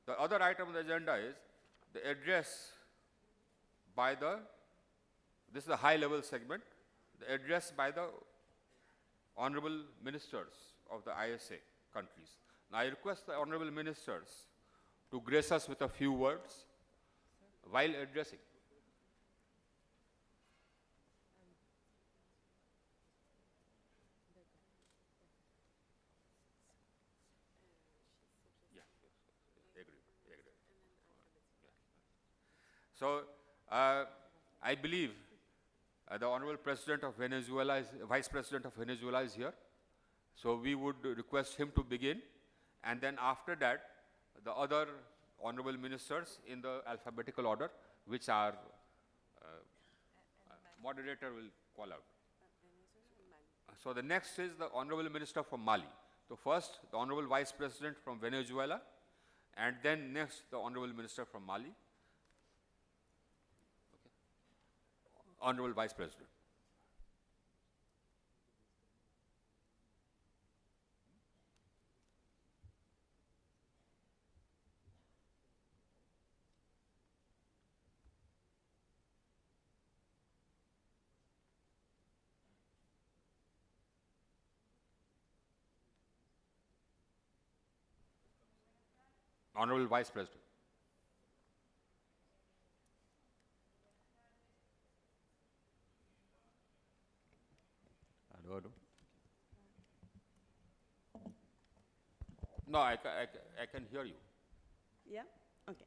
The other item on the agenda is the address by this is the high-level segment, the address by the honorable ministers of the ISA countries. Now, I request the honorable ministers to grace us with a few words while addressing. Agree. So, I believe the Honorable President of Venezuela, Vice President of Venezuela is here. So we would request him to begin. And then after that, the other Honorable Ministers in the alphabetical order, which our moderator will call out. So the next is the Honorable Minister from Mali. So first, the Honorable Vice President from Venezuela, and then next, the Honorable Minister from Mali. Okay. Honorable Vice President. Honorable Vice President. Hello, hello. No, I can hear you. ¿Ya? Ok.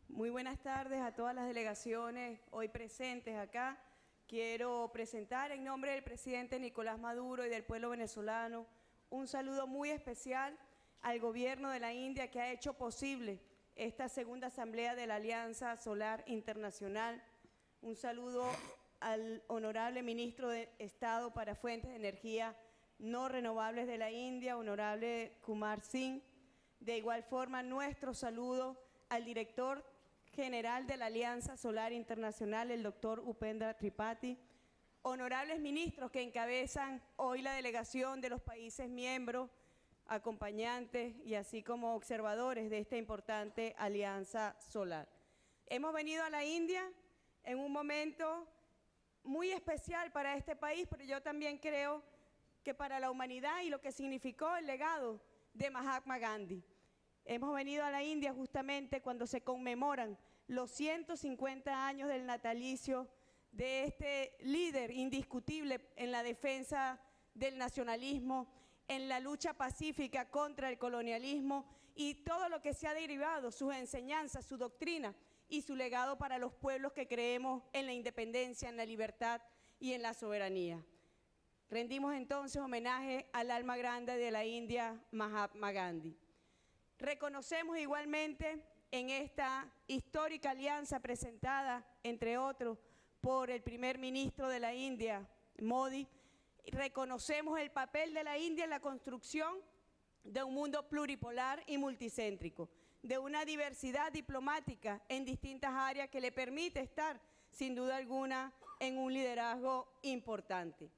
Muy buenas tardes a todas las delegaciones hoy presentes acá. Quiero presentar en nombre del presidente Nicolás Maduro y del pueblo venezolano un saludo muy especial al gobierno de la India que ha hecho posible esta segunda asamblea de la Alianza Solar Internacional. Un saludo al honorable ministro de Estado para Fuentes de Energía No Renovables de la India, honorable Kumar Singh. De igual forma, nuestro saludo al director general de la Alianza Solar Internacional, el doctor Upendra Tripathi. Honorables ministros que encabezan hoy la delegación de los países miembros, acompañantes y así como observadores de esta importante alianza solar. Hemos venido a la India en un momento muy especial para este país, pero yo también creo que para la humanidad y lo que significó el legado de Mahatma Gandhi. Hemos venido a la India justamente cuando se conmemoran los 150 años del natalicio de este líder indiscutible en la defensa del nacionalismo, en la lucha pacífica contra el colonialismo y todo lo que se ha derivado, sus enseñanzas, su doctrina y su legado para los pueblos que creemos en la independencia, en la libertad y en la soberanía. Rendimos entonces homenaje al alma grande de la India, Mahatma Gandhi. Reconocemos igualmente en esta histórica alianza presentada, entre otros, por el primer ministro de la India, Modi, reconocemos el papel de la India en la construcción de un mundo pluripolar y multicéntrico, de una diversidad diplomática en distintas áreas que le permite estar, sin duda alguna, en un liderazgo importante.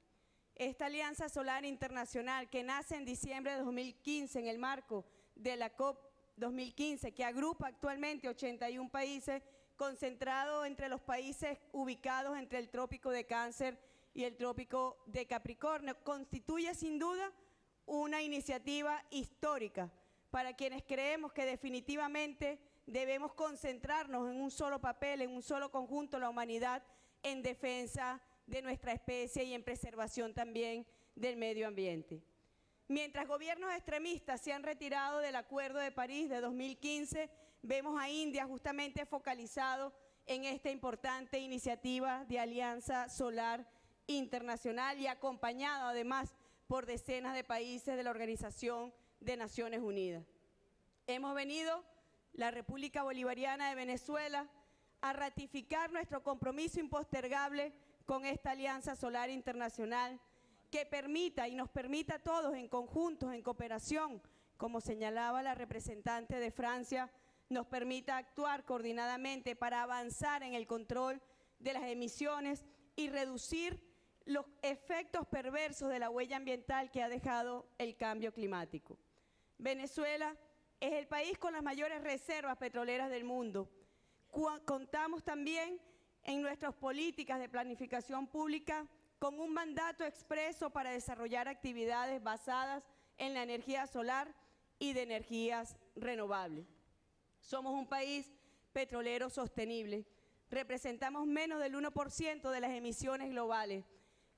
Esta Alianza Solar Internacional, que nace en diciembre de 2015 en el marco de la COP 2015, que agrupa actualmente 81 países, concentrado entre los países ubicados entre el Trópico de Cáncer y el Trópico de Capricornio, constituye sin duda una iniciativa histórica para quienes creemos que definitivamente debemos concentrarnos en un solo papel, en un solo conjunto, la humanidad, en defensa de nuestra especie y en preservación también del medio ambiente. Mientras gobiernos extremistas se han retirado del Acuerdo de París de 2015, vemos a India justamente focalizado en esta importante iniciativa de Alianza Solar Internacional y acompañado además por decenas de países de la Organización de Naciones Unidas. Hemos venido, la República Bolivariana de Venezuela, a ratificar nuestro compromiso impostergable con esta Alianza Solar Internacional que permita y nos permita a todos en conjunto, en cooperación, como señalaba la representante de Francia, nos permita actuar coordinadamente para avanzar en el control de las emisiones y reducir los efectos perversos de la huella ambiental que ha dejado el cambio climático. Venezuela Es el país con las mayores reservas petroleras del mundo. Contamos también en nuestras políticas de planificación pública con un mandato expreso para desarrollar actividades basadas en la energía solar y de energías renovables. Somos un país petrolero sostenible. Representamos menos del 1% de las emisiones globales.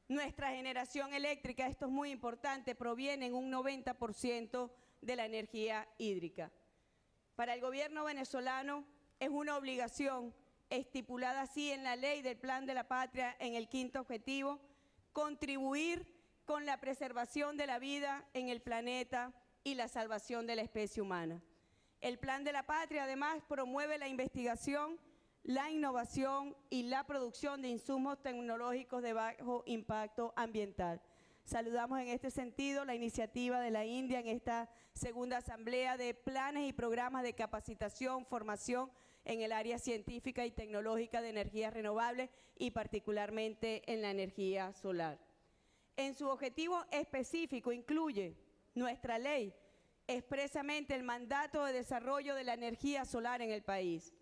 Nuestra generación eléctrica, esto es muy importante, proviene en un 90% de la energía hídrica. Para el gobierno venezolano es una obligación, estipulada así en la ley del Plan de la Patria en el 5º objetivo, contribuir con la preservación de la vida en el planeta y la salvación de la especie humana. El Plan de la Patria además promueve la investigación, la innovación y la producción de insumos tecnológicos de bajo impacto ambiental. Saludamos en este sentido la iniciativa de la India en esta segunda asamblea de planes y programas de capacitación, formación en el área científica y tecnológica de energías renovables y particularmente en la energía solar. En su objetivo específico incluye nuestra ley expresamente el mandato de desarrollo de la energía solar en el país.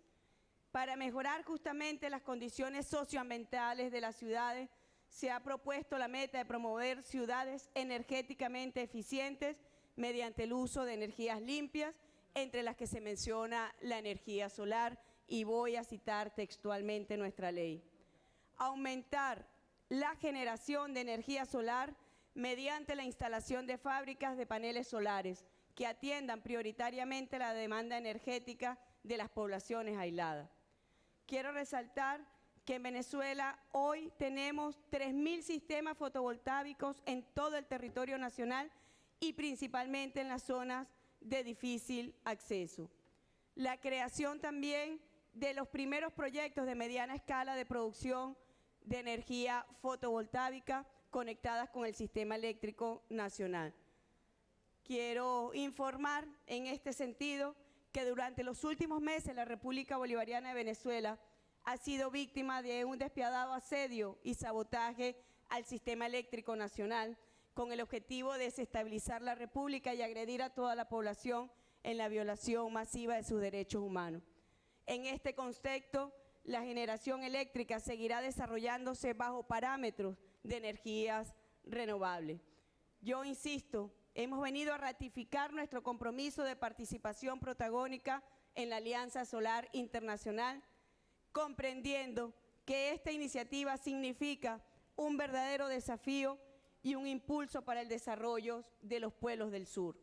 Para mejorar justamente las condiciones socioambientales de las ciudades, se ha propuesto la meta de promover ciudades energéticamente eficientes mediante el uso de energías limpias, entre las que se menciona la energía solar, y voy a citar textualmente nuestra ley. Aumentar la generación de energía solar mediante la instalación de fábricas de paneles solares que atiendan prioritariamente la demanda energética de las poblaciones aisladas. Quiero resaltar que en Venezuela hoy tenemos 3.000 sistemas fotovoltaicos en todo el territorio nacional y principalmente en las zonas de difícil acceso. La creación también de los primeros proyectos de mediana escala de producción de energía fotovoltaica conectadas con el sistema eléctrico nacional. Quiero informar en este sentido que durante los últimos meses la República Bolivariana de Venezuela ha sido víctima de un despiadado asedio y sabotaje al sistema eléctrico nacional con el objetivo de desestabilizar la República y agredir a toda la población en la violación masiva de sus derechos humanos. En este contexto, la generación eléctrica seguirá desarrollándose bajo parámetros de energías renovables. Yo insisto, hemos venido a ratificar nuestro compromiso de participación protagónica en la Alianza Solar Internacional, comprendiendo que esta iniciativa significa un verdadero desafío y un impulso para el desarrollo de los pueblos del sur.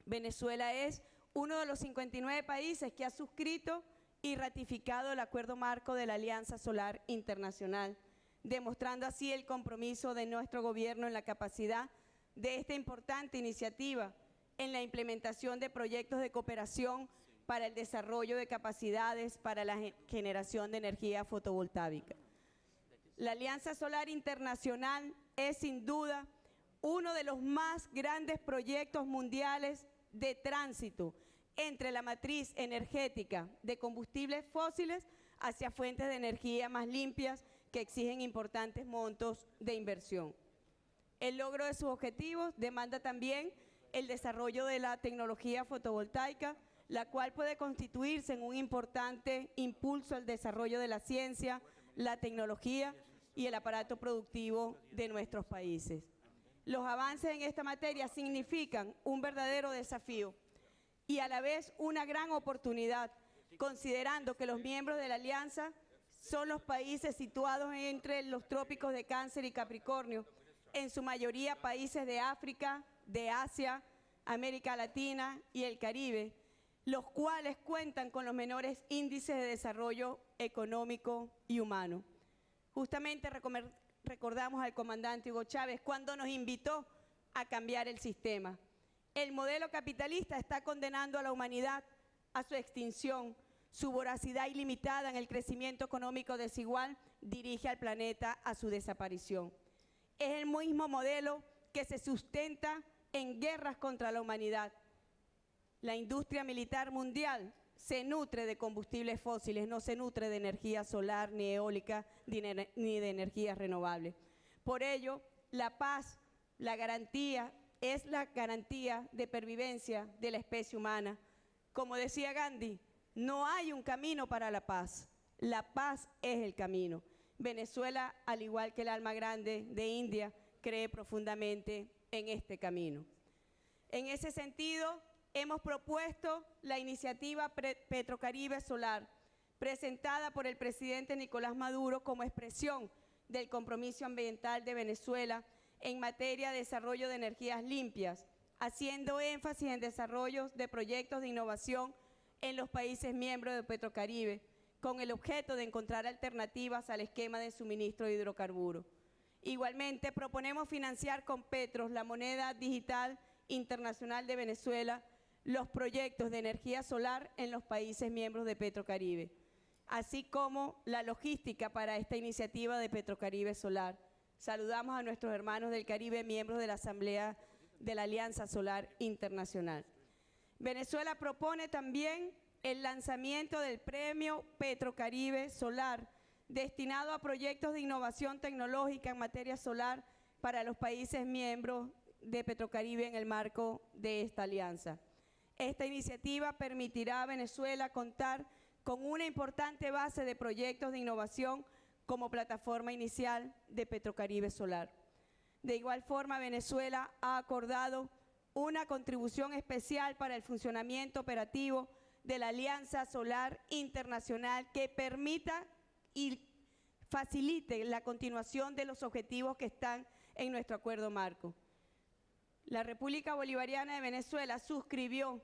Venezuela es uno de los 59 países que ha suscrito y ratificado el Acuerdo Marco de la Alianza Solar Internacional, demostrando así el compromiso de nuestro gobierno en la capacidad de esta importante iniciativa en la implementación de proyectos de cooperación para el desarrollo de capacidades para la generación de energía fotovoltaica. La Alianza Solar Internacional es sin duda uno de los más grandes proyectos mundiales de tránsito entre la matriz energética de combustibles fósiles hacia fuentes de energía más limpias que exigen importantes montos de inversión. El logro de sus objetivos demanda también el desarrollo de la tecnología fotovoltaica, la cual puede constituirse en un importante impulso al desarrollo de la ciencia, la tecnología y el aparato productivo de nuestros países. Los avances en esta materia significan un verdadero desafío y a la vez una gran oportunidad, considerando que los miembros de la Alianza son los países situados entre los trópicos de Cáncer y Capricornio, en su mayoría países de África, de Asia, América Latina y el Caribe, los cuales cuentan con los menores índices de desarrollo económico y humano. Justamente recordamos al comandante Hugo Chávez cuando nos invitó a cambiar el sistema. El modelo capitalista está condenando a la humanidad a su extinción. Su voracidad ilimitada en el crecimiento económico desigual dirige al planeta a su desaparición. Es el mismo modelo que se sustenta en guerras contra la humanidad. La industria militar mundial se nutre de combustibles fósiles, no se nutre de energía solar, ni eólica, ni de energías renovables. Por ello, la paz, la garantía es la garantía de pervivencia de la especie humana. Como decía Gandhi, no hay un camino para la paz es el camino. Venezuela, al igual que el alma grande de India, cree profundamente en este camino. En ese sentido, hemos propuesto la iniciativa Petrocaribe Solar, presentada por el presidente Nicolás Maduro como expresión del compromiso ambiental de Venezuela en materia de desarrollo de energías limpias, haciendo énfasis en desarrollos de proyectos de innovación en los países miembros de Petrocaribe, con el objeto de encontrar alternativas al esquema de suministro de hidrocarburos. Igualmente, proponemos financiar con Petros, la moneda digital internacional de Venezuela, los proyectos de energía solar en los países miembros de Petrocaribe, así como la logística para esta iniciativa de Petrocaribe Solar. Saludamos a nuestros hermanos del Caribe, miembros de la Asamblea de la Alianza Solar Internacional. Venezuela propone también el lanzamiento del Premio Petrocaribe Solar, destinado a proyectos de innovación tecnológica en materia solar para los países miembros de Petrocaribe en el marco de esta alianza. Esta iniciativa permitirá a Venezuela contar con una importante base de proyectos de innovación como plataforma inicial de Petrocaribe Solar. De igual forma, Venezuela ha acordado una contribución especial para el funcionamiento operativo de la Alianza Solar Internacional que permita y facilite la continuación de los objetivos que están en nuestro acuerdo marco. La República Bolivariana de Venezuela suscribió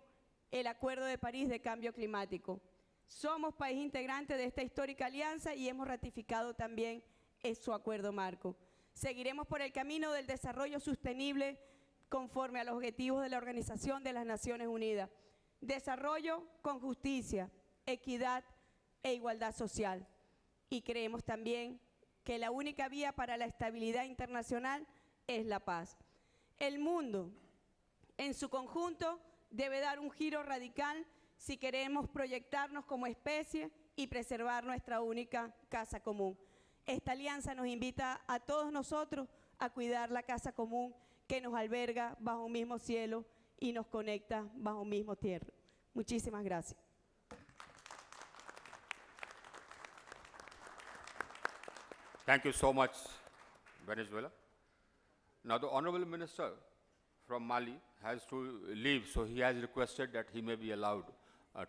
el Acuerdo de París de Cambio Climático. Somos país integrante de esta histórica alianza y hemos ratificado también su acuerdo marco. Seguiremos por el camino del desarrollo sostenible conforme a los objetivos de la Organización de las Naciones Unidas. Desarrollo con justicia, equidad e igualdad social. Y creemos también que la única vía para la estabilidad internacional es la paz. El mundo, en su conjunto, debe dar un giro radical si queremos proyectarnos como especie y preservar nuestra única casa común. Esta alianza nos invita a todos nosotros a cuidar la casa común que nos alberga bajo un mismo cielo y nos conecta bajo un mismo tierra. Muchísimas gracias. Thank you so much, Venezuela. Now, the Honorable Minister from Mali has to leave, so he has requested that he may be allowed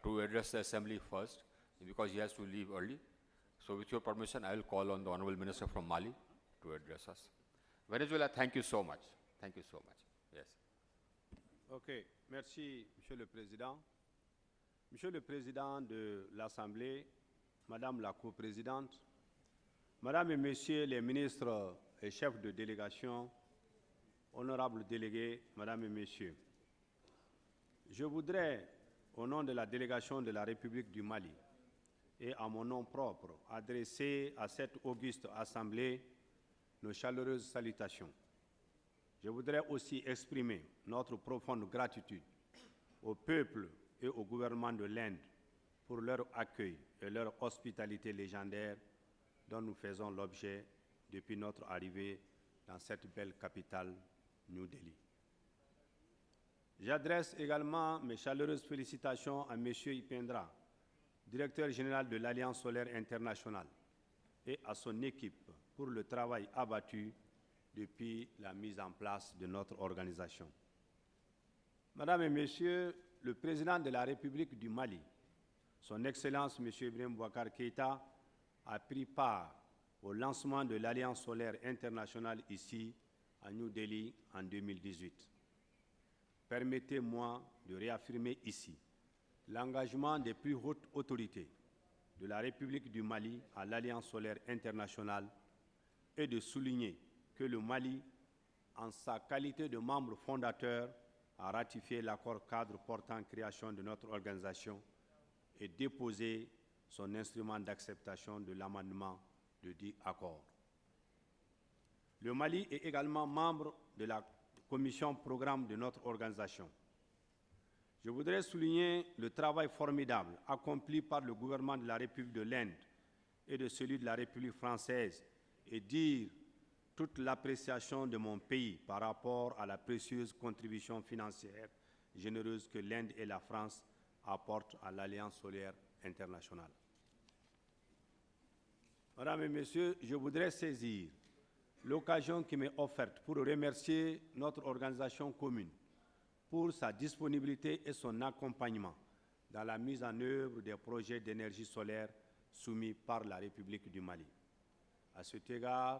to address the Assembly first, because he has to leave early. So with your permission, I will call on the Honorable Minister from Mali to address us. Venezuela, thank you so much. Thank you so much. Yes. OK. Merci, Monsieur le Président. Monsieur le Président de l'Assemblée, Madame la coprésidente, Madame et Messieurs les ministres et chefs de délégation, honorables délégués, Madame et Messieurs, je voudrais, au nom de la délégation de la République du Mali et à mon nom propre, adresser à cette auguste Assemblée nos chaleureuses salutations. Je voudrais aussi exprimer notre profonde gratitude au peuple et au gouvernement de l'Inde pour leur accueil et leur hospitalité légendaire dont nous faisons l'objet depuis notre arrivée dans cette belle capitale, New Delhi. J'adresse également mes chaleureuses félicitations à M. Ipendra, directeur général de l'Alliance solaire internationale, et à son équipe pour le travail abattu depuis la mise en place de notre organisation. Madame et Messieurs, le président de la République du Mali, son Excellence M. Ibrahim Boubacar Keïta, a pris part au lancement de l'Alliance solaire internationale ici, à New Delhi, en 2018. Permettez-moi de réaffirmer ici l'engagement des plus hautes autorités de la République du Mali à l'Alliance solaire internationale et de souligner que le Mali, en sa qualité de membre fondateur, a ratifié l'accord cadre portant création de notre organisation et déposé son instrument d'acceptation de l'amendement de dit accord. Le Mali est également membre de la commission programme de notre organisation. Je voudrais souligner le travail formidable accompli par le gouvernement de la République de l'Inde et de celui de la République française et dire toute l'appréciation de mon pays par rapport à la précieuse contribution financière généreuse que l'Inde et la France apportent à l'Alliance solaire internationale. Mesdames et Messieurs, je voudrais saisir l'occasion qui m'est offerte pour remercier notre organisation commune pour sa disponibilité et son accompagnement dans la mise en œuvre des projets d'énergie solaire soumis par la République du Mali. À cet égard,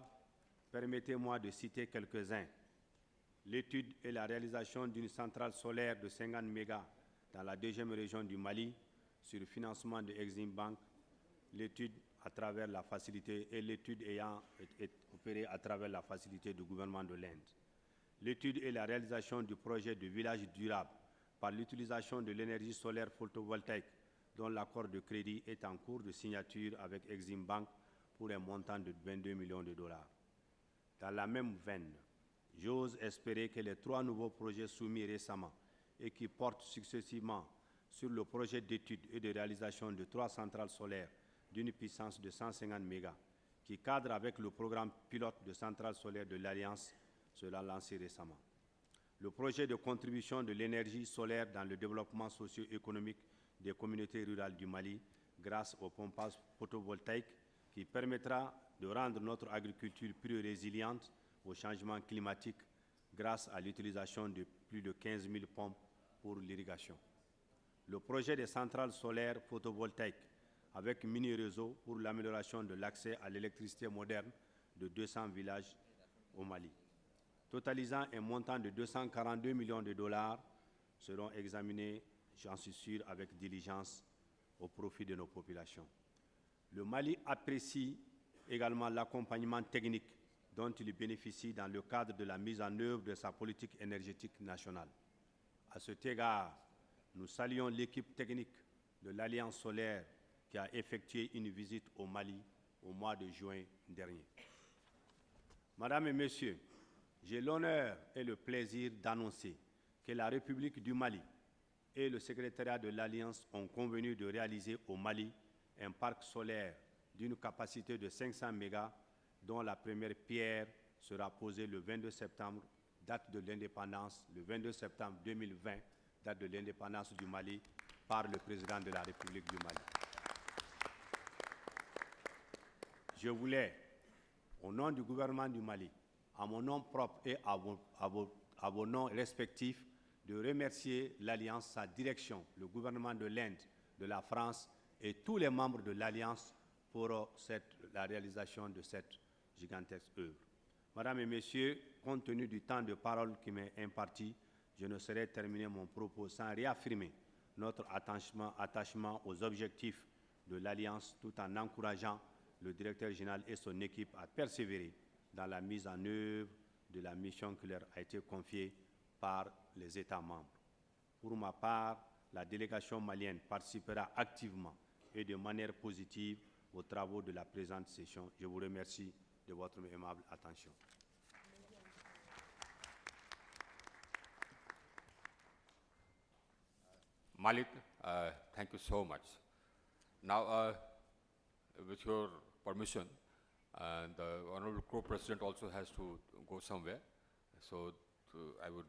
permettez-moi de citer quelques-uns. L'étude et la réalisation d'une centrale solaire de 50 mégas dans la deuxième région du Mali sur le financement de Exim Bank, l'étude à travers la facilité et l'étude ayant été opérée à travers la facilité du gouvernement de l'Inde. L'étude et la réalisation du projet de village durable par l'utilisation de l'énergie solaire photovoltaïque dont l'accord de crédit est en cours de signature avec Exim Bank pour un montant de 22 millions de dollars. Dans la même veine, j'ose espérer que les 3 nouveaux projets soumis récemment et qui portent successivement sur le projet d'étude et de réalisation de 3 centrales solaires d'une puissance de 150 mégas, qui cadre avec le programme pilote de centrales solaires de l'Alliance, sera lancé récemment. Le projet de contribution de l'énergie solaire dans le développement socio-économique des communautés rurales du Mali grâce au pompage photovoltaïque qui permettra de rendre notre agriculture plus résiliente au changement climatique grâce à l'utilisation de plus de 15 000 pompes pour l'irrigation. Le projet des centrales solaires photovoltaïques avec mini-réseau pour l'amélioration de l'accès à l'électricité moderne de 200 villages au Mali, totalisant un montant de 242 millions de dollars, seront examinés, j'en suis sûr, avec diligence au profit de nos populations. Le Mali apprécie également l'accompagnement technique dont il bénéficie dans le cadre de la mise en œuvre de sa politique énergétique nationale. À cet égard, nous saluons l'équipe technique de l'Alliance solaire qui a effectué une visite au Mali au mois de juin dernier. Mesdames et Messieurs, j'ai l'honneur et le plaisir d'annoncer que la République du Mali et le secrétariat de l'Alliance ont convenu de réaliser au Mali un parc solaire d'une capacité de 500 mégas dont la première pierre sera posée le 22 septembre, date de l'indépendance, le 22 septembre 2020, date de l'indépendance du Mali, par le président de la République du Mali. Je voulais, au nom du gouvernement du Mali, à mon nom propre et à vos noms respectifs, de remercier l'Alliance, sa direction, le gouvernement de l'Inde, de la France et tous les membres de l'Alliance pour la réalisation de cette gigantesque œuvre. Mesdames et Messieurs, compte tenu du temps de parole qui m'est imparti, je ne saurais terminer mon propos sans réaffirmer notre attachement aux objectifs de l'Alliance tout en encourageant le directeur général et son équipe à persévérer dans la mise en œuvre de la mission qui leur a été confiée par les États membres. Pour ma part, la délégation malienne participera activement et de manière positive aux travaux de la présente session. Je vous remercie de votre aimable attention. Malik, thank you so much. Now, with your permission, and the Honorable Co-President also has to go somewhere, so I would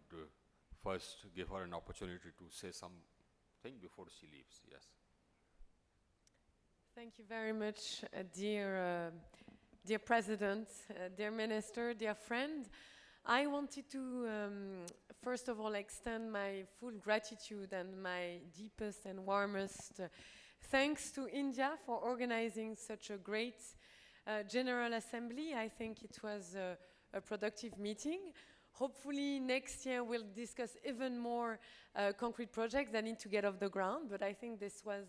first give her an opportunity to say something before she leaves. Yes. Thank you very much, dear President, dear Minister, dear friend. I wanted to, first of all, extend my full gratitude and my deepest and warmest thanks to India for organizing such a great General Assembly. I think it was a productive meeting. Hopefully next year we'll discuss even more concrete projects that need to get off the ground, but I think this was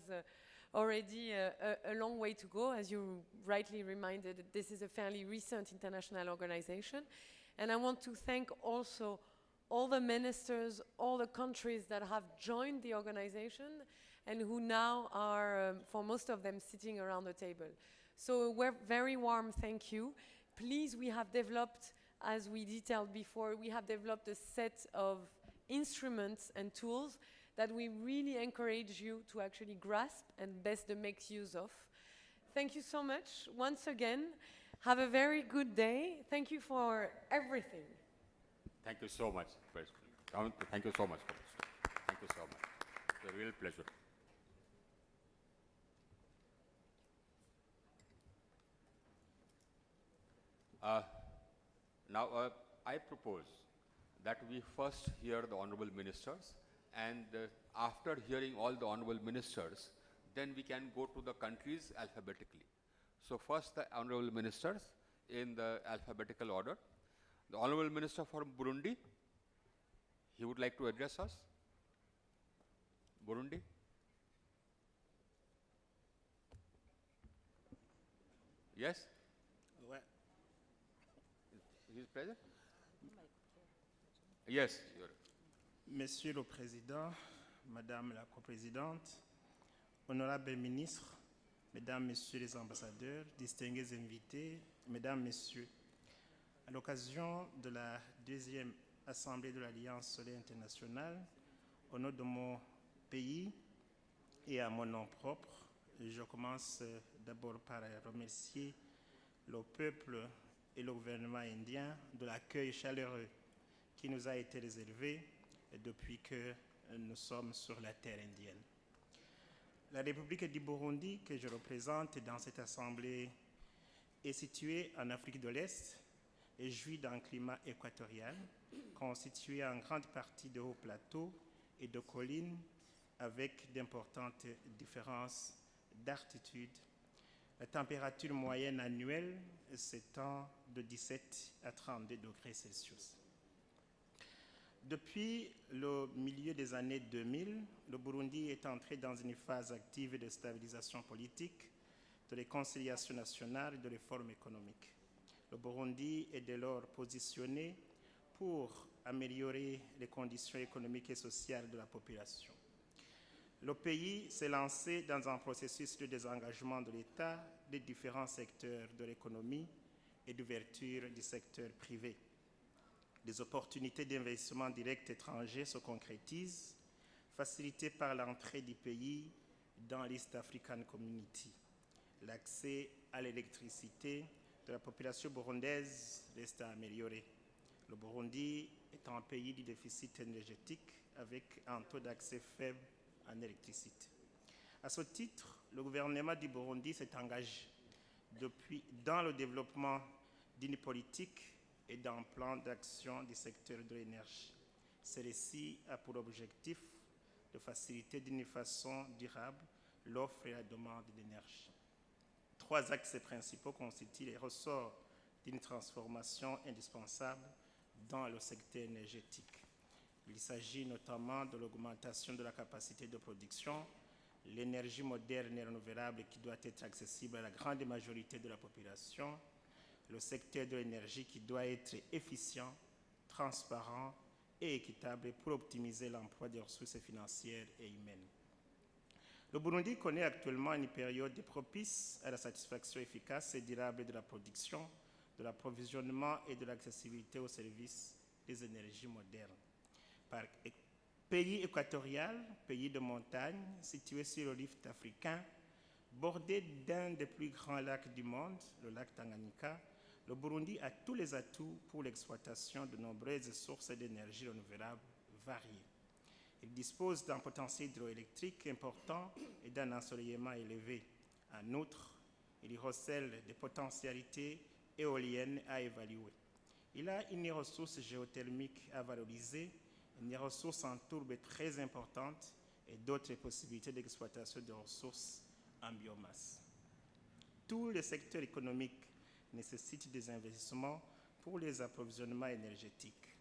already a long way to go. As you rightly reminded, this is a fairly recent international organization. And I want to thank also all the ministers, all the countries that have joined the organization and who now are, for most of them, sitting around the table. So a very warm thank you. Please, we have developed, as we detailed before, we have developed a set of instruments and tools that we really encourage you to actually grasp and best make use of. Thank you so much. Once again, Have a very good day. Thank you for everything. Thank you so much, President. Thank you so much for this. Thank you so much. It's a real pleasure. Now, I propose that we first hear the honorable ministers, and after hearing all the honorable ministers, then we can go to the countries alphabetically. So first the honorable ministers in the alphabetical order. The honorable minister from Burundi, he would like to address us. Burundi. Yes? Ouais. He is present? Yes. Monsieur le Président, Madame la Coprésidente, honorables ministres, Mesdames, Messieurs les ambassadeurs, distingués invités, Mesdames, Messieurs, à l'occasion de la deuxième Assemblée de l'Alliance solaire internationale, au nom de mon pays et à mon nom propre, je commence d'abord par remercier le peuple et le gouvernement indien de l'accueil chaleureux qui nous a été réservé depuis que nous sommes sur la terre indienne. La République du Burundi, que je représente dans cette assemblée, est située en Afrique de l'Est et jouit d'un climat équatorial constitué en grande partie de hauts plateaux et de collines avec d'importantes différences d'altitude. La température moyenne annuelle s'étend de 17 à 32 degrés Celsius. Depuis le milieu des années 2000, le Burundi est entré dans une phase active de stabilisation politique, de réconciliation nationale et de réforme économique. Le Burundi est dès lors positionné pour améliorer les conditions économiques et sociales de la population. Le pays s'est lancé dans un processus de désengagement de l'État des différents secteurs de l'économie et d'ouverture du secteur privé. Des opportunités d'investissement direct étranger se concrétisent, facilitées par l'entrée du pays dans l'East African Community. L'accès à l'électricité de la population burundaise reste à améliorer. Le Burundi est un pays du déficit énergétique avec un taux d'accès faible en électricité. À ce titre, le gouvernement du Burundi s'est engagé dans le développement d'une politique et d'un plan d'action du secteur de l'énergie. Celle-ci a pour objectif de faciliter d'une façon durable l'offre et la demande d'énergie. 3 axes principaux constituent les ressorts d'une transformation indispensable dans le secteur énergétique. Il s'agit notamment de l'augmentation de la capacité de production, l'énergie moderne et renouvelable qui doit être accessible à la grande majorité de la population, le secteur de l'énergie qui doit être efficient, transparent et équitable pour optimiser l'emploi des ressources financières et humaines. Le Burundi connaît actuellement une période propice à la satisfaction efficace et durable de la production, de l'approvisionnement et de l'accessibilité aux services des énergies modernes. Par pays équatorial, pays de montagne, situé sur le rift africain, bordé d'un des plus grands lacs du monde, le lac Tanganyika, le Burundi a tous les atouts pour l'exploitation de nombreuses sources d'énergie renouvelable variées. Il dispose d'un potentiel hydroélectrique important et d'un ensoleillement élevé. En outre, il recèle des potentialités éoliennes à évaluer. Il a une ressource géothermique à valoriser, une ressource en tourbe très importante et d'autres possibilités d'exploitation de ressources en biomasse. Tous les secteurs économiques nécessitent des investissements pour les approvisionnements énergétiques,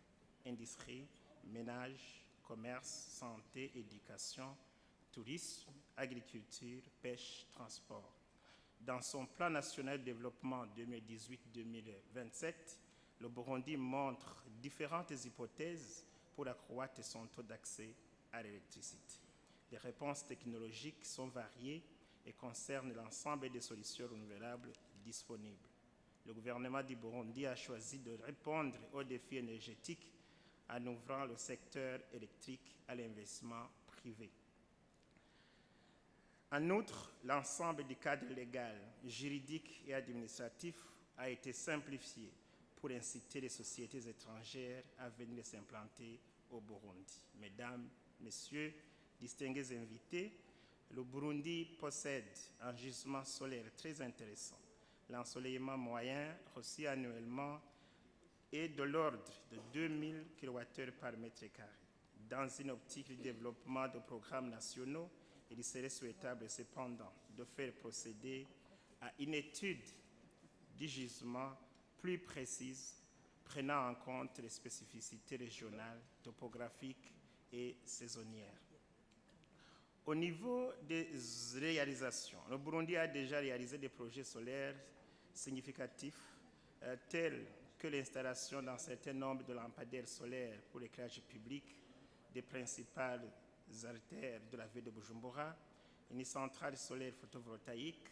industrie, ménage, commerce, santé, éducation, tourisme, agriculture, pêche, transport. Dans son plan national de développement 2018-2027, le Burundi montre différentes hypothèses pour accroître son taux d'accès à l'électricité. Les réponses technologiques sont variées et concernent l'ensemble des solutions renouvelables disponibles. Le gouvernement du Burundi a choisi de répondre aux défis énergétiques en ouvrant le secteur électrique à l'investissement privé. En outre, l'ensemble du cadre légal, juridique et administratif a été simplifié pour inciter les sociétés étrangères à venir s'implanter au Burundi. Mesdames, Messieurs, distingués invités, le Burundi possède un gisement solaire très intéressant. L'ensoleillement moyen reçu annuellement est de l'ordre de 2000 kWh par mètre carré. Dans une optique de développement de programmes nationaux, il serait souhaitable cependant de faire procéder à une étude du gisement plus précise, prenant en compte les spécificités régionales, topographiques et saisonnières. Au niveau des réalisations, le Burundi a déjà réalisé des projets solaires significatifs tels que l'installation d'un certain nombre de lampadaires solaires pour l'éclairage public des principales artères de la ville de Bujumbura, une centrale solaire photovoltaïque,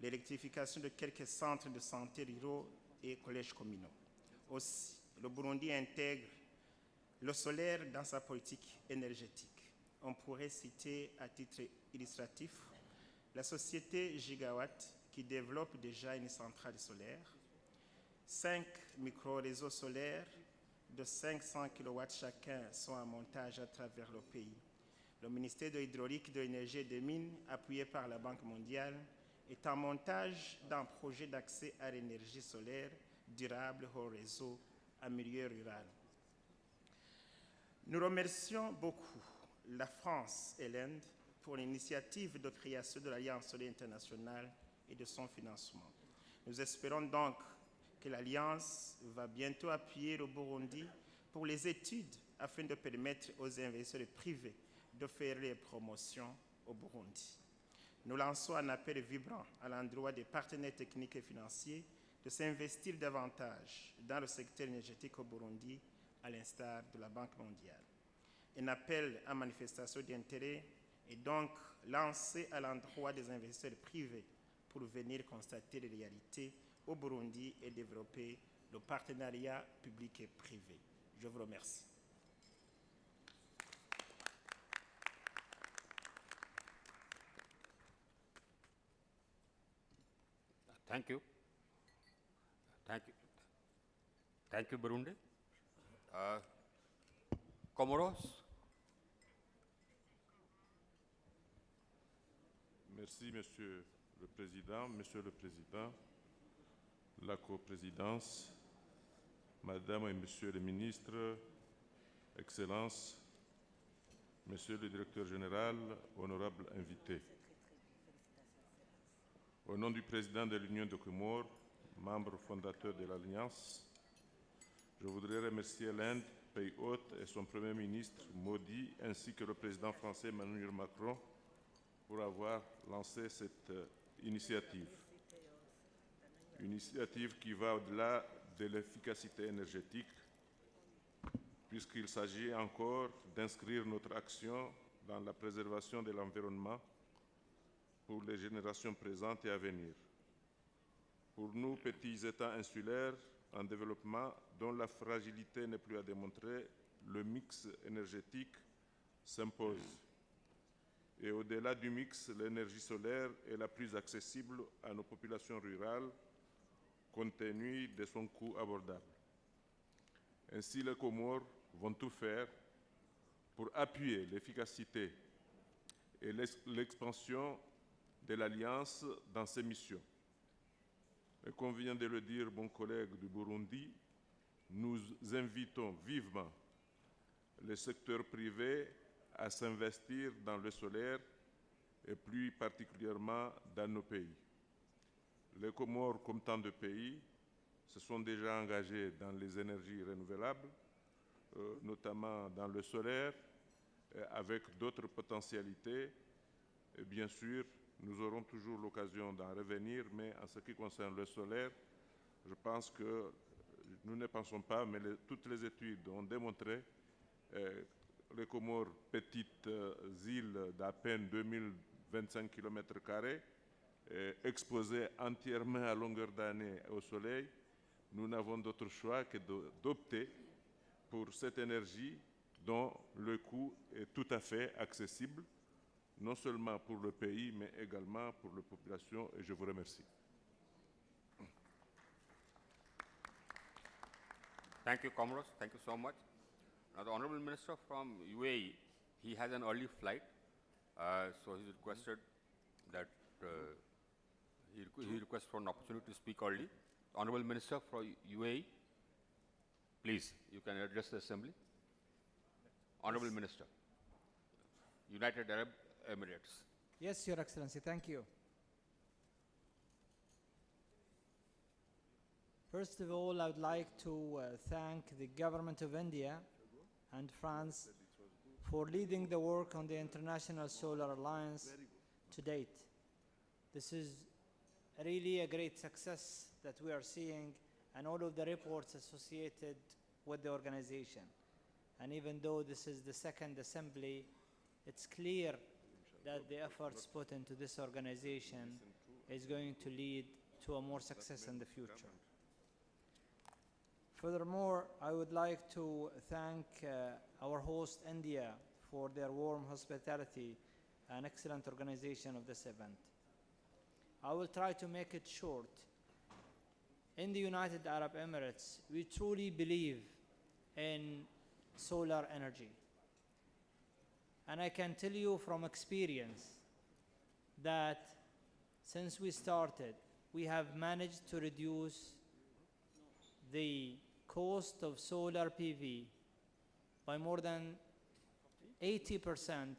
l'électrification de quelques centres de santé ruraux et collèges communaux. Aussi, le Burundi intègre le solaire dans sa politique énergétique. On pourrait citer à titre illustratif la société Gigawatt qui développe déjà une centrale solaire, 5 micro-réseaux solaires de 500 kW chacun sont en montage à travers le pays. Le ministère de l'Hydraulique, de l'Énergie et des Mines, appuyé par la Banque mondiale, est en montage d'un projet d'accès à l'énergie solaire durable au réseau en milieu rural. Nous remercions beaucoup la France et l'Inde pour l'initiative de création de l'Alliance solaire internationale et de son financement. Nous espérons donc que l'Alliance va bientôt appuyer le Burundi pour les études afin de permettre aux investisseurs privés de faire les promotions au Burundi. Nous lançons un appel vibrant à l'endroit des partenaires techniques et financiers de s'investir davantage dans le secteur énergétique au Burundi, à l'instar de la Banque mondiale. Un appel à manifestation d'intérêt est donc lancé à l'endroit des investisseurs privés pour venir constater les réalités au Burundi et développer le partenariat public et privé. Je vous remercie. Thank you. Thank you. Thank you, Burundi. Comoros. Merci, Monsieur le Président. Monsieur le Président, la coprésidence, Madame et Monsieur les ministres, Excellences, Monsieur le Directeur général, honorables invités. Au nom du Président de l'Union de Comores, membre fondateur de l'Alliance, je voudrais remercier l'Inde, pays hôte, et son Premier ministre, Modi, ainsi que le Président français Emmanuel Macron, pour avoir lancé cette initiative. Une initiative qui va au-delà de l'efficacité énergétique, puisqu'il s'agit encore d'inscrire notre action dans la préservation de l'environnement pour les générations présentes et à venir. Pour nous, petits États insulaires en développement dont la fragilité n'est plus à démontrer, le mix énergétique s'impose. Et au-delà du mix, l'énergie solaire est la plus accessible à nos populations rurales, compte tenu de son coût abordable. Ainsi, les Comores vont tout faire pour appuyer l'efficacité et l'expansion de l'Alliance dans ses missions. Et comme vient de le dire mon collègue du Burundi, nous invitons vivement le secteur privé à s'investir dans le solaire et plus particulièrement dans nos pays. Les Comores, comme tant de pays, se sont déjà engagés dans les énergies renouvelables, notamment dans le solaire, avec d'autres potentialités. Et bien sûr, nous aurons toujours l'occasion d'en revenir, mais en ce qui concerne le solaire, je pense que nous ne pensons pas, mais toutes les études ont démontré les Comores, petites îles d'à peine 2025 km², exposées entièrement à longueur d'année au soleil, nous n'avons d'autre choix que d'opter pour cette énergie dont le coût est tout à fait accessible, non seulement pour le pays, mais également pour la population, et je vous remercie. Thank you, Comoros. Thank you so much. Now, the Honorable Minister from UAE, he has an early flight, so he's requested that he requests for an opportunity to speak early. Honorable Minister for UAE, please, you can address the Assembly. Honorable Minister, United Arab Emirates. Yes, Your Excellency, thank you. First of all, I would like to thank the Government of India and France for leading the work on the International Solar Alliance to date. This is really a great success that we are seeing, and all of the reports associated with the organization. And even though this is the second assembly, it's clear that the efforts put into this organization is going to lead to a more success in the future. Furthermore, I would like to thank our host, India, for their warm hospitality and excellent organization of this event. I will try to make it short. In the United Arab Emirates, we truly believe in solar energy. And I can tell you from experience that since we started, we have managed to reduce the cost of solar PV by more than 80%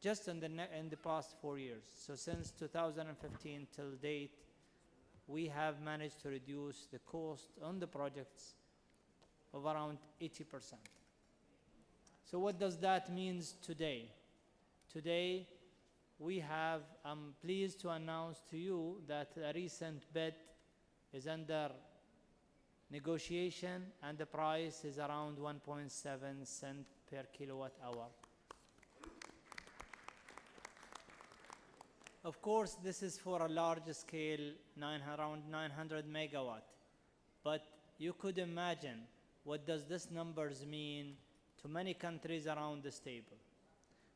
just in the past 4 years. So since 2015 till date, we have managed to reduce the cost on the projects of around 80%. So what does that mean today? Today, I'm pleased to announce to you that a recent bid is under negotiation, and the price is around 1.7 cents per kilowatt hour. Of course, this is for a large scale, around 900 megawatt. But you could imagine what does this numbers mean to many countries around this table.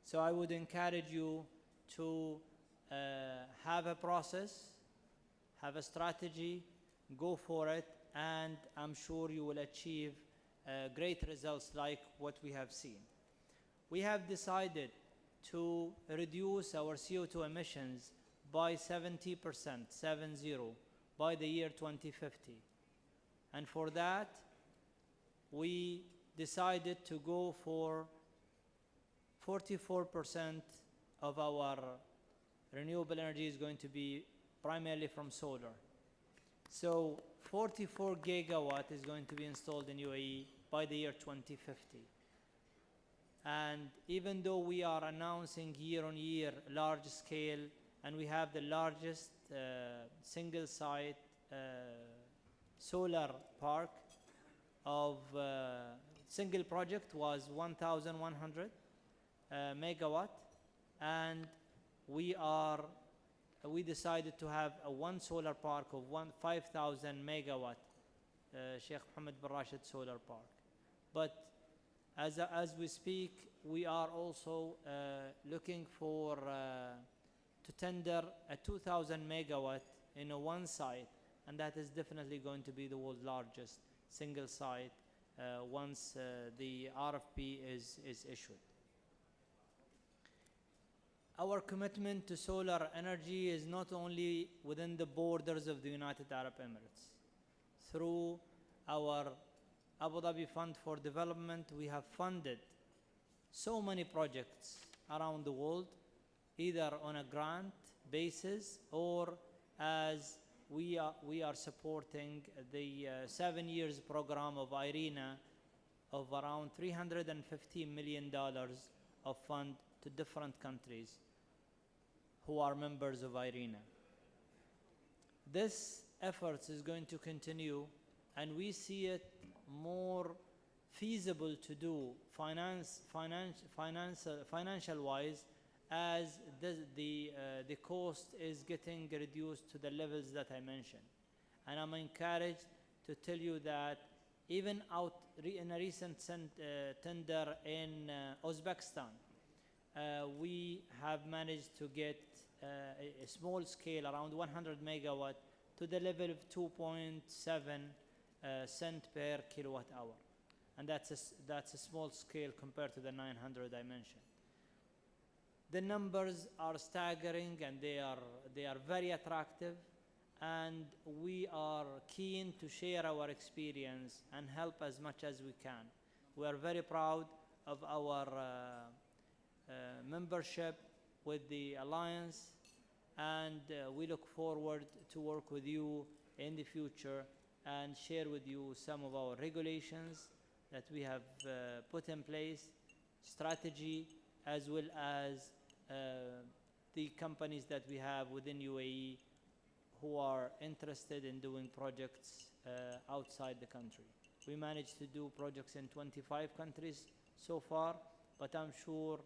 So I would encourage you to have a process, have a strategy, go for it, and I'm sure you will achieve great results like what we have seen. We have decided to reduce our CO2 emissions by 70%, 70, by the year 2050. And for that, we decided to go for 44% of our renewable energy is going to be primarily from solar. So 44 gigawatt is going to be installed in UAE by the year 2050. And even though we are announcing year on year large scale, and we have the largest single site solar park of single project was 1,100 megawatt, and we decided to have one solar park of 5,000 megawatt, Sheikh Mohammed bin Rashid Solar Park. But as we speak, we are also looking for to tender a 2,000 megawatt in one site, and that is definitely going to be the world's largest single site once the RFP is issued. Our commitment to solar energy is not only within the borders of the United Arab Emirates. Through our Abu Dhabi Fund for Development, we have funded so many projects around the world, either on a grant basis or as we are supporting the 7 years program of IRENA of around $350 million of fund to different countries who are members of IRENA. This effort is going to continue, and we see it more feasible to do financial-wise, as the cost is getting reduced to the levels that I mentioned. And I'm encouraged to tell you that even in a recent tender in Uzbekistan, we have managed to get a small scale, around 100 megawatt, to the level of 2.7 cent per kilowatt hour. and that's a small scale compared to the 900 I mentioned. The numbers are staggering, and they are very attractive, and we are keen to share our experience and help as much as we can. We are very proud of our membership with the Alliance, and we look forward to work with you in the future and share with you some of our regulations that we have put in place, strategy, as well as the companies that we have within UAE who are interested in doing projects outside the country. We managed to do projects in 25 countries so far, but I'm sure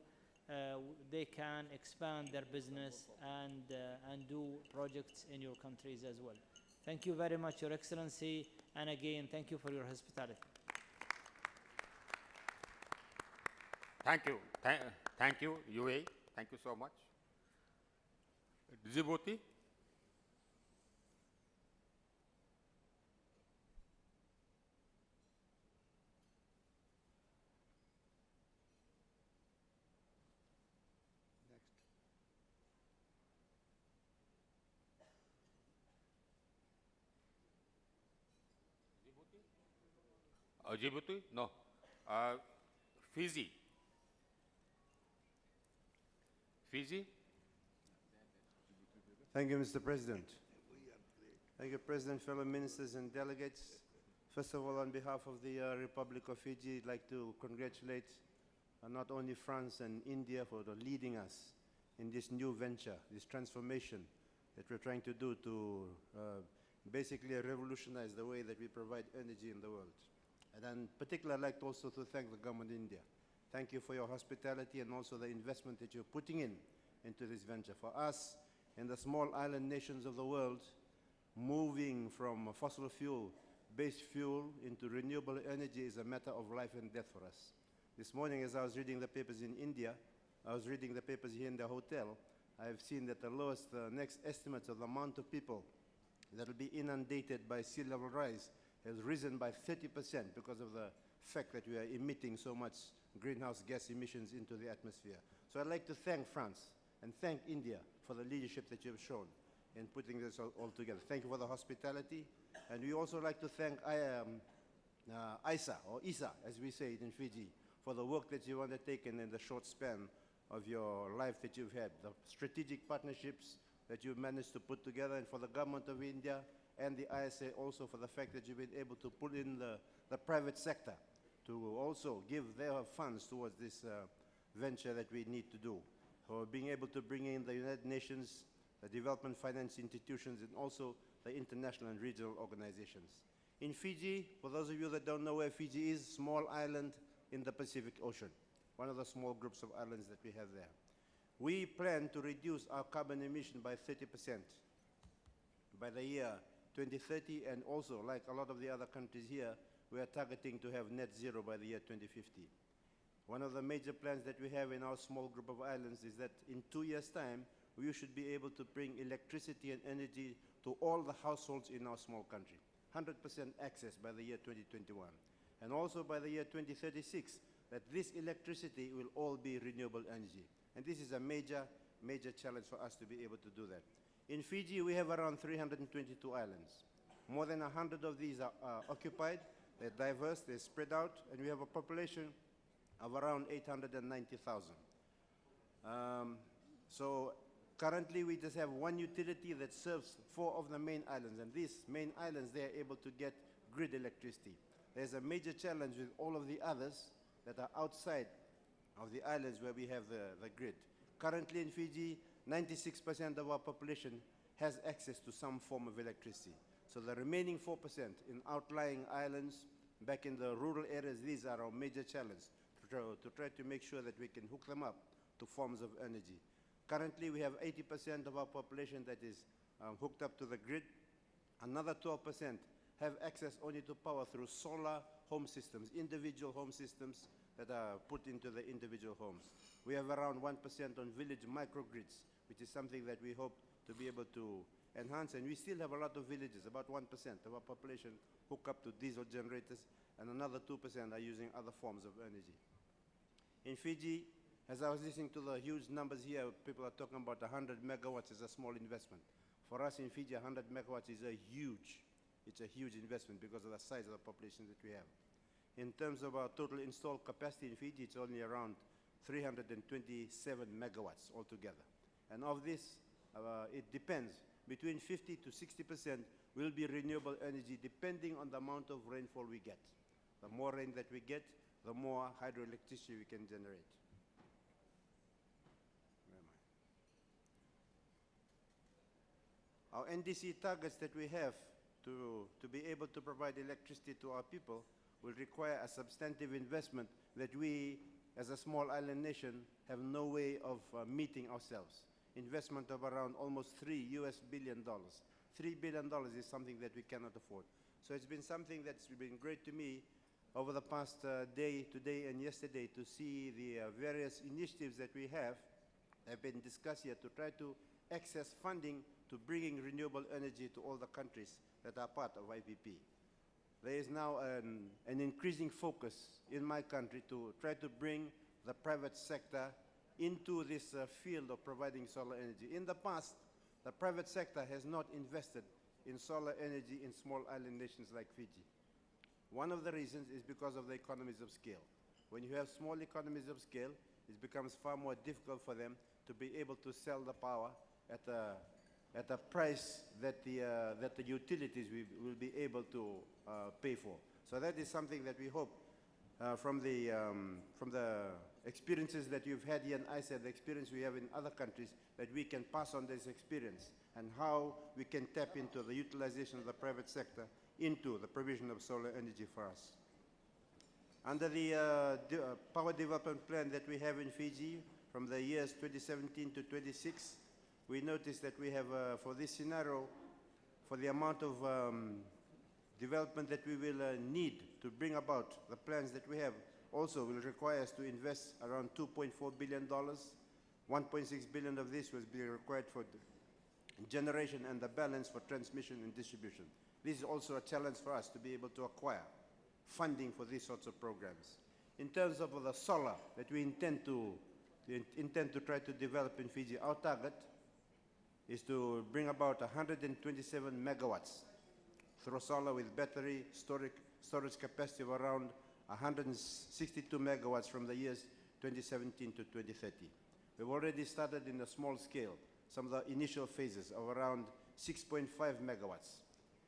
they can expand their business and do projects in your countries as well. Thank you very much, Your Excellency, and again, thank you for your hospitality. Thank you. Thank you, UAE. Thank you so much. Djibouti. Djibouti? No. Fiji. Fiji? Thank you, Mr. President. Thank you, President, fellow ministers and delegates. First of all, on behalf of the Republic of Fiji, I'd like to congratulate not only France and India for leading us in this new venture, this transformation that we're trying to do to basically revolutionize the way that we provide energy in the world. And in particular, I'd like also to thank the government of India. Thank you for your hospitality and also the investment that you're putting into this venture. For us, in the small island nations of the world, moving from fossil fuel-based fuel into renewable energy is a matter of life and death for us. This morning, as I was reading the papers in India, I was reading the papers here in the hotel, I have seen that the lowest next estimates of the amount of people that will be inundated by sea level rise has risen by 30% because of the fact that we are emitting so much greenhouse gas emissions into the atmosphere. So I'd like to thank France and thank India for the leadership that you have shown in putting this all together. Thank you for the hospitality. And we also like to thank ISA, or ISA, as we say it in Fiji, for the work that you've undertaken in the short span of your life that you've had, the strategic partnerships that you've managed to put together, and for the government of India and the ISA also for the fact that you've been able to pull in the private sector to also give their funds towards this venture that we need to do. For being able to bring in the United Nations, the development finance institutions, and also the international and regional organizations. In Fiji, for those of you that don't know where Fiji is, small island in the Pacific Ocean, one of the small groups of islands that we have there. We plan to reduce our carbon emission by 30% by the year 2030, and also, like a lot of the other countries here, we are targeting to have net zero by the year 2050. One of the major plans that we have in our small group of islands is that in 2 years' time, we should be able to bring electricity and energy to all the households in our small country. 100% access by the year 2021. And also by the year 2036, that this electricity will all be renewable energy. And this is a major, major challenge for us to be able to do that. In Fiji, we have around 322 islands. More than 100 of these are occupied, they're diverse, they're spread out, and we have a population of around 890,000. So currently, we just have one utility that serves 4 of the main islands, and these main islands, they are able to get grid electricity. There's a major challenge with all of the others that are outside of the islands where we have the grid. Currently in Fiji, 96% of our population has access to some form of electricity. So the remaining 4% in outlying islands, back in the rural areas, these are our major challenge to try to make sure that we can hook them up to forms of energy. Currently, we have 80% of our population that is hooked up to the grid. Another 12% have access only to power through solar home systems, individual home systems that are put into the individual homes. We have around 1% on village microgrids, which is something that we hope to be able to enhance. And we still have a lot of villages, about 1% of our population hook up to diesel generators, and another 2% are using other forms of energy. In Fiji, as I was listening to the huge numbers here, people are talking about 100 megawatts is a small investment. For us in Fiji, 100 megawatts is it's a huge investment because of the size of the population that we have. In terms of our total installed capacity in Fiji, it's only around 327 megawatts altogether. And of this, it depends. Between 50 to 60% will be renewable energy depending on the amount of rainfall we get. The more rain that we get, the more hydroelectricity we can generate. Our NDC targets that we have to be able to provide electricity to our people will require a substantive investment that we, as a small island nation, have no way of meeting ourselves. Investment of around almost $3 billion. $3 billion is something that we cannot afford. So it's been something that's been great to me over the past day, today and yesterday, to see the various initiatives that we have been discussed here to try to access funding to bringing renewable energy to all the countries that are part of IPP. There is now an increasing focus in my country to try to bring the private sector into this field of providing solar energy. In the past, the private sector has not invested in solar energy in small island nations like Fiji. One of the reasons is because of the economies of scale. When you have small economies of scale, it becomes far more difficult for them to be able to sell the power at a price that the utilities will be able to pay for. So that is something that we hope from the experiences that you've had here in ISA, the experience we have in other countries, that we can pass on this experience and how we can tap into the utilization of the private sector into the provision of solar energy for us. Under the power development plan that we have in Fiji from the years 2017 to 26, we noticed that we have, for this scenario, for the amount of development that we will need to bring about the plans that we have, also will require us to invest around $2.4 billion. 1.6 billion of this will be required for generation and the balance for transmission and distribution. This is also a challenge for us to be able to acquire funding for these sorts of programs. In terms of the solar that we intend to try to develop in Fiji, our target is to bring about 127 megawatts through solar with battery storage capacity of around 162 megawatts from the years 2017 to 2030. We've already started in a small scale, some of the initial phases of around 6.5 megawatts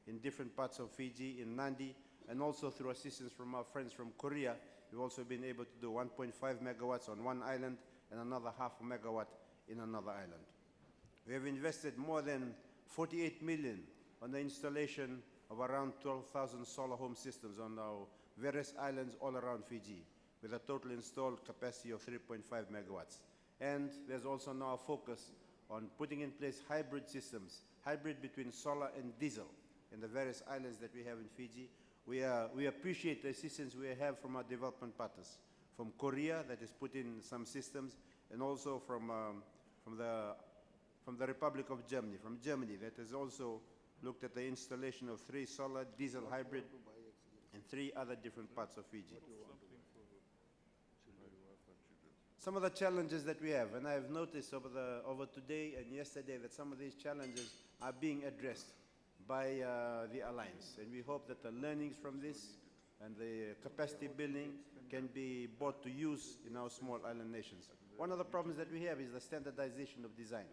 in different parts of Fiji, in Nadi, and also through assistance from our friends from Korea. We've also been able to do 1.5 megawatts on one island and another half a megawatt in another island. We have invested more than 48 million on the installation of around 12,000 solar home systems on our various islands all around Fiji, with a total installed capacity of 3.5 megawatts. And there's also now a focus on putting in place hybrid systems, hybrid between solar and diesel in the various islands that we have in Fiji. We appreciate the assistance we have from our development partners, from Korea that has put in some systems, and also from the Republic of Germany, that has also looked at the installation of 3 solar diesel hybrid in 3 other different parts of Fiji. Some of the challenges that we have, and I have noticed over today and yesterday that some of these challenges are being addressed by the Alliance. And we hope that the learnings from this and the capacity building can be brought to use in our small island nations. One of the problems that we have is the standardization of design.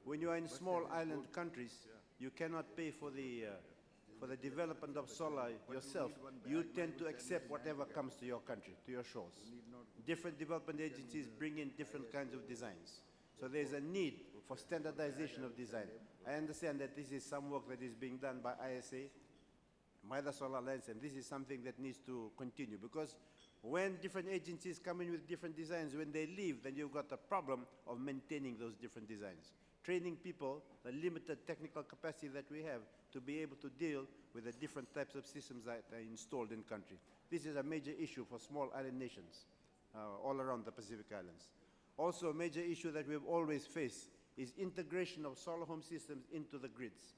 When you are in small island countries, you cannot pay for the development of solar yourself. You tend to accept whatever comes to your country, to your shores. Different development agencies bring in different kinds of designs. So there's a need for standardization of design. I understand that this is some work that is being done by ISA, by the Solar Alliance, and this is something that needs to continue, because when different agencies come in with different designs, when they leave, then you've got the problem of maintaining those different designs. Training people, the limited technical capacity that we have to be able to deal with the different types of systems that are installed in country. This is a major issue for small island nations all around the Pacific Islands. Also, a major issue that we've always faced is integration of solar home systems into the grids.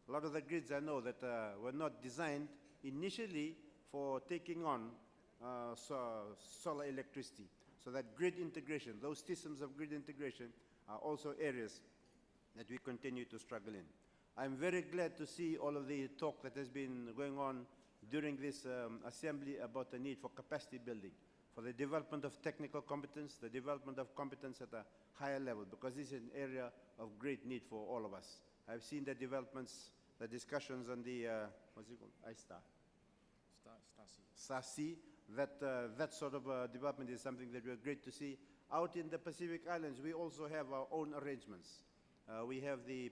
A lot of the grids I know that were not designed initially for taking on solar electricity. So that grid integration, those systems of grid integration are also areas that we continue to struggle in. I'm very glad to see all of the talk that has been going on during this assembly about the need for capacity building, for the development of technical competence, the development of competence at a higher level, because this is an area of great need for all of us. I've seen the developments, the discussions on the, what's it called, ISTAR? SASI, that sort of development is something that we're great to see. Out in the Pacific Islands, we also have our own arrangements. We have the,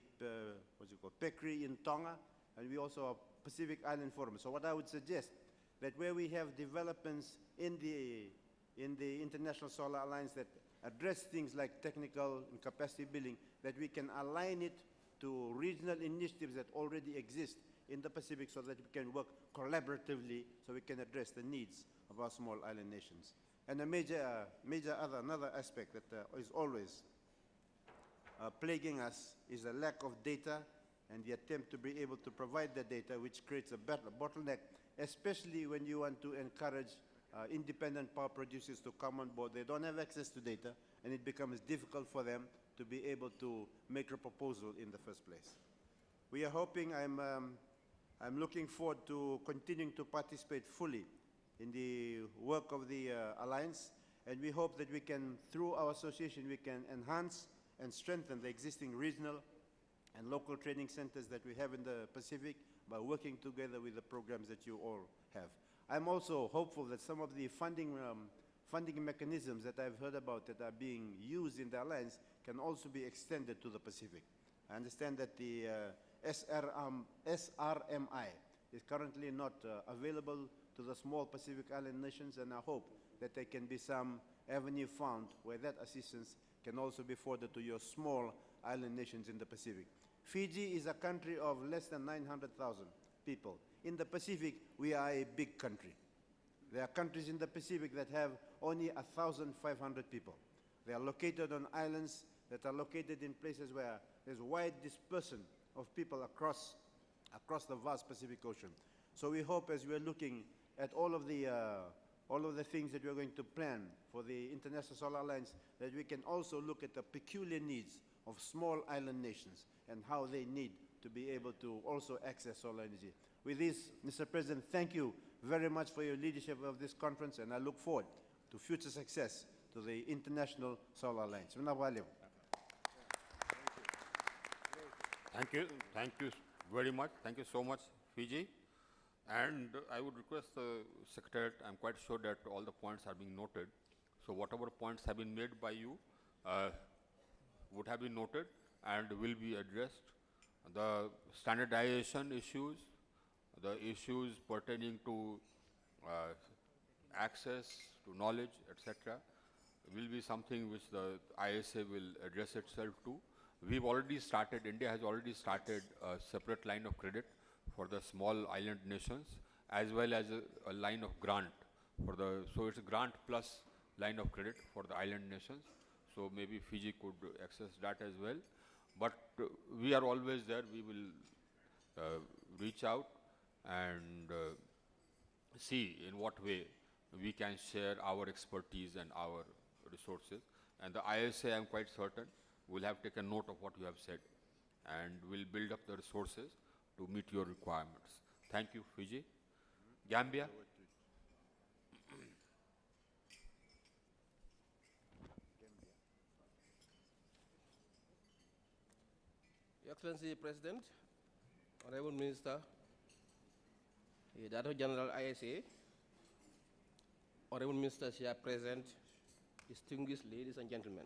what's it called, PECRI in Tonga, and we also have Pacific Island Forum. So what I would suggest, that where we have developments in the International Solar Alliance that address things like technical and capacity building, that we can align it to regional initiatives that already exist in the Pacific so that we can work collaboratively so we can address the needs of our small island nations. And another aspect that is always plaguing us is the lack of data and the attempt to be able to provide the data, which creates a bottleneck, especially when you want to encourage independent power producers to come on board. They don't have access to data, and it becomes difficult for them to be able to make a proposal in the first place. We are hoping, I'm looking forward to continuing to participate fully in the work of the Alliance, and we hope that we can, through our association, we can enhance and strengthen the existing regional and local training centers that we have in the Pacific by working together with the programs that you all have. I'm also hopeful that some of the funding mechanisms that I've heard about that are being used in the Alliance can also be extended to the Pacific. I understand that the SRMI is currently not available to the small Pacific Island nations, and I hope that there can be some avenue found where that assistance can also be afforded to your small island nations in the Pacific. Fiji is a country of less than 900,000 people. In the Pacific, we are a big country. There are countries in the Pacific that have only 1,500 people. They are located on islands that are located in places where there's wide dispersion of people across the vast Pacific Ocean. So we hope, as we're looking at all of the things that we're going to plan for the International Solar Alliance, that we can also look at the peculiar needs of small island nations and how they need to be able to also access solar energy. With this, Mr. President, thank you very much for your leadership of this conference, and I look forward to future success to the International Solar Alliance. Thank you very much. Thank you so much, Fiji. And I would request the Secretariat, I'm quite sure that all the points are being noted. So whatever points have been made by you would have been noted and will be addressed. The standardization issues, the issues pertaining to access to knowledge, etc., will be something which the ISA will address itself to. We've already started, India has already started a separate line of credit for the small island nations, as well as a line of grant for the, so it's a grant plus line of credit for the island nations. So maybe Fiji could access that as well. But we are always there. We will reach out and see in what way we can share our expertise and our resources. And the ISA, I'm quite certain, will have taken note of what you have said and will build up the resources to meet your requirements. Thank you, Fiji. Gambia. Your Excellency President, Honorable Minister, Director General ISA, Honorable Ministers here present, distinguished ladies and gentlemen.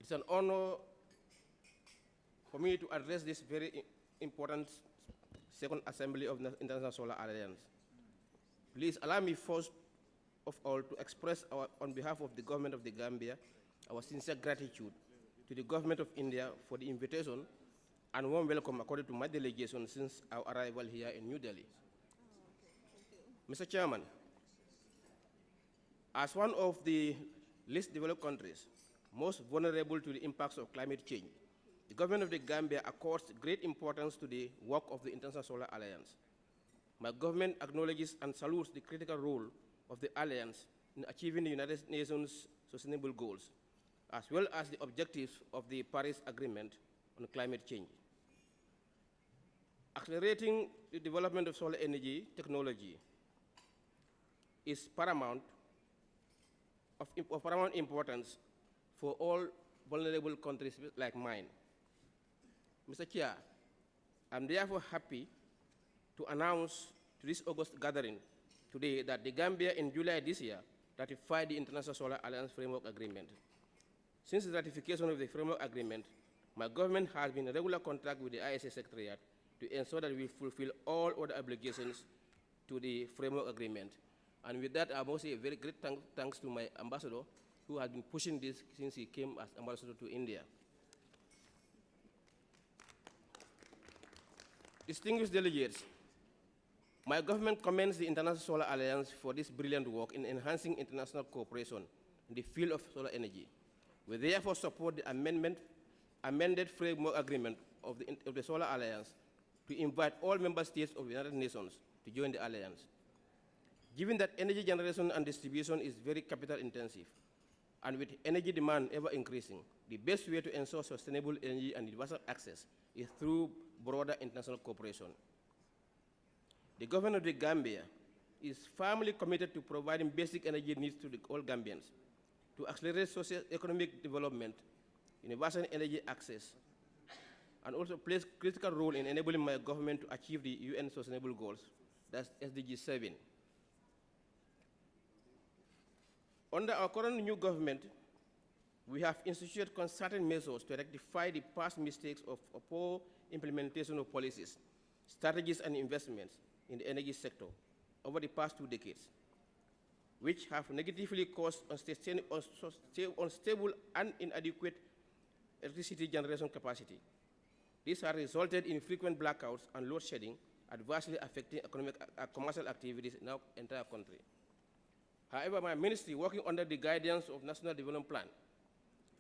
It's an honor for me to address this very important second assembly of the International Solar Alliance. Please allow me first of all to express on behalf of the government of the Gambia our sincere gratitude to the government of India for the invitation and warm welcome according to my delegation since our arrival here in New Delhi. Mr. Chairman, as one of the least developed countries, most vulnerable to the impacts of climate change. The government of the Gambia accords great importance to the work of the International Solar Alliance. My government acknowledges and salutes the critical role of the Alliance in achieving the United Nations Sustainable Goals, as well as the objectives of the Paris Agreement on climate change. Accelerating the development of solar energy technology is of paramount importance for all vulnerable countries like mine. Mr. Chair, I'm therefore happy to announce to this August gathering today that the Gambia in July this year ratified the International Solar Alliance Framework Agreement. Since the ratification of the Framework Agreement, my government has been in regular contact with the ISA Secretariat to ensure that we fulfill all other obligations to the Framework Agreement. And with that, I must say a very great thanks to my ambassador, who has been pushing this since he came as ambassador to India. Distinguished delegates, my government commends the International Solar Alliance for this brilliant work in enhancing international cooperation in the field of solar energy. We therefore support the amended Framework Agreement of the Solar Alliance to invite all member states of the United Nations to join the alliance. Given that energy generation and distribution is very capital intensive, and with energy demand ever increasing, the best way to ensure sustainable energy and universal access is through broader international cooperation. The government of the Gambia is firmly committed to providing basic energy needs to all Gambians, to accelerate socio-economic development, universal energy access, and also plays a critical role in enabling my government to achieve the UN Sustainable Goals, that's SDG 7. Under our current new government, we have instituted concerted measures to rectify the past mistakes of poor implementation of policies, strategies, and investments in the energy sector over the past 2 decades, which have negatively caused unstable and inadequate electricity generation capacity. These have resulted in frequent blackouts and load shedding, adversely affecting commercial activities in our entire country. However, my ministry, working under the guidance of National Development Plan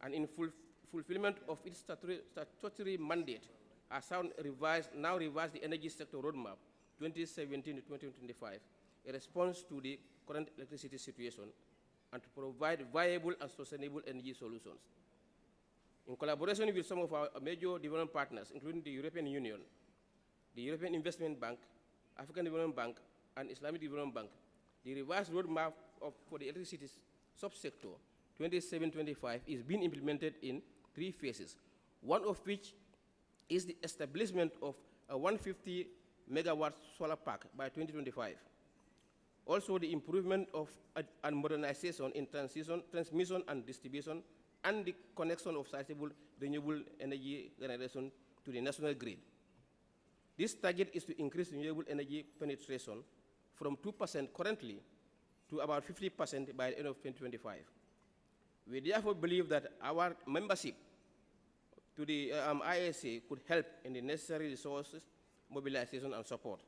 and in fulfillment of its statutory mandate, has now revised the energy sector roadmap 2017 to 2025 in response to the current electricity situation and to provide viable and sustainable energy solutions. In collaboration with some of our major development partners, including the European Union, the European Investment Bank, African Development Bank, and Islamic Development Bank, the revised roadmap for the electricity subsector 27-25 is being implemented in 3 phases, one of which is the establishment of a 150 megawatt solar park by 2025. Also, the improvement of and modernization in transmission and distribution, and the connection of sizable renewable energy generation to the national grid. This target is to increase renewable energy penetration from 2% currently to about 50% by the end of 2025. We therefore believe that our membership to the ISA could help in the necessary resources, mobilization, and support.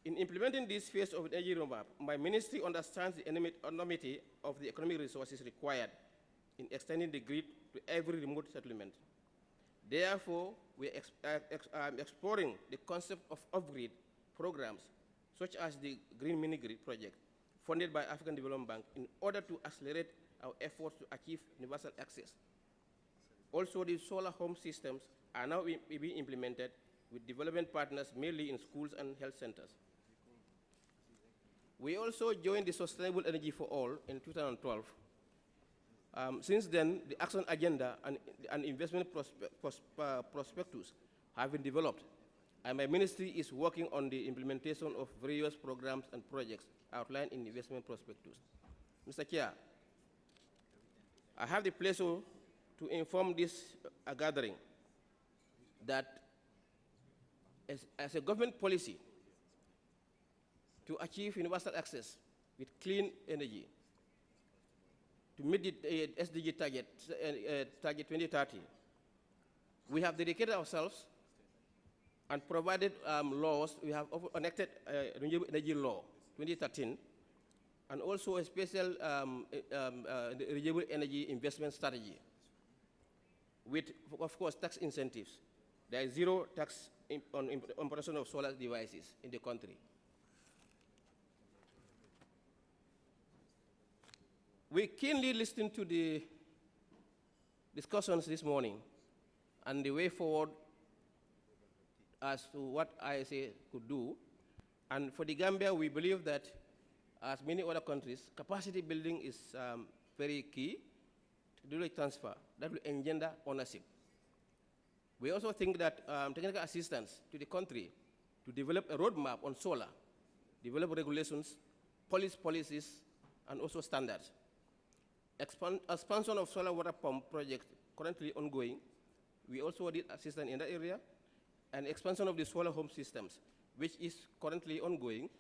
In implementing this phase of the energy roadmap, my ministry understands the enormity of the economic resources required in extending the grid to every remote settlement. Therefore, we are exploring the concept of off-grid programs, such as the Green Mini-Grid project, funded by African Development Bank, in order to accelerate our efforts to achieve universal access. Also, the solar home systems are now being implemented with development partners, mainly in schools and health centers. We also joined the Sustainable Energy for All in 2012. Since then, the action agenda and investment prospectus have been developed, and my ministry is working on the implementation of various programs and projects outlined in the investment prospectus. Mr. Chair, I have the pleasure to inform this gathering that as a government policy to achieve universal access with clean energy, to meet the SDG target 2030, we have dedicated ourselves and provided laws. We have enacted Renewable Energy Law 2013, and also a special renewable energy investment strategy with, of course, tax incentives. There is zero tax on importation of solar devices in the country. We keenly listened to the discussions this morning and the way forward as to what ISA could do. And for the Gambia, we believe that, as many other countries, capacity building is very key to do the transfer. That will engender ownership. We also think that technical assistance to the country to develop a roadmap on solar, develop regulations, policies, and also standards. Expansion of solar water pump project currently ongoing. We also need assistance in that area. And expansion of the solar home systems, which is currently ongoing,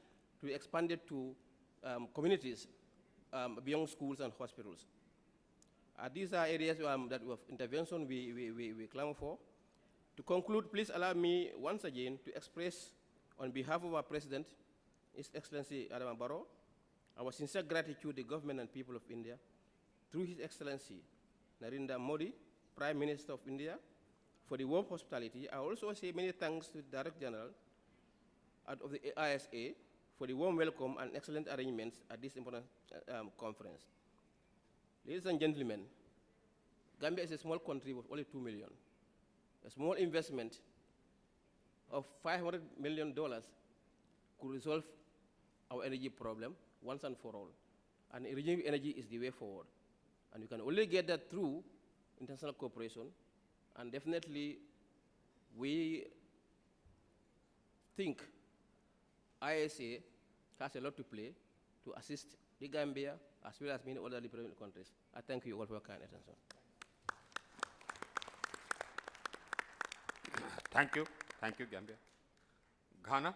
to be expanded to communities beyond schools and hospitals. These are areas that of intervention we clamor for. To conclude, please allow me once again to express on behalf of our President, His Excellency Adama Barrow, our sincere gratitude to the government and people of India, through His Excellency Narendra Modi, Prime Minister of India, for the warm hospitality. I also say many thanks to the Director General of the ISA for the warm welcome and excellent arrangements at this important conference. Ladies and gentlemen, Gambia is a small country with only 2 million. A small investment of $500 million could resolve our energy problem once and for all. And renewable energy is the way forward. And we can only get that through international cooperation. And definitely, we think ISA has a lot to play to assist the Gambia as well as many other developing countries. I thank you all for your kind attention. Thank you, Gambia. Ghana.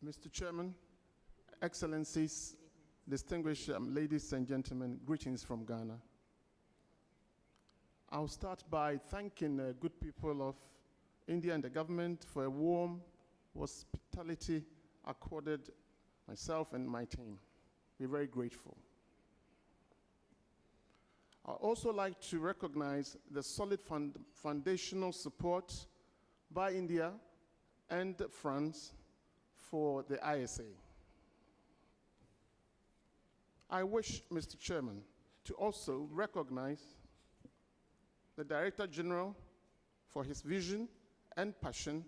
Mr. Chairman, Excellencies, distinguished ladies and gentlemen, greetings from Ghana. I'll start by thanking good people of India and the government for a warm hospitality accorded myself and my team. We're very grateful. I'd also like to recognize the solid foundational support by India and France for the ISA. I wish, Mr. Chairman, to also recognize the Director General for his vision and passion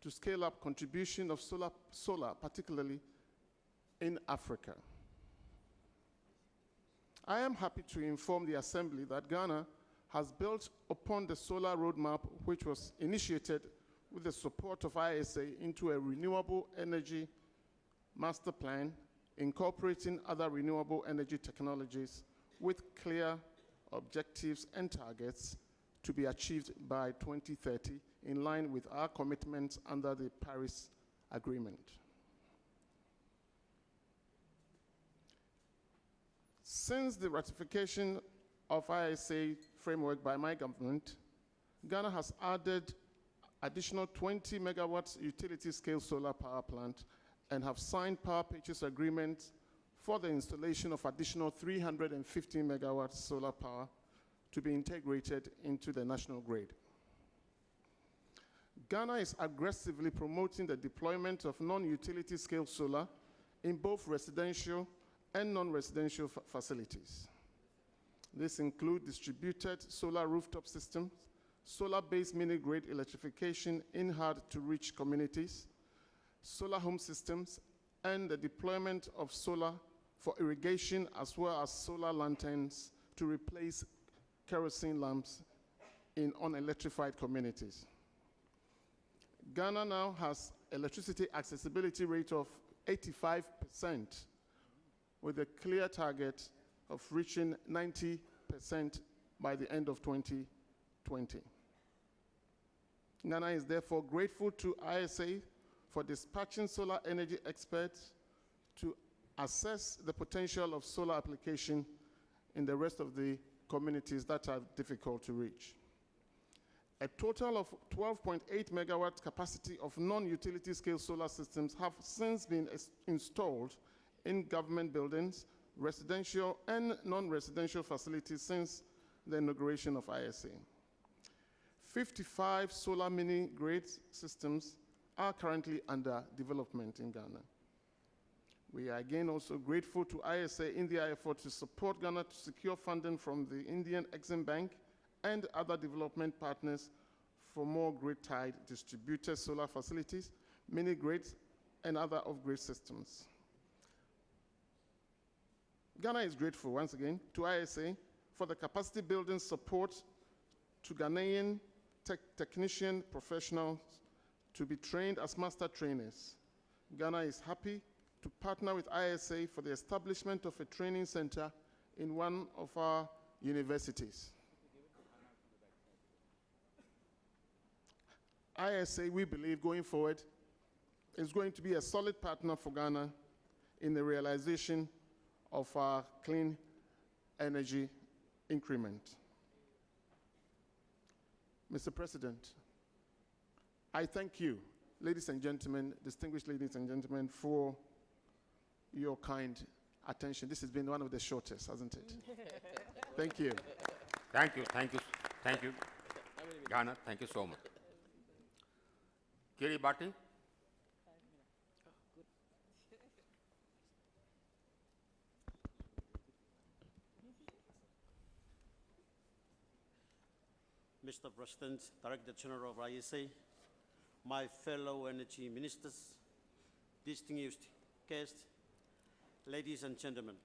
to scale up contribution of solar, particularly in Africa. I am happy to inform the Assembly that Ghana has built upon the solar roadmap, which was initiated with the support of ISA, into a renewable energy master plan incorporating other renewable energy technologies with clear objectives and targets to be achieved by 2030, in line with our commitments under the Paris Agreement. Since the ratification of ISA framework by my government, Ghana has added additional 20 megawatts utility-scale solar power plant and have signed power purchase agreements for the installation of additional 350 megawatts solar power to be integrated into the national grid. Ghana is aggressively promoting the deployment of non-utility scale solar in both residential and non-residential facilities. This includes distributed solar rooftop systems, solar-based mini-grid electrification in hard-to-reach communities, solar home systems, and the deployment of solar for irrigation, as well as solar lanterns to replace kerosene lamps in unelectrified communities. Ghana now has electricity accessibility rate of 85%, with a clear target of reaching 90% by the end of 2020. Ghana is therefore grateful to ISA for dispatching solar energy experts to assess the potential of solar application in the rest of the communities that are difficult to reach. A total of 12.8 megawatt capacity of non-utility scale solar systems have since been installed in government buildings, residential and non-residential facilities since the inauguration of ISA. 55 solar mini-grid systems are currently under development in Ghana. We are again also grateful to ISA in their effort to support Ghana to secure funding from the Indian Exim Bank and other development partners for more grid-tied distributed solar facilities, mini-grids, and other off-grid systems. Ghana is grateful once again to ISA for the capacity building support to Ghanaian technician professionals to be trained as master trainers. Ghana is happy to partner with ISA for the establishment of a training center in one of our universities. ISA, we believe, going forward, is going to be a solid partner for Ghana in the realization of our clean energy increment. Mr. President, I thank you, ladies and gentlemen, distinguished ladies and gentlemen, for your kind attention. This has been one of the shortest, hasn't it? Thank you. Thank you, thank you, thank you. Ghana, thank you so much. Kiribati? Mr. President, Director General of ISA, my fellow energy ministers, distinguished guests, ladies and gentlemen,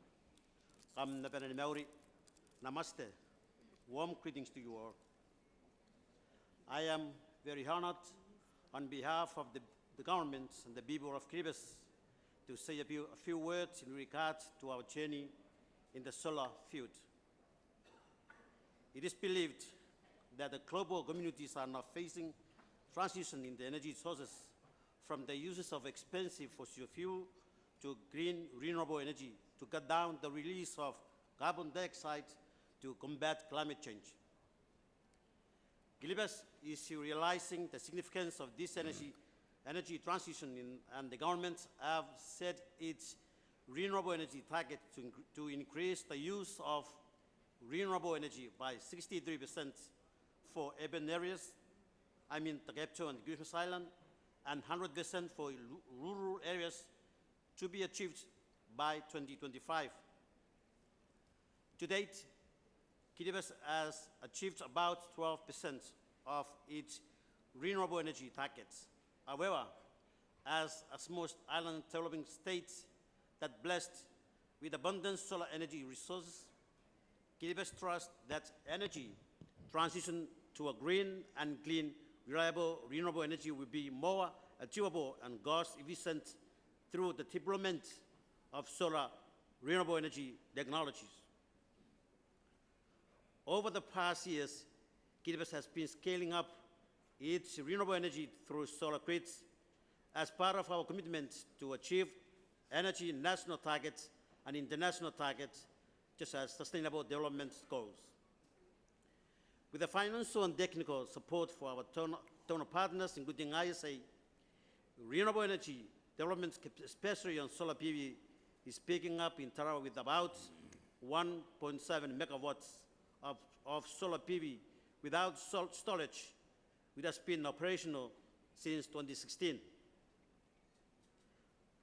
Nabanani Maori, Namaste, warm greetings to you all. I am very honored on behalf of the government and the people of Kiribati to say a few words in regard to our journey in the solar field. It is believed that the global communities are now facing transition in the energy sources from the uses of expensive fossil fuel to green renewable energy to cut down the release of carbon dioxide to combat climate change. Kiribati is realizing the significance of this energy transition and the government have set its renewable energy target to increase the use of renewable energy by 63% for urban areas, I mean Tagapto and Griffiths Island, and 100% for rural areas to be achieved by 2025. To date, Kiribati has achieved about 12% of its renewable energy targets. However, as most island developing states that blessed with abundant solar energy resources, Kiribati trusts that energy transition to a green and clean, reliable, renewable energy will be more achievable and cost-efficient through the deployment of solar renewable energy technologies. Over the past years, Kiribati has been scaling up its renewable energy through solar grids as part of our commitment to achieve energy national targets and international targets, just as Sustainable Development Goals. With the financial and technical support for our donor partners, including ISA, renewable energy development, especially on solar PV, is picking up in Tarawa with about 1.7 megawatts of solar PV without storage, which has been operational since 2016.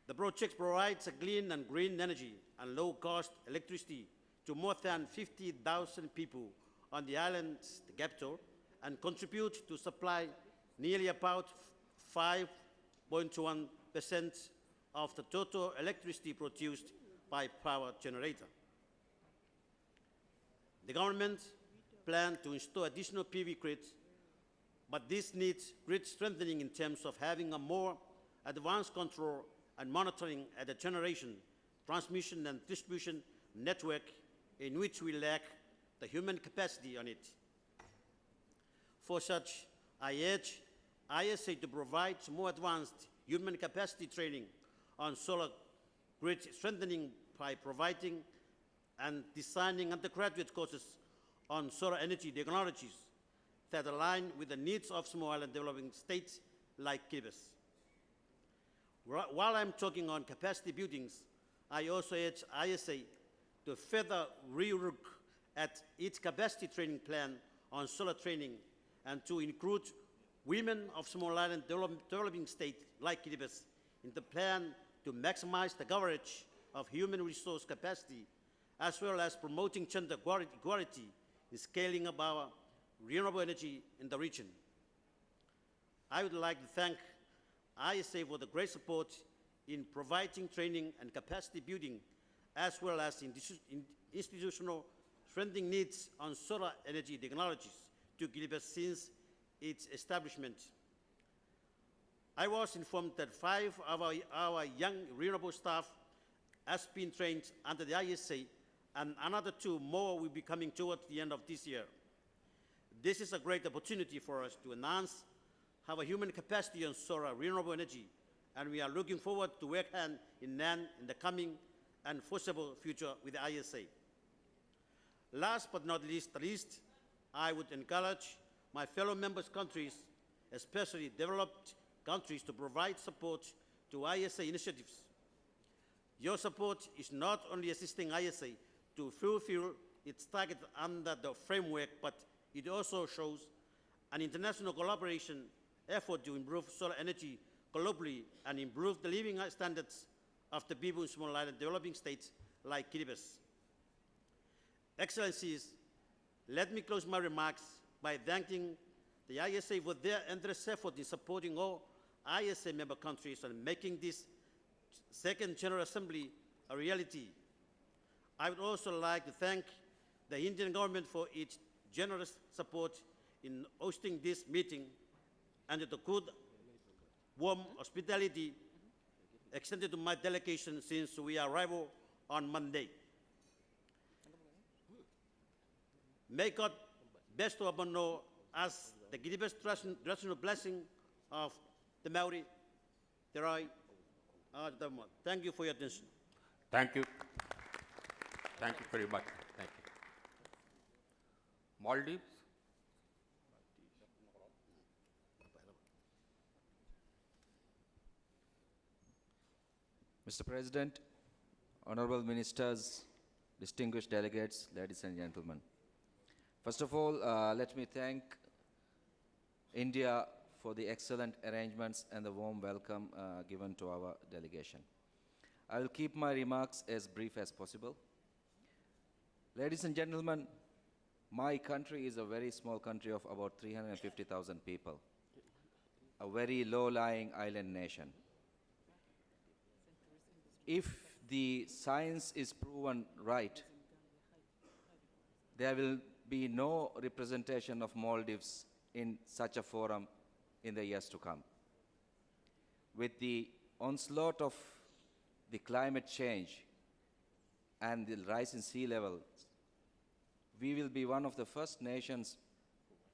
The project provides a clean and green energy and low-cost electricity to more than 50,000 people on the island's capital and contribute to supply nearly about 5.1% of the total electricity produced by power generator. The government plans to install additional PV grids, but this needs grid strengthening in terms of having a more advanced control and monitoring at the generation, transmission and distribution network in which we lack the human capacity on it. For such, I urge ISA to provide more advanced human capacity training on solar grid strengthening by providing and designing undergraduate courses on solar energy technologies, that align with the needs of small island developing states like Kiribati. While I'm talking on capacity buildings, I also urge ISA to further relook at its capacity training plan on solar training and to include women of small island developing states like Kiribati in the plan to maximize the coverage of human resource capacity, as well as promoting gender equality in scaling up our renewable energy in the region. I would like to thank ISA for the great support in providing training and capacity building, as well as institutional strengthening needs on solar energy technologies to Kiribati since its establishment. I was informed that 5 of our young renewable staff has been trained under the ISA, and another 2 more will be coming towards the end of this year. This is a great opportunity for us to enhance our human capacity on solar renewable energy, and we are looking forward to work hand in hand in the coming and foreseeable future with the ISA. Last but not least, I would encourage my fellow member countries, especially developed countries, to provide support to ISA initiatives. Your support is not only assisting ISA to fulfill its target under the framework, but it also shows an international collaboration effort to improve solar energy globally and improve the living standards of the people in small island developing states like Kiribati. Excellencies, let me close my remarks by thanking the ISA for their endless effort in supporting all ISA member countries and making this Second General Assembly a reality. I would also like to thank the Indian government for its generous support in hosting this meeting and the good, warm hospitality extended to my delegation since we arrived on Monday. May God bestow upon us the Kiribati traditional blessing of the Maori, the Rai, Dhamma. Thank you for your attention. Thank you. Thank you very much. Thank you. Maldives? Mr. President, honorable ministers, distinguished delegates, ladies and gentlemen. First of all, let me thank India for the excellent arrangements and the warm welcome given to our delegation. I will keep my remarks as brief as possible. Ladies and gentlemen, my country is a very small country of about 350,000 people, a very low-lying island nation. If the science is proven right, there will be no representation of Maldives in such a forum in the years to come. With the onslaught of the climate change and the rise in sea levels, we will be one of the first nations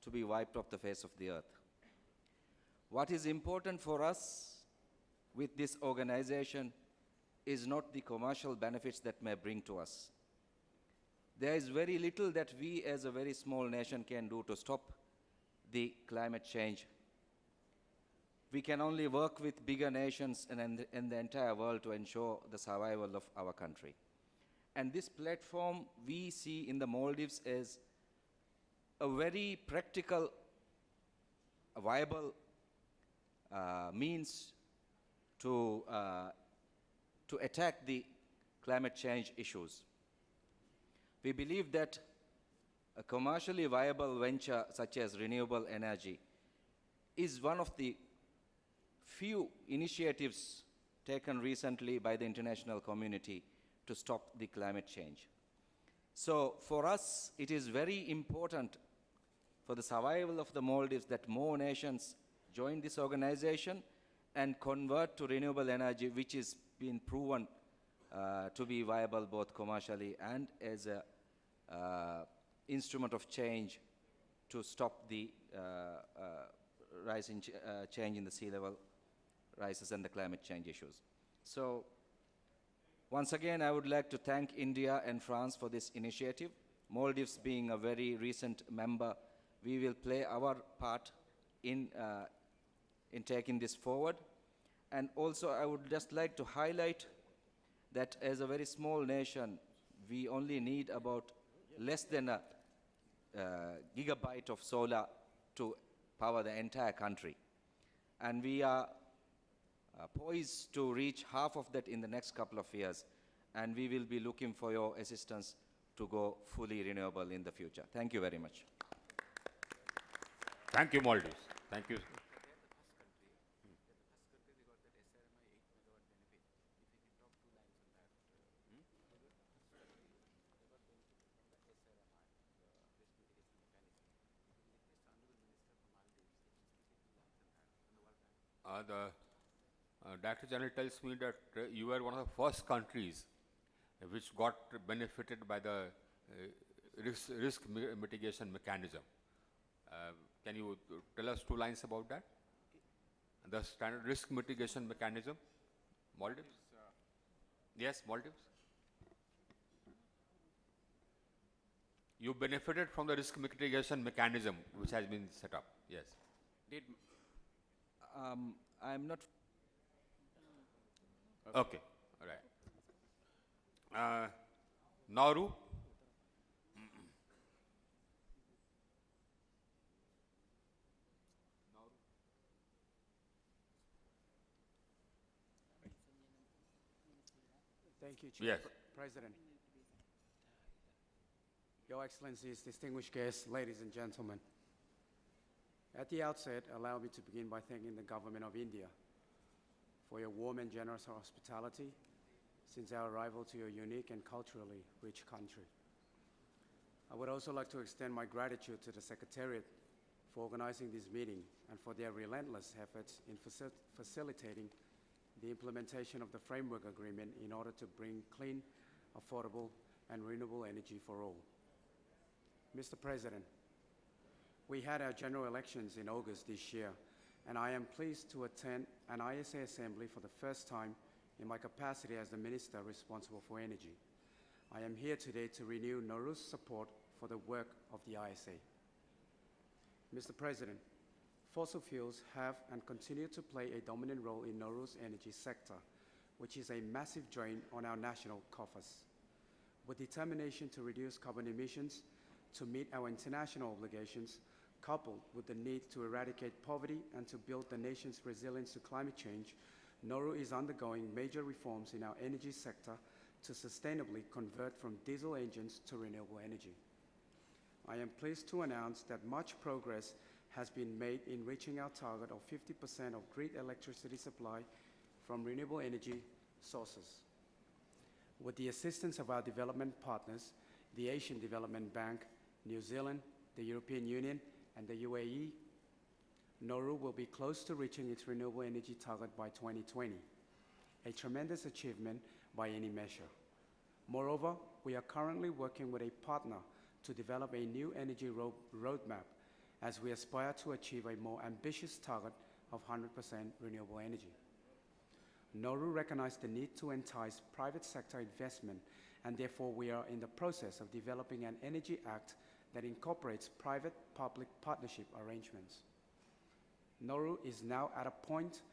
to be wiped off the face of the earth. What is important for us with this organization is not the commercial benefits that may bring to us. There is very little that we as a very small nation can do to stop the climate change. We can only work with bigger nations and the entire world to ensure the survival of our country. And this platform we see in the Maldives as a very practical, viable means to attack the climate change issues. We believe that a commercially viable venture such as renewable energy is one of the few initiatives taken recently by the international community to stop the climate change. So for us, it is very important for the survival of the Maldives that more nations join this organization and convert to renewable energy, which is been proven to be viable both commercially and as an instrument of change to stop the rise in change in the sea level rises and the climate change issues. So once again, I would like to thank India and France for this initiative. Maldives being a very recent member we will play our part in taking this forward. And also, I would just like to highlight that as a very small nation, we only need about less than a gigabyte of solar to power the entire country. And we are poised to reach half of that in the next couple of years. And we will be looking for your assistance to go fully renewable in the future. Thank you very much. Thank you, Maldives. Thank you. The Director General tells me that you were one of the first countries which got benefited by the risk mitigation mechanism. Can you tell us 2 lines about that? The standard risk mitigation mechanism, Maldives? Yes, Maldives? You benefited from the risk mitigation mechanism which has been set up. Yes. I'm not. Okay, all right. Nauru? Thank you, Chair. Yes. President. Your Excellencies, distinguished guests, ladies and gentlemen. At the outset, allow me to begin by thanking the Government of India for your warm and generous hospitality since our arrival to your unique and culturally rich country. I would also like to extend my gratitude to the Secretariat for organizing this meeting and for their relentless efforts in facilitating the implementation of the Framework Agreement in order to bring clean, affordable, and renewable energy for all. Mr. President, we had our general elections in August this year, and I am pleased to attend an ISA assembly for the first time in my capacity as the Minister responsible for energy. I am here today to renew Nauru's support for the work of the ISA. Mr. President, fossil fuels have and continue to play a dominant role in Nauru's energy sector, which is a massive drain on our national coffers. With determination to reduce carbon emissions, to meet our international obligations, coupled with the need to eradicate poverty and to build the nation's resilience to climate change, Nauru is undergoing major reforms in our energy sector to sustainably convert from diesel engines to renewable energy. I am pleased to announce that much progress has been made in reaching our target of 50% of grid electricity supply from renewable energy sources. With the assistance of our development partners, the Asian Development Bank, New Zealand, the European Union, and the UAE, Nauru will be close to reaching its renewable energy target by 2020, a tremendous achievement by any measure. Moreover, we are currently working with a partner to develop a new energy roadmap as we aspire to achieve a more ambitious target of 100% renewable energy. Nauru recognized the need to entice private sector investment, and therefore we are in the process of developing an Energy Act that incorporates private-public partnership arrangements. Nauru is now at a point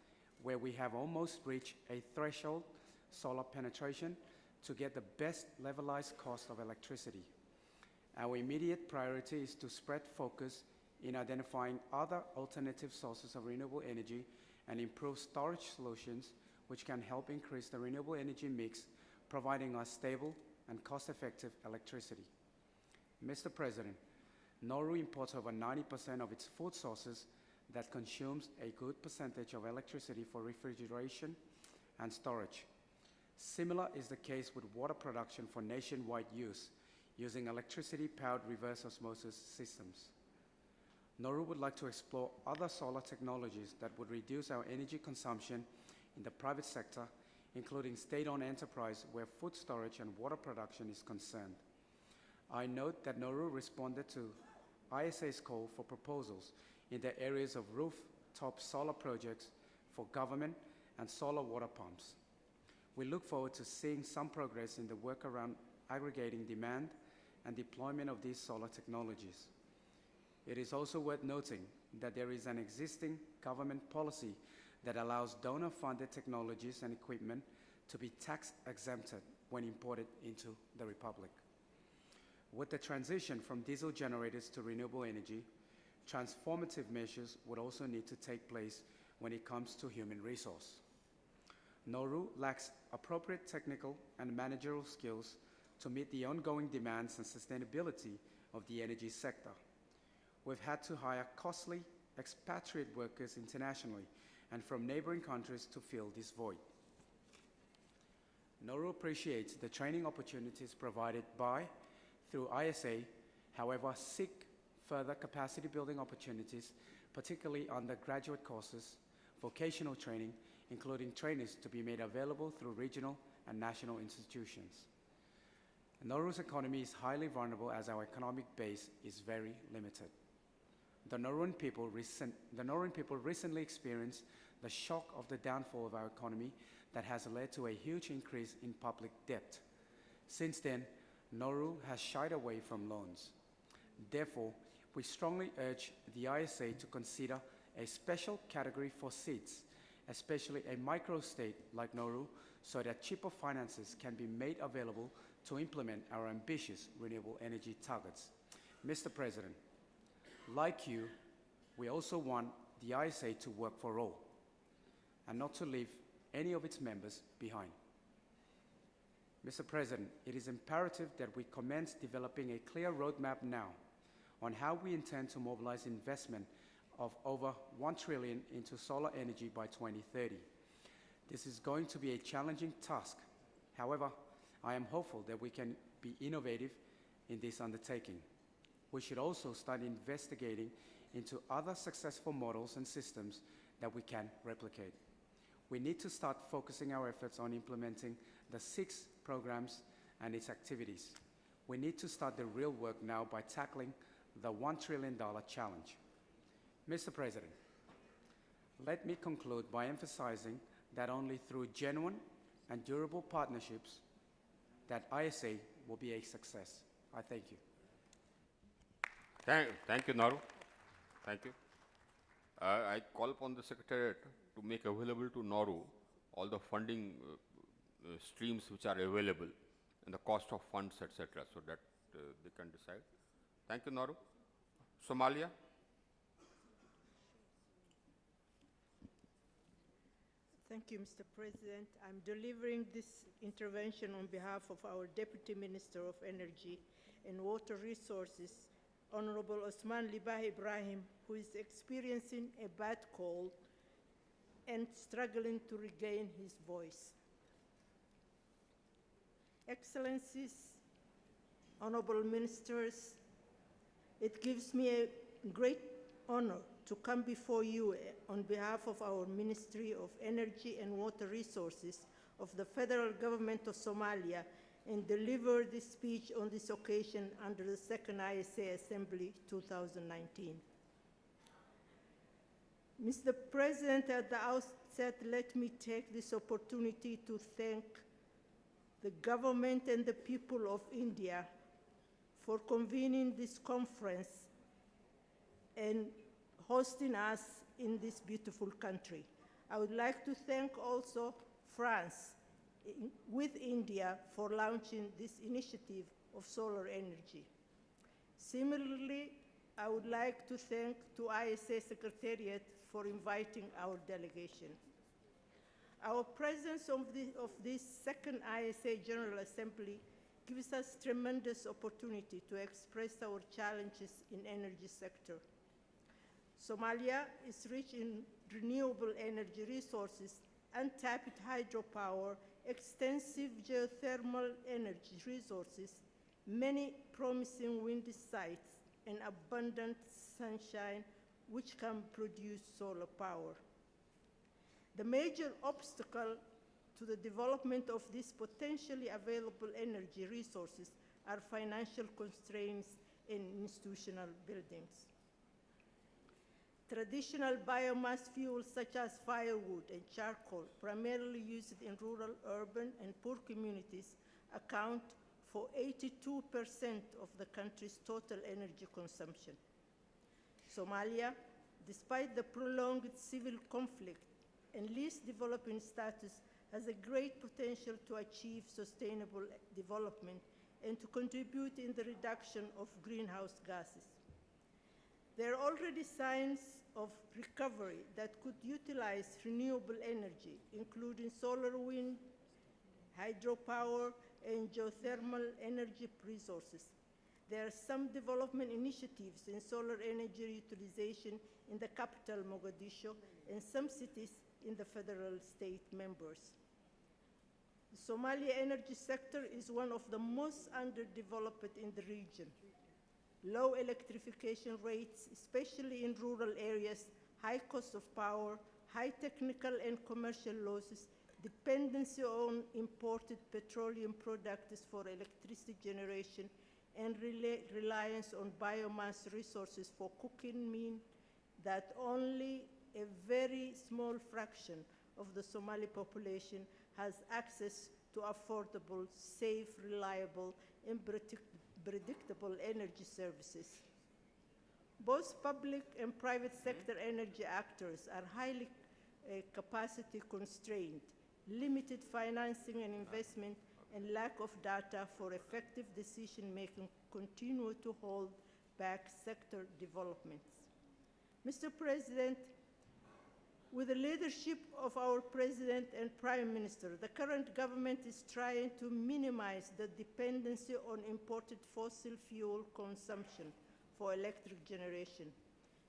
where we have almost reached a threshold solar penetration to get the best levelized cost of electricity. Our immediate priority is to spread focus in identifying other alternative sources of renewable energy and improve storage solutions which can help increase the renewable energy mix, providing us stable and cost-effective electricity. Mr. President, Nauru imports over 90% of its food sources that consumes a good percentage of electricity for refrigeration and storage. Similar is the case with water production for nationwide use, using electricity-powered reverse osmosis systems. Nauru would like to explore other solar technologies that would reduce our energy consumption in the private sector, including state-owned enterprise where food storage and water production is concerned. I note that Nauru responded to ISA's call for proposals in the areas of rooftop solar projects for government and solar water pumps. We look forward to seeing some progress in the work around aggregating demand and deployment of these solar technologies. It is also worth noting that there is an existing government policy that allows donor-funded technologies and equipment to be tax exempted when imported into the Republic. With the transition from diesel generators to renewable energy, transformative measures would also need to take place when it comes to human resource. Nauru lacks appropriate technical and managerial skills to meet the ongoing demands and sustainability of the energy sector. We've had to hire costly expatriate workers internationally and from neighboring countries to fill this void. Nauru appreciates the training opportunities provided by, through ISA, however, seek further capacity building opportunities, particularly undergraduate courses, vocational training, including trainings to be made available through regional and national institutions. Nauru's economy is highly vulnerable as our economic base is very limited. The Nauruan people recently experienced the shock of the downfall of our economy that has led to a huge increase in public debt. Since then, Nauru has shied away from loans. Therefore, we strongly urge the ISA to consider a special category for seats, especially a microstate like Nauru, so that cheaper finances can be made available to implement our ambitious renewable energy targets. Mr. President, like you, we also want the ISA to work for all and not to leave any of its members behind. Mr. President, it is imperative that we commence developing a clear roadmap now on how we intend to mobilize investment of over $1 trillion into solar energy by 2030. This is going to be a challenging task. However, I am hopeful that we can be innovative in this undertaking. We should also start investigating into other successful models and systems that we can replicate. We need to start focusing our efforts on implementing the 6 programs and its activities. We need to start the real work now by tackling the $1 trillion challenge. Mr. President, let me conclude by emphasizing that only through genuine and durable partnerships that ISA will be a success. I thank you. Thank you, Nauru. Thank you. I call upon the Secretariat to make available to Nauru all the funding streams which are available and the cost of funds, etc., so that they can decide. Thank you, Nauru. Somalia. Thank you, Mr. President. I'm delivering this intervention on behalf of our Deputy Minister of Energy and Water Resources, Honorable Osman Libah Ibrahim, who is experiencing a bad cold and struggling to regain his voice. Excellencies, honorable ministers, it gives me a great honor to come before you on behalf of our Ministry of Energy and Water Resources of the Federal Government of Somalia and deliver this speech on this occasion under the Second ISA Assembly 2019. Mr. President, at the outset, let me take this opportunity to thank the government and the people of India for convening this conference and hosting us in this beautiful country. I would like to thank also France with India for launching this initiative of solar energy. Similarly, I would like to thank to ISA Secretariat for inviting our delegation. Our presence of this second ISA General Assembly gives us tremendous opportunity to express our challenges in energy sector. Somalia is rich in renewable energy resources, untapped hydropower, extensive geothermal energy resources, many promising wind sites, and abundant sunshine which can produce solar power. The major obstacle to the development of these potentially available energy resources are financial constraints in institutional buildings. Traditional biomass fuels such as firewood and charcoal, primarily used in rural, urban, and poor communities, account for 82% of the country's total energy consumption. Somalia, despite the prolonged civil conflict and least developing status, has a great potential to achieve sustainable development and to contribute in the reduction of greenhouse gases. There are already signs of recovery that could utilize renewable energy, including solar, wind, hydropower, and geothermal energy resources. There are some development initiatives in solar energy utilization in the capital, Mogadishu, and some cities in the federal state members. The Somalia energy sector is one of the most underdeveloped in the region. Low electrification rates, especially in rural areas, high cost of power, high technical and commercial losses, dependency on imported petroleum products for electricity generation, and reliance on biomass resources for cooking mean that only a very small fraction of the Somali population has access to affordable, safe, reliable, and predictable energy services. Both public and private sector energy actors are highly capacity constrained. Limited financing and investment and lack of data for effective decision-making continue to hold back sector developments. Mr. President, with the leadership of our President and Prime Minister, the current government is trying to minimize the dependency on imported fossil fuel consumption for electric generation.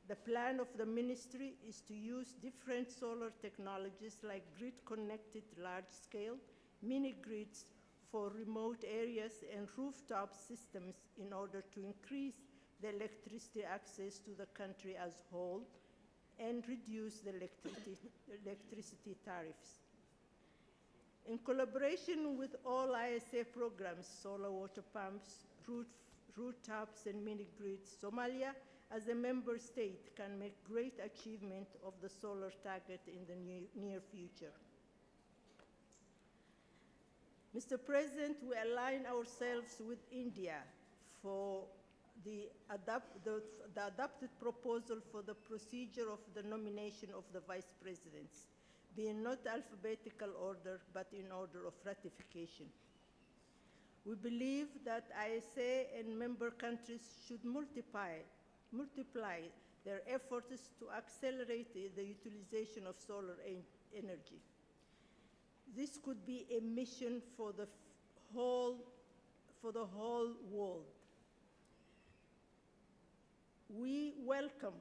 The plan of the ministry is to use different solar technologies like grid-connected large-scale, mini-grids for remote areas and rooftop systems in order to increase the electricity access to the country as a whole and reduce the electricity tariffs. In collaboration with all ISA programs, solar water pumps, rooftops, and mini-grids, Somalia, as a member state, can make great achievement of the solar target in the near future. Mr. President, we align ourselves with India for the adopted proposal for the procedure of the nomination of the vice presidents, being not alphabetical order, but in order of ratification. We believe that ISA and member countries should multiply their efforts to accelerate the utilization of solar energy. This could be a mission for the whole world. We welcome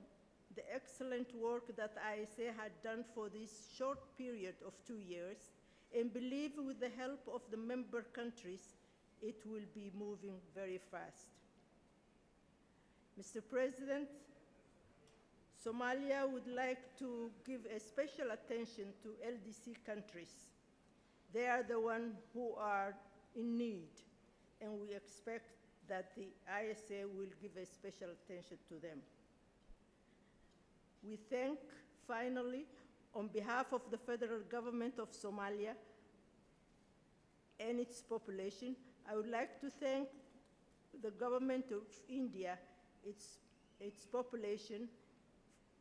the excellent work that ISA had done for this short period of 2 years and believe with the help of the member countries, it will be moving very fast. Mr. President, Somalia would like to give a special attention to LDC countries. They are the ones who are in need, and we expect that the ISA will give a special attention to them. We thank, finally, on behalf of the federal government of Somalia and its population, I would like to thank the government of India, its population,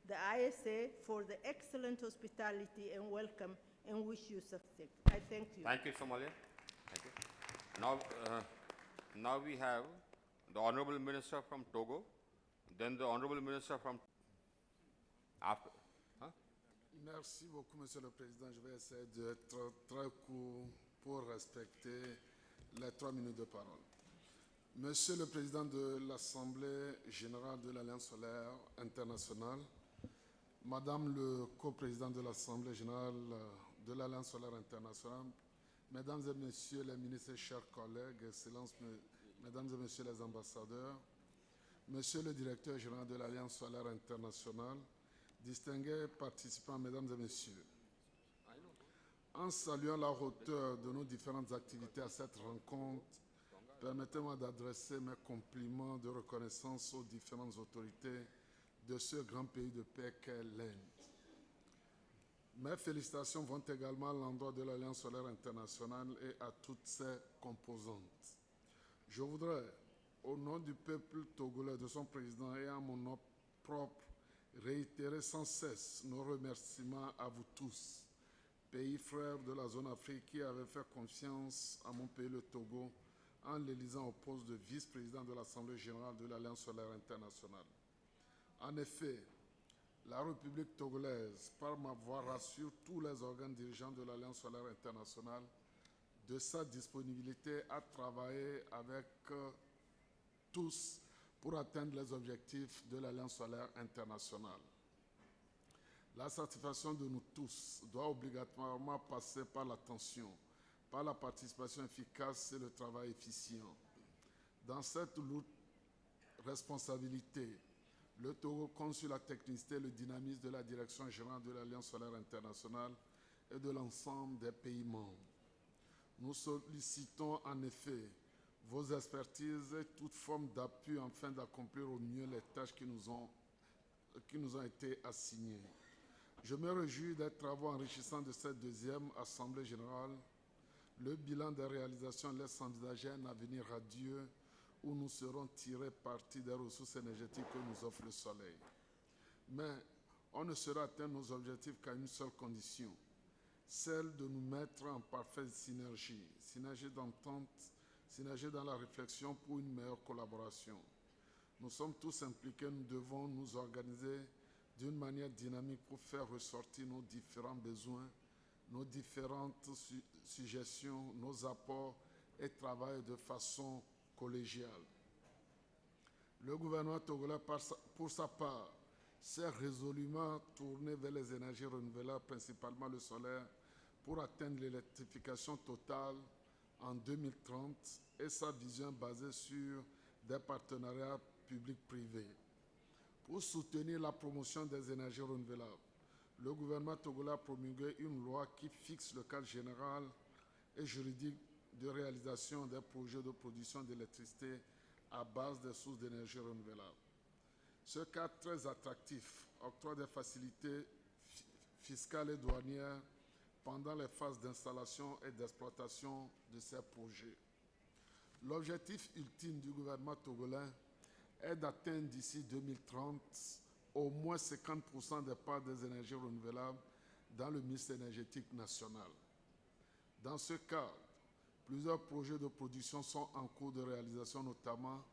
the ISA for the excellent hospitality and welcome, and wish you success. I thank you. Thank you, Somalia. Thank you. Now we have the Honorable Minister from Togo, then the Honorable Minister from after. Merci beaucoup, Monsieur le Président. Je vais essayer d'être très court pour respecter les 3 minutes de parole. Monsieur le Président de l'Assemblée générale de l'Alliance solaire internationale, Madame le coprésident de l'Assemblée générale de l'Alliance solaire internationale, Mesdames et Messieurs les ministres, chers collègues, Excellences, Mesdames et Messieurs les ambassadeurs, Monsieur le directeur général de l'Alliance solaire internationale, distingués participants, Mesdames et Messieurs, en saluant la hauteur de nos différentes activités à cette rencontre, permettez-moi d'adresser mes compliments de reconnaissance aux différentes autorités de ce grand pays de paix qu'est l'Inde. Mes félicitations vont également à l'endroit de l'Alliance solaire internationale et à toutes ses composantes. Je voudrais, au nom du peuple togolais, de son président et à mon propre, réitérer sans cesse nos remerciements à vous tous, pays frères de la zone Afrique qui avaient fait confiance à mon pays, le Togo, en l'élisant au poste de vice-président de l'Assemblée générale de l'Alliance solaire internationale. En effet, la République togolaise, par ma voix, rassure tous les organes dirigeants de l'Alliance solaire internationale de sa disponibilité à travailler avec tous pour atteindre les objectifs de l'Alliance solaire internationale. La satisfaction de nous tous doit obligatoirement passer par l'attention, par la participation efficace et le travail efficient. Dans cette lourde responsabilité, le Togo compte sur la technicité et le dynamisme de la Direction générale de l'Alliance solaire internationale et de l'ensemble des pays membres. Nous sollicitons en effet vos expertises et toute forme d'appui afin d'accomplir au mieux les tâches qui nous ont été assignées. Je me réjouis des travaux enrichissants de cette deuxième Assemblée générale. Le bilan des réalisations laisse envisager un avenir radieux où nous serons tirés parti des ressources énergétiques que nous offre le soleil. Mais on ne saura atteindre nos objectifs qu'à une seule condition, celle de nous mettre en parfaite synergie d'entente, synergie dans la réflexion pour une meilleure collaboration. Nous sommes tous impliqués, nous devons nous organiser d'une manière dynamique pour faire ressortir nos différents besoins, nos différentes suggestions, nos apports et travailler de façon collégiale. Le gouvernement togolais, pour sa part, s'est résolument tourné vers les énergies renouvelables, principalement le solaire, pour atteindre l'électrification totale en 2030 et sa vision basée sur des partenariats publics-privés. Pour soutenir la promotion des énergies renouvelables, le gouvernement togolais a promulgué une loi qui fixe le cadre général et juridique de réalisation des projets de production d'électricité à base des sources d'énergie renouvelables. Ce cadre très attractif octroie des facilités fiscales et douanières pendant les phases d'installation et d'exploitation de ces projets. L'objectif ultime du gouvernement togolais est d'atteindre d'ici 2030 au moins 50% des parts des énergies renouvelables dans le mix énergétique national. Dans ce cadre, plusieurs projets de production sont en cours de réalisation, notamment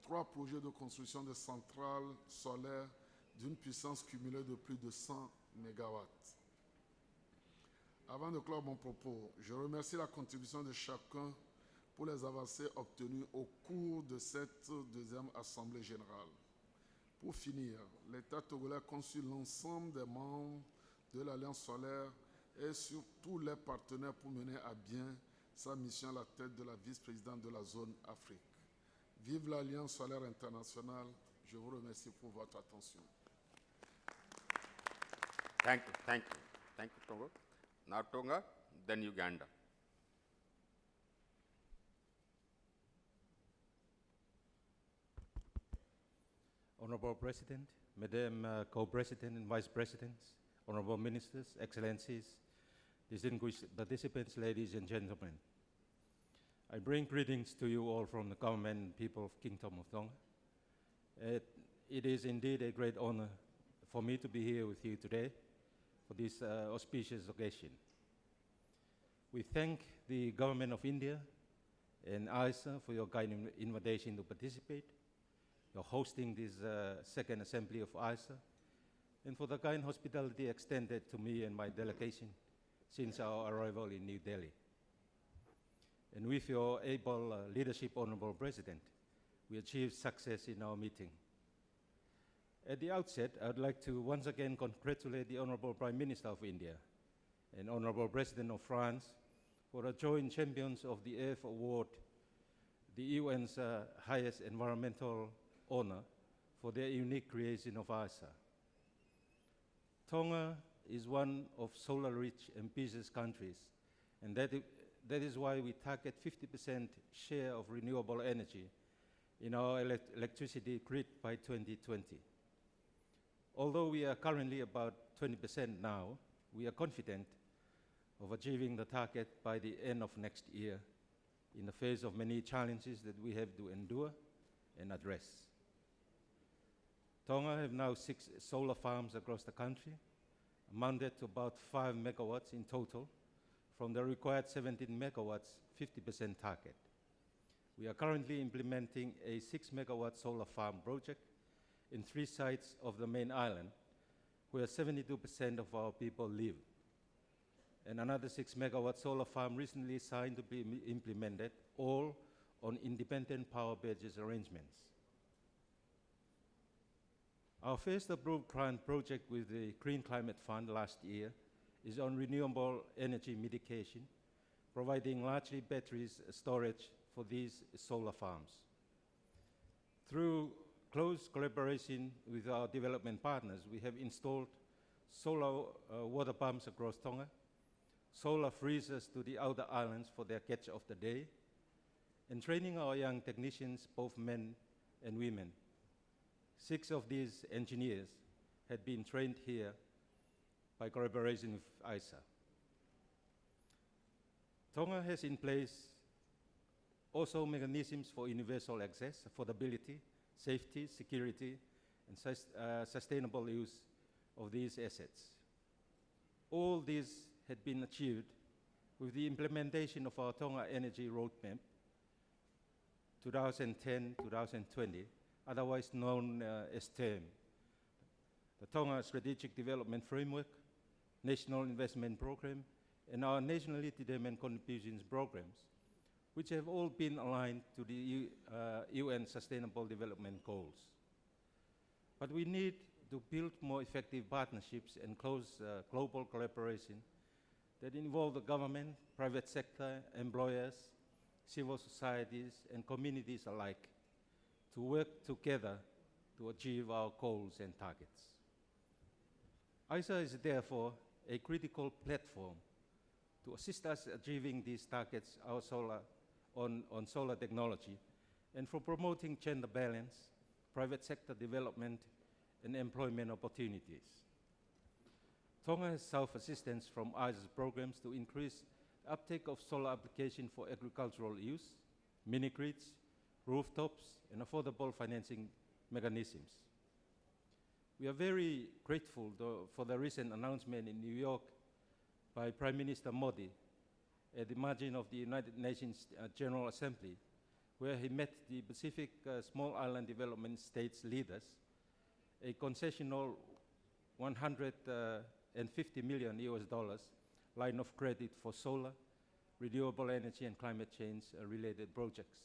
3 projets de construction de centrales solaires d'une puissance cumulée de plus de 100 MW. Avant de clore mon propos, je remercie la contribution de chacun pour les avancées obtenues au cours de cette deuxième Assemblée générale. Pour finir, l'État togolais compte sur l'ensemble des membres de l'Alliance solaire et sur tous les partenaires pour mener à bien sa mission à la tête de la vice-présidente de la zone Afrique. Vive l'Alliance solaire internationale. Je vous remercie pour votre attention. Thank you, thank you. Thank you, Tonga. Now Tonga, then Uganda. Honorable President, Madam Co-President and Vice Presidents, Honorable Ministers, Excellencies, distinguished participants, ladies and gentlemen. I bring greetings to you all from the government and people of Kingdom of Tonga. It is indeed a great honor for me to be here with you today for this auspicious occasion. We thank the Government of India and ISA for your kind invitation to participate, your hosting this second assembly of ISA, and for the kind hospitality extended to me and my delegation since our arrival in New Delhi. And with your able leadership, Honorable President, we achieved success in our meeting. At the outset, I would like to once again congratulate the Honorable Prime Minister of India and Honorable President of France for a joint Champions of the Earth Award, the UN's highest environmental honor for their unique creation of ISA. Tonga is one of solar-rich, ambitious countries, and that is why we target 50% share of renewable energy in our electricity grid by 2020. Although we are currently about 20% now, we are confident of achieving the target by the end of next year in the face of many challenges that we have to endure and address. Tonga have now 6 solar farms across the country, amounted to about 5 megawatts in total, from the required 17 megawatts 50% target. We are currently implementing a 6 megawatt solar farm project in 3 sites of the main island, where 72% of our people live. And another 6 megawatt solar farm recently signed to be implemented, all on independent power purchase arrangements. Our first approved grant project with the Green Climate Fund last year is on renewable energy mitigation, providing largely batteries storage for these solar farms. Through close collaboration with our development partners, we have installed solar water pumps across Tonga, solar freezers to the outer islands for their catch of the day, and training our young technicians, both men and women. 6 of these engineers had been trained here by collaboration with ISA. Tonga has in place also mechanisms for universal access, affordability, safety, security, and sustainable use of these assets. All these had been achieved with the implementation of our Tonga Energy Roadmap 2010-2020, otherwise known as TERM, the Tonga Strategic Development Framework, National Investment Program, and our nationally determined contributions programs, which have all been aligned to the UN Sustainable Development Goals. But we need to build more effective partnerships and close global collaboration that involve the government, private sector, employers, civil societies, and communities alike to work together to achieve our goals and targets. ISA is therefore a critical platform to assist us achieving these targets on solar technology and for promoting gender balance, private sector development, and employment opportunities. Tonga has self-assistance from ISA's programs to increase uptake of solar application for agricultural use, mini-grids, rooftops, and affordable financing mechanisms. We are very grateful for the recent announcement in New York by Prime Minister Modi at the margin of the United Nations General Assembly, where he met the Pacific Small Island Development States leaders, a concessional $150 million line of credit for solar, renewable energy, and climate change related projects.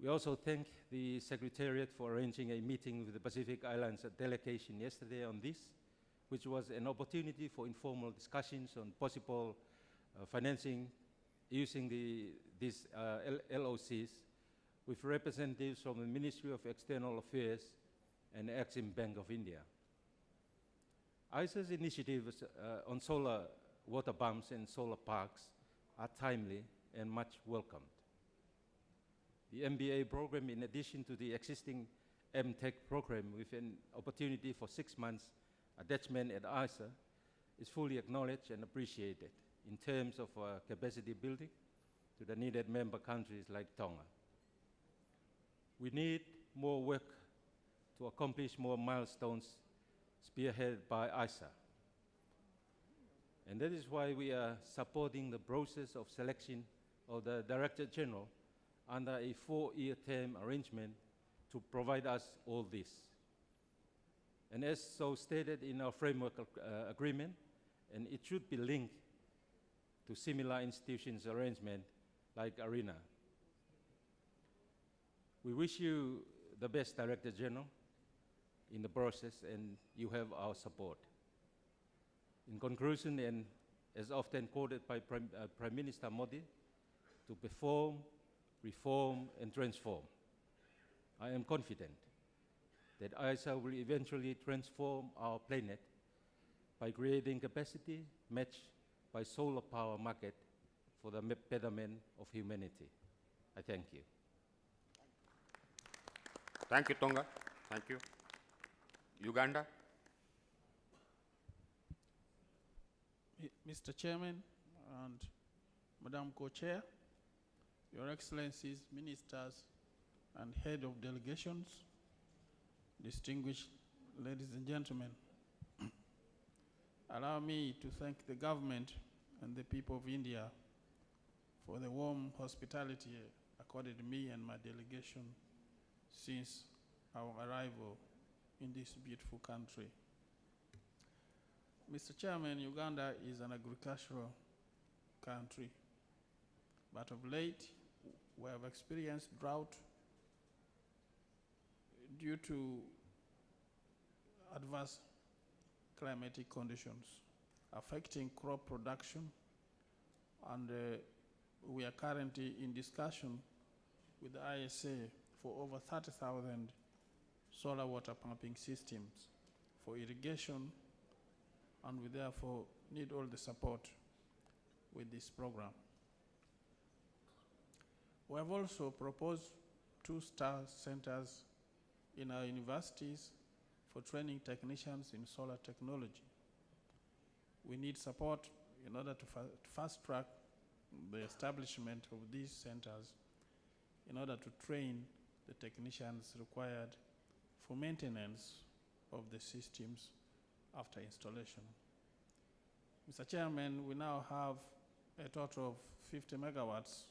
We also thank the Secretariat for arranging a meeting with the Pacific Islands delegation yesterday on this, which was an opportunity for informal discussions on possible financing using these LOCs with representatives from the Ministry of External Affairs and Exim Bank of India. ISA's initiatives on solar water pumps and solar parks are timely and much welcomed. The MBA program, in addition to the existing MTech program with an opportunity for 6 months attachment at ISA, is fully acknowledged and appreciated in terms of capacity building to the needed member countries like Tonga. We need more work to accomplish more milestones spearheaded by ISA. And that is why we are supporting the process of selection of the Director General under a 4-year term arrangement to provide us all this. And as so stated in our framework agreement, and it should be linked to similar institutions arrangement like ARENA. We wish you the best, Director General, in the process, and you have our support. In conclusion, and as often quoted by Prime Minister Modi, to perform, reform, and transform. I am confident that ISA will eventually transform our planet by creating capacity matched by solar power market for the betterment of humanity. I thank you. Thank you, Tonga. Thank you. Uganda. Mr. Chairman and Madam Co-Chair, Your Excellencies, Ministers, and head of delegations, distinguished ladies and gentlemen, allow me to thank the government and the people of India for the warm hospitality accorded to me and my delegation since our arrival in this beautiful country. Mr. Chairman, Uganda is an agricultural country, but of late we have experienced drought due to adverse climatic conditions affecting crop production, and we are currently in discussion with the ISA for over 30,000 solar water pumping systems for irrigation, and we therefore need all the support with this program. We have also proposed 2 star centers in our universities for training technicians in solar technology. We need support in order to fast track the establishment of these centers in order to train the technicians required for maintenance of the systems after installation. Mr. Chairman, we now have a total of 50 megawatts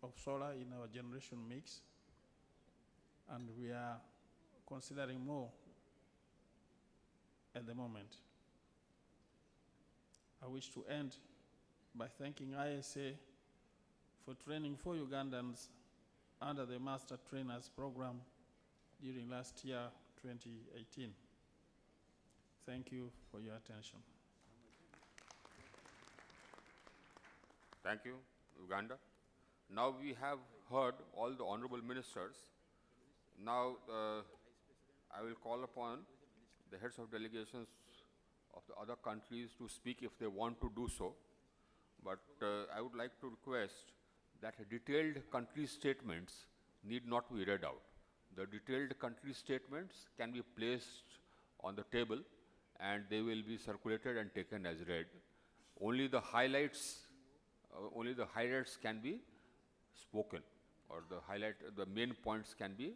of solar in our generation mix, and we are considering more at the moment. I wish to end by thanking ISA for training 4 Ugandans under the Master Trainers Program during last year, 2018. Thank you for your attention. Thank you, Uganda. Now we have heard all the honorable ministers. Now I will call upon the heads of delegations of the other countries to speak if they want to do so. But I would like to request that detailed country statements need not be read out. The detailed country statements can be placed on the table and they will be circulated and taken as read. Only the highlights can be spoken, or the main points can be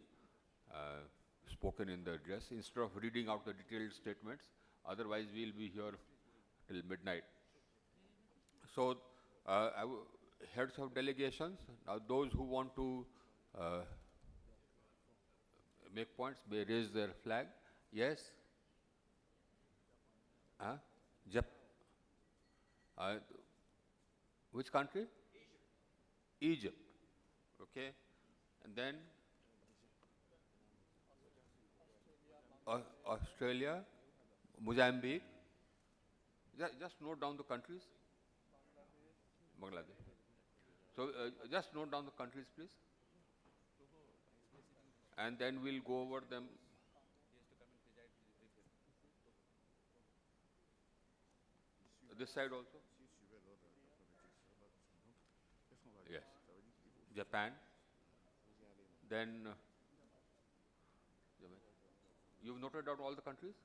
spoken in the address instead of reading out the detailed statements. Otherwise, we'll be here till midnight. So, heads of delegations, now those who want to make points may raise their flag. Yes? Which country? Egypt. Okay. And then Australia, Mozambique. Just note down the countries. Bangladesh. So just note down the countries, please. And then we'll go over them. This side also? Yes. Japan. Then you've noted out all the countries?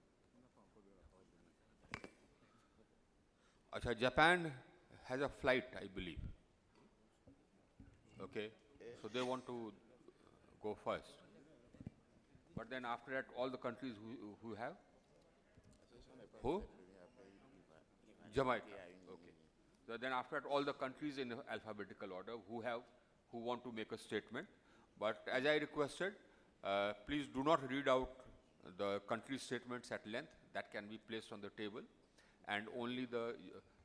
Achha, Japan has a flight, I believe. Okay. So they want to go first. But then after that, all the countries who have? Who? Jamaica. Okay. So then after that, all the countries in alphabetical order who want to make a statement. But as I requested, please do not read out the country statements at length. That can be placed on the table, and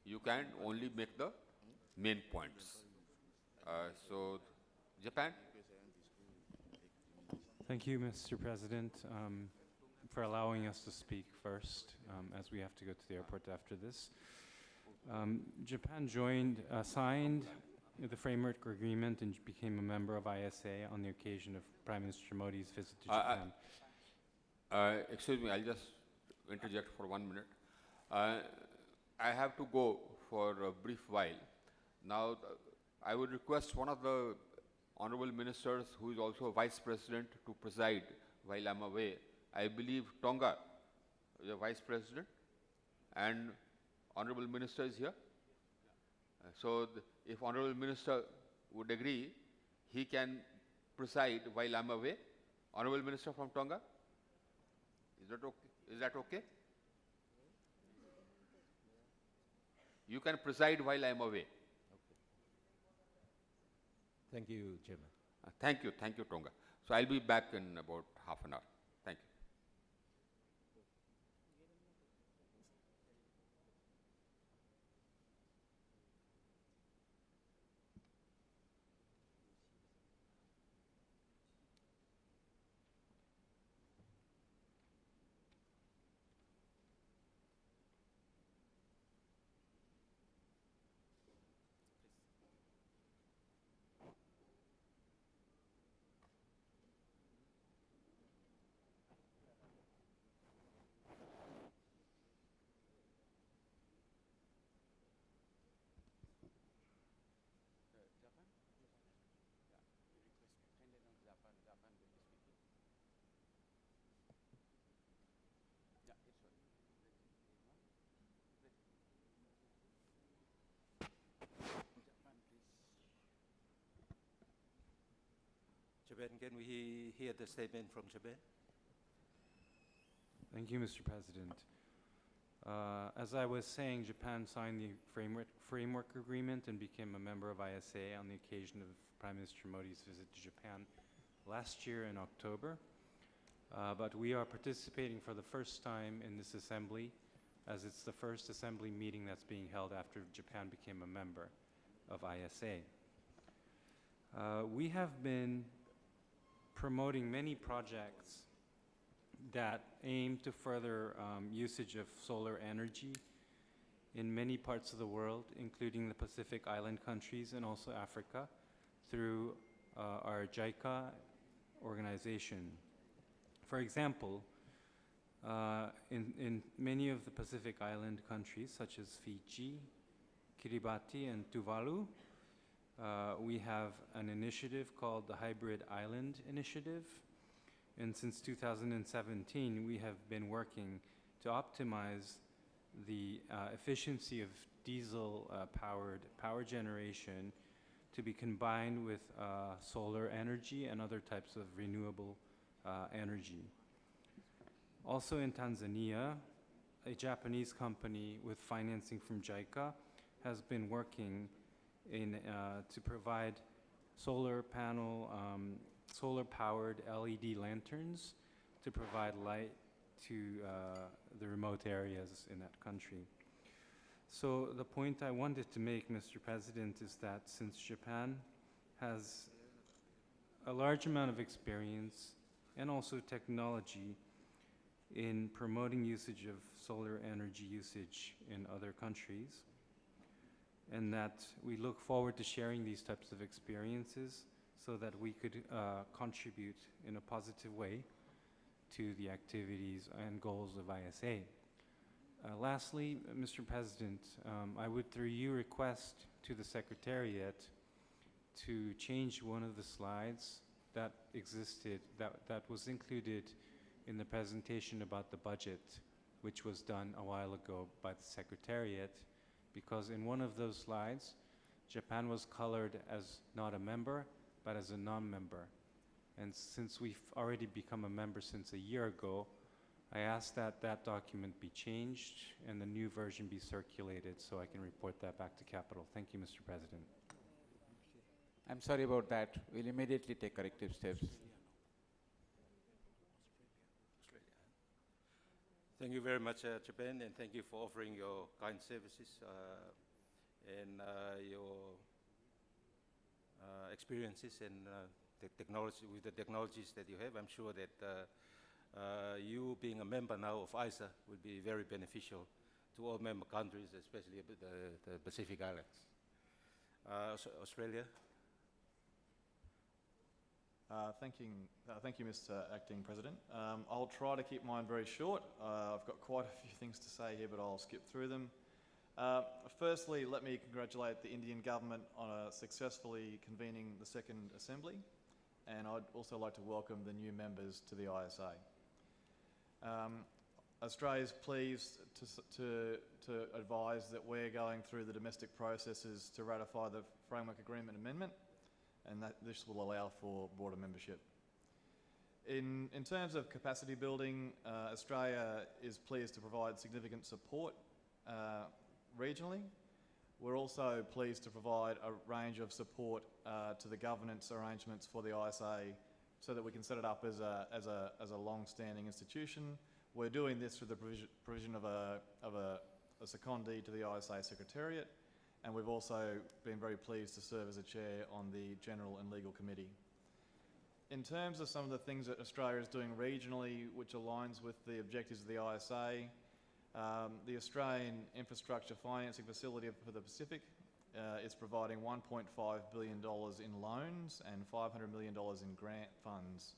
you can only make the main points. So, Japan. Thank you, Mr. President, for allowing us to speak first, as we have to go to the airport after this. Japan signed the framework agreement and became a member of ISA on the occasion of Prime Minister Modi's visit to Japan. Excuse me, I'll just interject for 1 minute. I have to go for a brief while. Now, I would request one of the honorable ministers who is also a vice president to preside while I'm away. I believe Tonga is a vice president, and honorable minister is here. So if honorable minister would agree, he can preside while I'm away? Honorable Minister from Tonga? Is that okay? Is that okay? You can preside while I'm away. Thank you, Chairman. Thank you, Tonga. So I'll be back in about half an hour. Thank you. Japan, can we hear the statement from Japan? Thank you, Mr. President. As I was saying, Japan signed the framework agreement and became a member of ISA on the occasion of Prime Minister Modi's visit to Japan last year in October. But we are participating for the first time in this assembly, as it's the first assembly meeting that's being held after Japan became a member of ISA. We have been promoting many projects that aim to further usage of solar energy in many parts of the world, including the Pacific Island countries and also Africa, through our JICA organization. For example, in many of the Pacific Island countries, such as Fiji, Kiribati, and Tuvalu, we have an initiative called the Hybrid Island Initiative. And since 2017, we have been working to optimize the efficiency of diesel-powered power generation to be combined with solar energy and other types of renewable energy. Also in Tanzania, a Japanese company with financing from JICA has been working to provide solar-powered LED lanterns to provide light to the remote areas in that country. So the point I wanted to make, Mr. President, is that since Japan has a large amount of experience and also technology in promoting usage of solar energy usage in other countries, and that we look forward to sharing these types of experiences so that we could contribute in a positive way to the activities and goals of ISA. Lastly, Mr. President, I would through you request to the Secretariat to change one of the slides that existed, that was included in the presentation about the budget, which was done a while ago by the Secretariat, because in one of those slides, Japan was colored as not a member, but as a non-member. And since we've already become a member since a year ago, I asked that that document be changed and the new version be circulated so I can report that back to Capitol. Thank you, Mr. President. I'm sorry about that. We'll immediately take corrective steps. Thank you very much, Japan, and thank you for offering your kind services and your experiences and the technology with the technologies that you have. I'm sure that you being a member now of ISA will be very beneficial to all member countries, especially the Pacific Islands. Australia. Thank you, Mr. Acting President. I'll try to keep mine very short. I've got quite a few things to say here, but I'll skip through them. Firstly, let me congratulate the Indian government on successfully convening the second assembly, and I'd also like to welcome the new members to the ISA. Australia is pleased to advise that we're going through the domestic processes to ratify the Framework Agreement Amendment, and this will allow for broader membership. In terms of capacity building, Australia is pleased to provide significant support regionally. We're also pleased to provide a range of support to the governance arrangements for the ISA so that we can set it up as a long-standing institution. We're doing this through the provision of a secondee to the ISA Secretariat, and we've also been very pleased to serve as a chair on the General and Legal Committee. In terms of some of the things that Australia is doing regionally, which aligns with the objectives of the ISA, the Australian Infrastructure Financing Facility for the Pacific is providing $1.5 billion in loans and $500 million in grant funds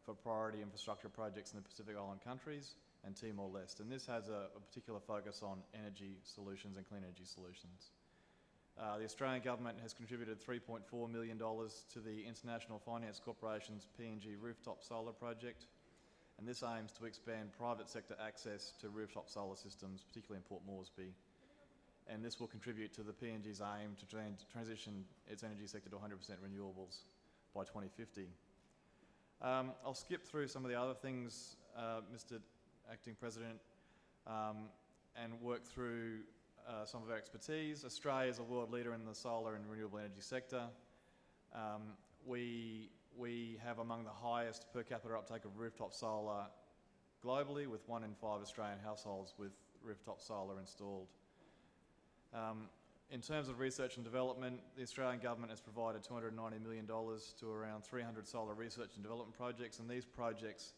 for priority infrastructure projects in the Pacific Island countries and Timor-Leste. And this has a particular focus on energy solutions and clean energy solutions. The Australian government has contributed $3.4 million to the International Finance Corporation's PNG rooftop solar project, and this aims to expand private sector access to rooftop solar systems, particularly in Port Moresby. And this will contribute to the PNG's aim to transition its energy sector to 100% renewables by 2050. I'll skip through some of the other things, Mr. Acting President, and work through some of our expertise. Australia is a world leader in the solar and renewable energy sector. We have among the highest per capita uptake of rooftop solar globally, with 1 in 5 Australian households with rooftop solar installed. In terms of research and development, the Australian government has provided $290 million to around 300 solar research and development projects, and these projects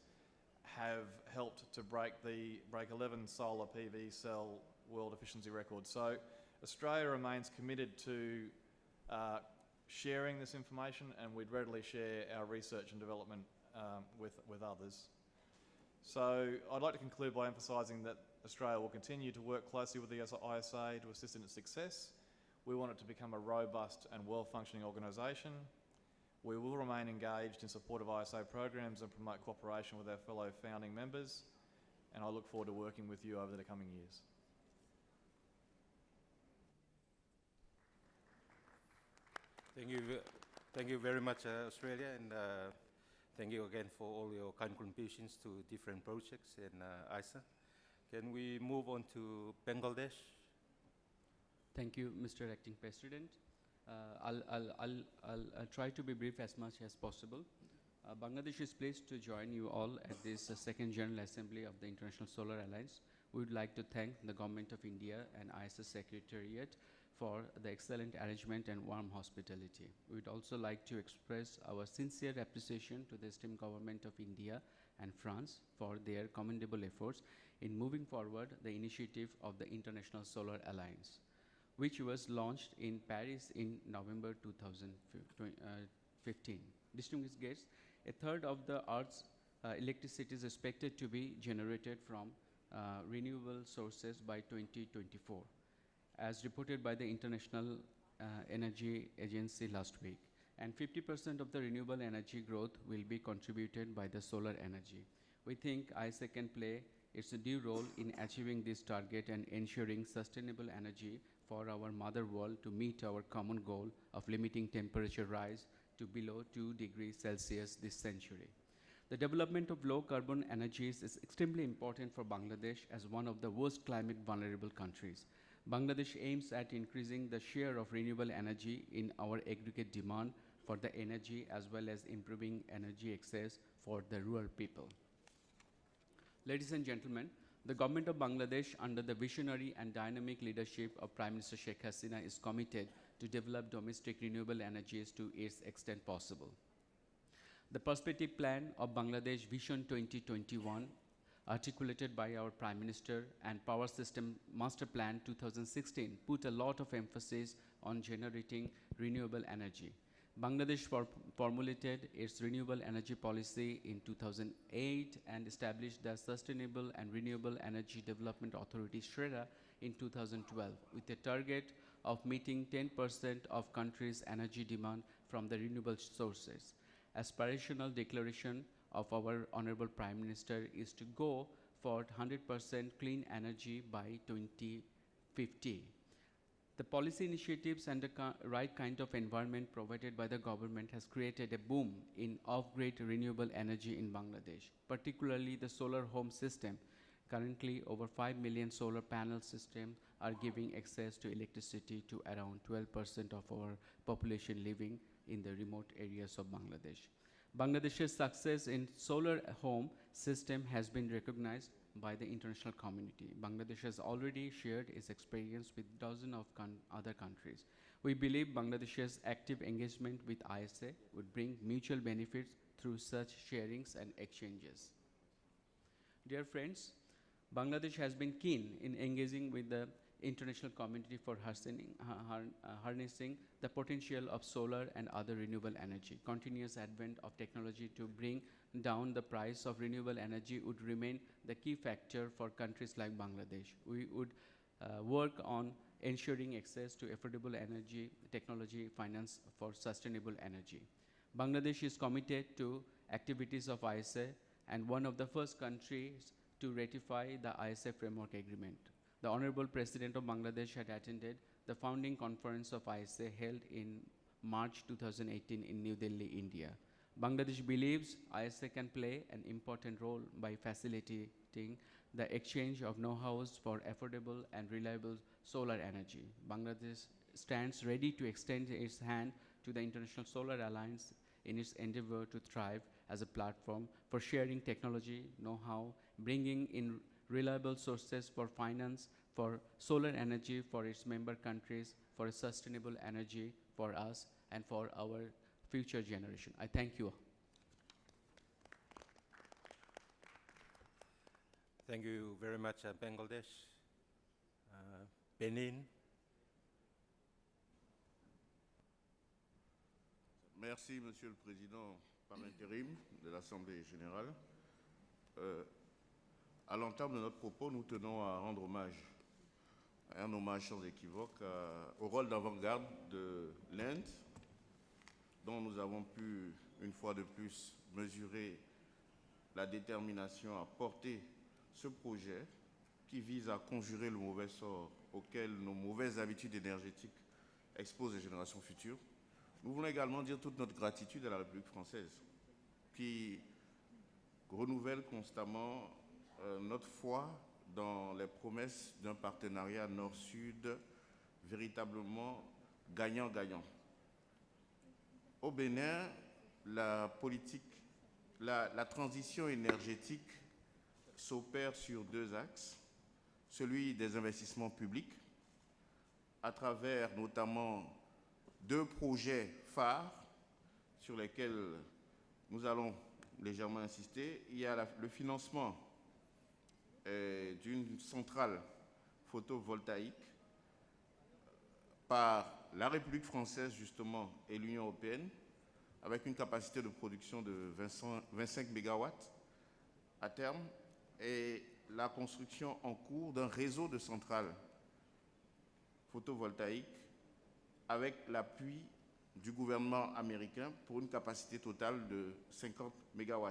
have helped to break 11 solar PV cell world efficiency records. So Australia remains committed to sharing this information, and we'd readily share our research and development with others. So I'd like to conclude by emphasising that Australia will continue to work closely with the ISA to assist in its success. We want it to become a robust and well-functioning organisation. We will remain engaged in support of ISA programs and promote cooperation with our fellow founding members, and I look forward to working with you over the coming years. Thank you very much, Australia, and thank you again for all your kind contributions to different projects in ISA. Can we move on to Bangladesh? Thank you, Mr. Acting President. I'll try to be brief as much as possible. Bangladesh is pleased to join you all at this second General Assembly of the International Solar Alliance. We would like to thank the Government of India and ISA Secretariat for the excellent arrangement and warm hospitality. We would also like to express our sincere appreciation to the esteemed Government of India and France for their commendable efforts in moving forward the initiative of the International Solar Alliance, which was launched in Paris in November 2015. Distinguished guests, a third of the Earth's electricity is expected to be generated from renewable sources by 2024, as reported by the International Energy Agency last week. And 50% of the renewable energy growth will be contributed by the solar energy. We think ISA can play its due role in achieving this target and ensuring sustainable energy for our mother world to meet our common goal of limiting temperature rise to below 2 degrees Celsius this century. The development of low carbon energies is extremely important for Bangladesh as one of the worst climate vulnerable countries. Bangladesh aims at increasing the share of renewable energy in our aggregate demand for the energy, as well as improving energy access for the rural people. Ladies and gentlemen, the government of Bangladesh, under the visionary and dynamic leadership of Prime Minister Sheikh Hasina, is committed to develop domestic renewable energies to its extent possible. The Perspective Plan of Bangladesh Vision 2021, articulated by our Prime Minister, and Power System Master Plan 2016 put a lot of emphasis on generating renewable energy. Bangladesh formulated its renewable energy policy in 2008 and established the Sustainable and Renewable Energy Development Authority (SREDA) in 2012 with a target of meeting 10% of country's energy demand from the renewable sources. Aspirational declaration of our Honorable Prime Minister is to go for 100% clean energy by 2050. The policy initiatives and the right kind of environment provided by the government has created a boom in off-grid renewable energy in Bangladesh, particularly the solar home system. Currently, over 5 million solar panel systems are giving access to electricity to around 12% of our population living in the remote areas of Bangladesh. Bangladesh's success in solar home system has been recognized by the international community. Bangladesh has already shared its experience with dozens of other countries. We believe Bangladesh's active engagement with ISA would bring mutual benefits through such sharings and exchanges. Dear friends, Bangladesh has been keen in engaging with the international community for harnessing the potential of solar and other renewable energy. Continuous advent of technology to bring down the price of renewable energy would remain the key factor for countries like Bangladesh. We would work on ensuring access to affordable energy, technology, finance for sustainable energy. Bangladesh is committed to activities of ISA and one of the first countries to ratify the ISA Framework Agreement. The Honorable President of Bangladesh had attended the founding conference of ISA held in March 2018 in New Delhi, India. Bangladesh believes ISA can play an important role by facilitating the exchange of know-hows for affordable and reliable solar energy. Bangladesh stands ready to extend its hand to the International Solar Alliance in its endeavor to thrive as a platform for sharing technology, know-how, bringing in reliable sources for finance, for solar energy for its member countries, for a sustainable energy for us and for our future generation. I thank you. Thank you very much, Bangladesh. Benin. Merci, Monsieur le Président, par intérim de l'Assemblée générale. À l'entame de notre propos, nous tenons à rendre hommage, un hommage sans équivoque, au rôle d'avant-garde de l'Inde, dont nous avons pu, une fois de plus, mesurer la détermination à porter ce projet qui vise à conjurer le mauvais sort auquel nos mauvaises habitudes énergétiques exposent les générations futures. Nous voulons également dire toute notre gratitude à la République française, qui renouvelle constamment notre foi dans les promesses d'un partenariat nord-sud véritablement gagnant-gagnant. Au Bénin, la transition énergétique s'opère sur deux axes, celui des investissements publics, à travers notamment deux projets phares sur lesquels nous allons légèrement insister. Il y a le financement d'une centrale photovoltaïque par la République française justement et l'Union européenne avec une capacité de production de 25 MW à terme et la construction en cours d'un réseau de centrales photovoltaïques avec l'appui du gouvernement américain pour une capacité totale de 50 MW.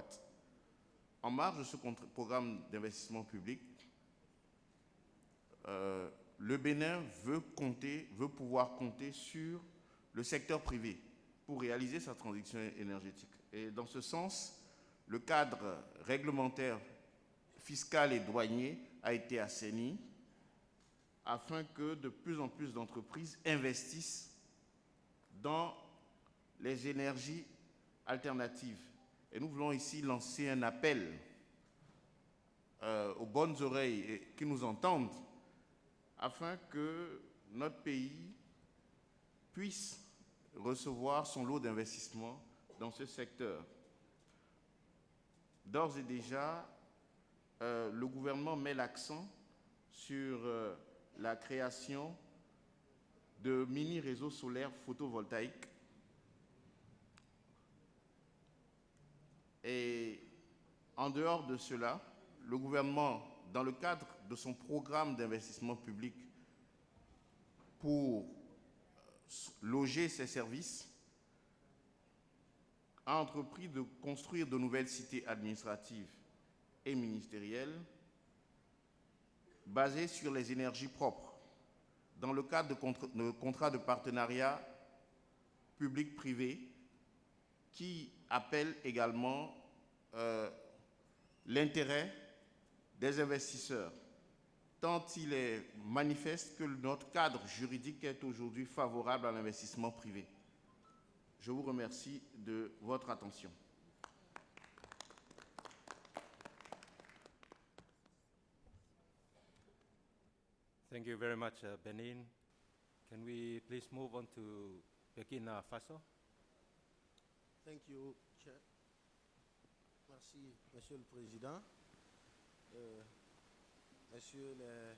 En marge de ce programme d'investissement public, le Bénin veut pouvoir compter sur le secteur privé pour réaliser sa transition énergétique. Et dans ce sens, le cadre réglementaire, fiscal et douanier a été assaini afin que de plus en plus d'entreprises investissent dans les énergies alternatives. Et nous voulons ici lancer un appel aux bonnes oreilles qui nous entendent afin que notre pays puisse recevoir son lot d'investissements dans ce secteur. D'ores et déjà, le gouvernement met l'accent sur la création de mini-réseaux solaires photovoltaïques. Et en dehors de cela, le gouvernement, dans le cadre de son programme d'investissement public pour loger ses services, a entrepris de construire de nouvelles cités administratives et ministérielles basées sur les énergies propres, dans le cadre de contrats de partenariat public-privé qui appellent également l'intérêt des investisseurs, tant il est manifeste que notre cadre juridique est aujourd'hui favorable à l'investissement privé. Je vous remercie de votre attention. Thank you very much, Benin. Can we please move on to Burkina Faso? Thank you, Chair. Merci, Monsieur le Président. Messieurs les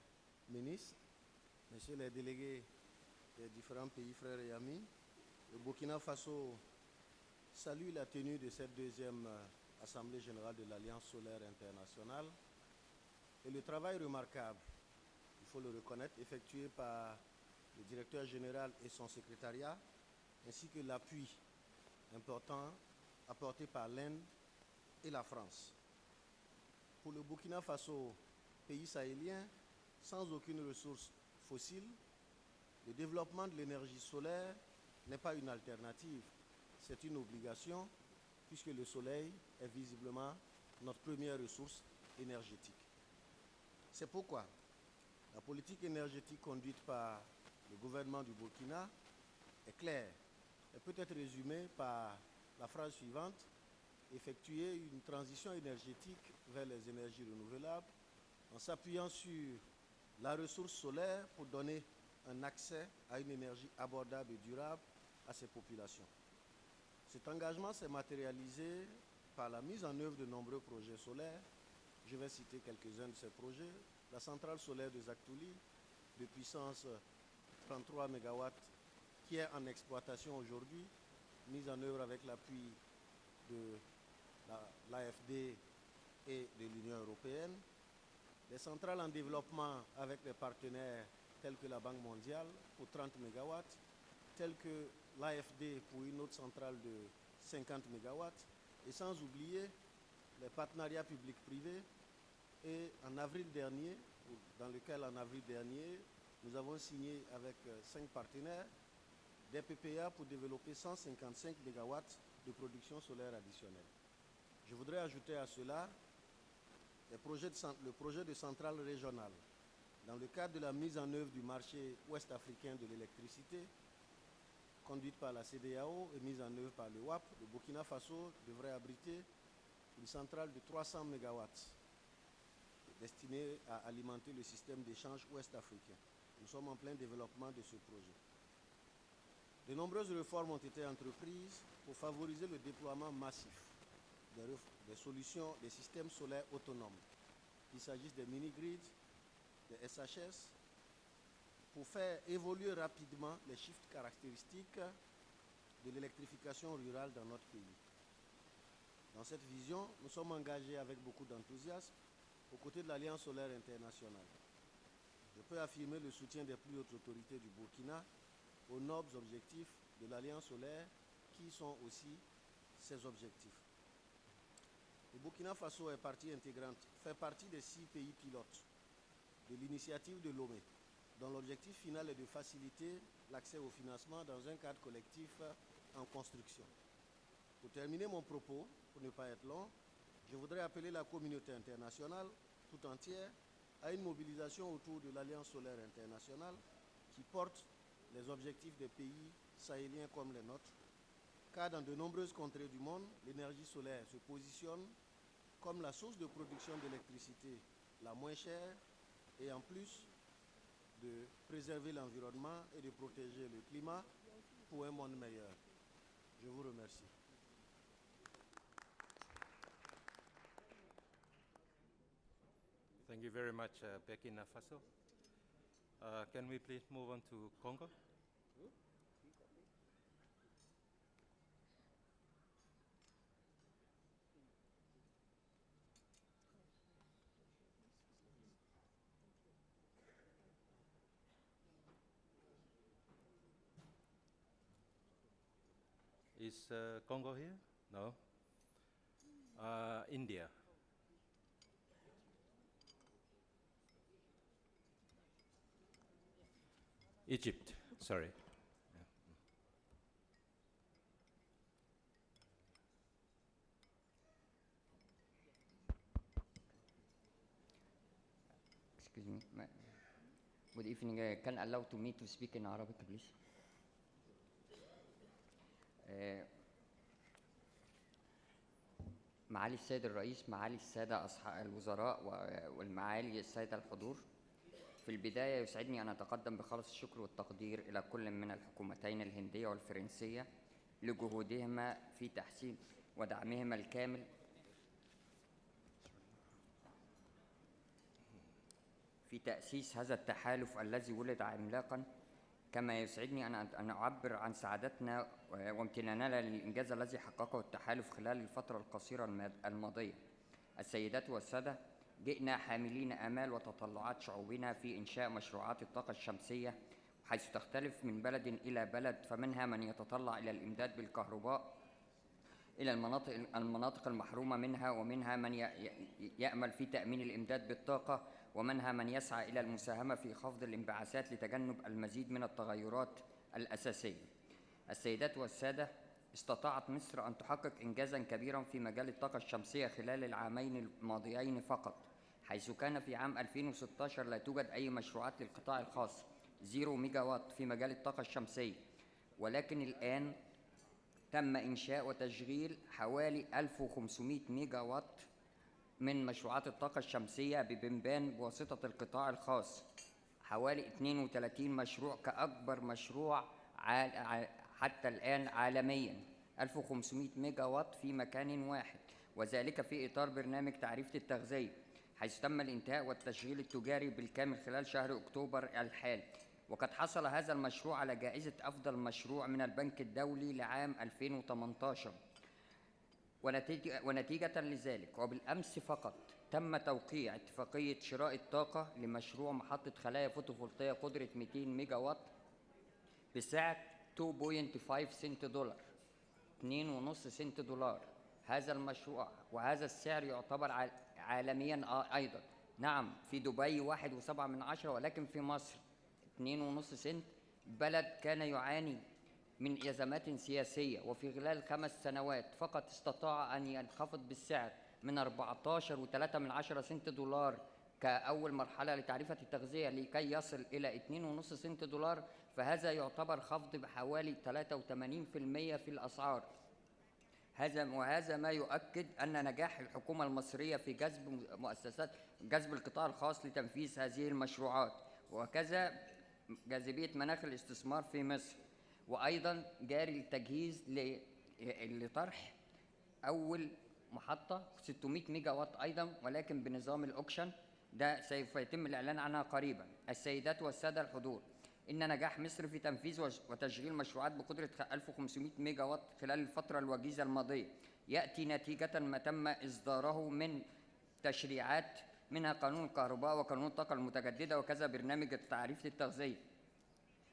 ministres, Messieurs les délégués des différents pays frères et amis, le Burkina Faso salue la tenue de cette deuxième Assemblée générale de l'Alliance solaire internationale et le travail remarquable, il faut le reconnaître, effectué par le directeur général et son secrétariat, ainsi que l'appui important apporté par l'Inde et la France. Pour le Burkina Faso, pays sahélien, sans aucune ressource fossile, le développement de l'énergie solaire n'est pas une alternative, c'est une obligation, puisque le soleil est visiblement notre première ressource énergétique. C'est pourquoi la politique énergétique conduite par le gouvernement du Burkina est claire. Elle peut être résumée par la phrase suivante: effectuer une transition énergétique vers les énergies renouvelables en s'appuyant sur la ressource solaire pour donner un accès à une énergie abordable et durable à ces populations. Cet engagement s'est matérialisé par la mise en œuvre de nombreux projets solaires. Je vais citer quelques-uns de ces projets. La centrale solaire de Zaktouli, de puissance 33 MW, qui est en exploitation aujourd'hui, mise en œuvre avec l'appui de l'AFD et de l'Union européenne. Des centrales en développement avec des partenaires tels que la Banque mondiale pour 30 MW, tels que l'AFD pour une autre centrale de 50 MW, et sans oublier les partenariats publics-privés. Et en avril dernier, dans lequel en avril dernier, nous avons signé avec 5 partenaires des PPA pour développer 155 MW de production solaire additionnelle. Je voudrais ajouter à cela le projet de centrale régionale. Dans le cadre de la mise en œuvre du marché ouest-africain de l'électricité, conduite par la CEDEAO et mise en œuvre par le WAP, le Burkina Faso devrait abriter une centrale de 300 MW destinée à alimenter le système d'échange ouest-africain. Nous sommes en plein développement de ce projet. De nombreuses réformes ont été entreprises pour favoriser le déploiement massif des solutions, des systèmes solaires autonomes, qu'il s'agisse des mini-grids, des SHS, pour faire évoluer rapidement les shifts caractéristiques de l'électrification rurale dans notre pays. Dans cette vision, nous sommes engagés avec beaucoup d'enthousiasme aux côtés de l'Alliance solaire internationale. Je peux affirmer le soutien des plus hautes autorités du Burkina aux nobles objectifs de l'Alliance solaire qui sont aussi ses objectifs. Le Burkina Faso est partie intégrante, fait partie des 6 pays pilotes de l'initiative de Lomé, dont l'objectif final est de faciliter l'accès au financement dans un cadre collectif en construction. Pour terminer mon propos, pour ne pas être long, je voudrais appeler la communauté internationale tout entière à une mobilisation autour de l'Alliance solaire internationale qui porte les objectifs des pays sahéliens comme les nôtres, car dans de nombreuses contrées du monde, l'énergie solaire se positionne comme la source de production d'électricité la moins chère et en plus de préserver l'environnement et de protéger le climat pour un monde meilleur. Je vous remercie. Thank you very much, Burkina Faso. Can we please move on to Congo? Is Congo here? No. India. Egypt, sorry. Excuse me. Good evening. Can allow to me to speak in Arabic, please? معالي السيد الرئيس، معالي السادة أصحاب الوزراء والمعالي السادة الحضور، في البداية يسعدني أن أتقدم بخالص الشكر والتقدير إلى كل من الحكومتين الهندية والفرنسية لجهودهما في تحسين ودعمهما الكامل في تأسيس هذا التحالف الذي ولد عملاقا. كما يسعدني أن أعبر عن سعادتنا وامتناننا للإنجاز الذي حققه التحالف خلال الفترة القصيرة الماضية. السيدات والسادة، جئنا حاملين آمال وتطلعات شعوبنا في إنشاء مشروعات الطاقة الشمسية، حيث تختلف من بلد إلى بلد، فمنها من يتطلع إلى الإمداد بالكهرباء إلى المناطق المحرومة منها، ومنها من يأمل في تأمين الإمداد بالطاقة، ومنها من يسعى إلى المساهمة في خفض الانبعاثات لتجنب المزيد من التغيرات الأساسية. السيدات والسادة، استطاعت مصر أن تحقق إنجازاً كبيراً في مجال الطاقة الشمسية خلال العامين الماضيين فقط، حيث كان في عام 2016 لا توجد أي مشروعات للقطاع الخاص 0 ميجا وات في مجال الطاقة الشمسية، ولكن الآن تم إنشاء وتشغيل حوالي 1500 ميجا وات من مشروعات الطاقة الشمسية ببنبان بواسطة القطاع الخاص، حوالي 32 مشروع كأكبر مشروع حتى الآن عالمياً، 1500 ميجا وات في مكان واحد، وذلك في إطار برنامج تعريفة التغذية، حيث تم الانتهاء والتشغيل التجاري بالكامل خلال شهر أكتوبر الحالي. وقد حصل هذا المشروع على جائزة أفضل مشروع من البنك الدولي لعام 2018. ونتيجة لذلك، وبالأمس فقط تم توقيع اتفاقية شراء الطاقة لمشروع محطة خلايا فوتوفولتية قدرة 200 ميجا وات بسعر 2.5 سنت دولار، 2.5 سنت دولار. هذا المشروع وهذا السعر يعتبر عالميا أيضا. نعم، في دبي 1.7، ولكن في مصر 2.5 سنت، بلد كان يعاني من أزمات سياسية، وفي خلال 5 سنوات فقط استطاع أن ينخفض بالسعر من 14.3 سنت دولار كأول مرحلة لتعريفة التغذية لكي يصل إلى 2.5 سنت دولار، فهذا يعتبر خفض بحوالي 83% في الأسعار. وهذا ما يؤكد أن نجاح الحكومة المصرية في جذب القطاع الخاص لتنفيذ هذه المشروعات، وكذا جاذبية مناخ الاستثمار في مصر. وأيضا جاري التجهيز لطرح أول محطة 600 ميجا وات أيضا، ولكن بنظام الأوكشن، ده سوف يتم الإعلان عنها قريبا. السيدات والسادة الحضور، إن نجاح مصر في تنفيذ وتشغيل مشروعات بقدرة 1500 ميجا وات خلال الفترة الوجيزة الماضية يأتي نتيجة ما تم إصداره من تشريعات، منها قانون الكهرباء وقانون الطاقة المتجددة وكذا برنامج تعريفة التغذية،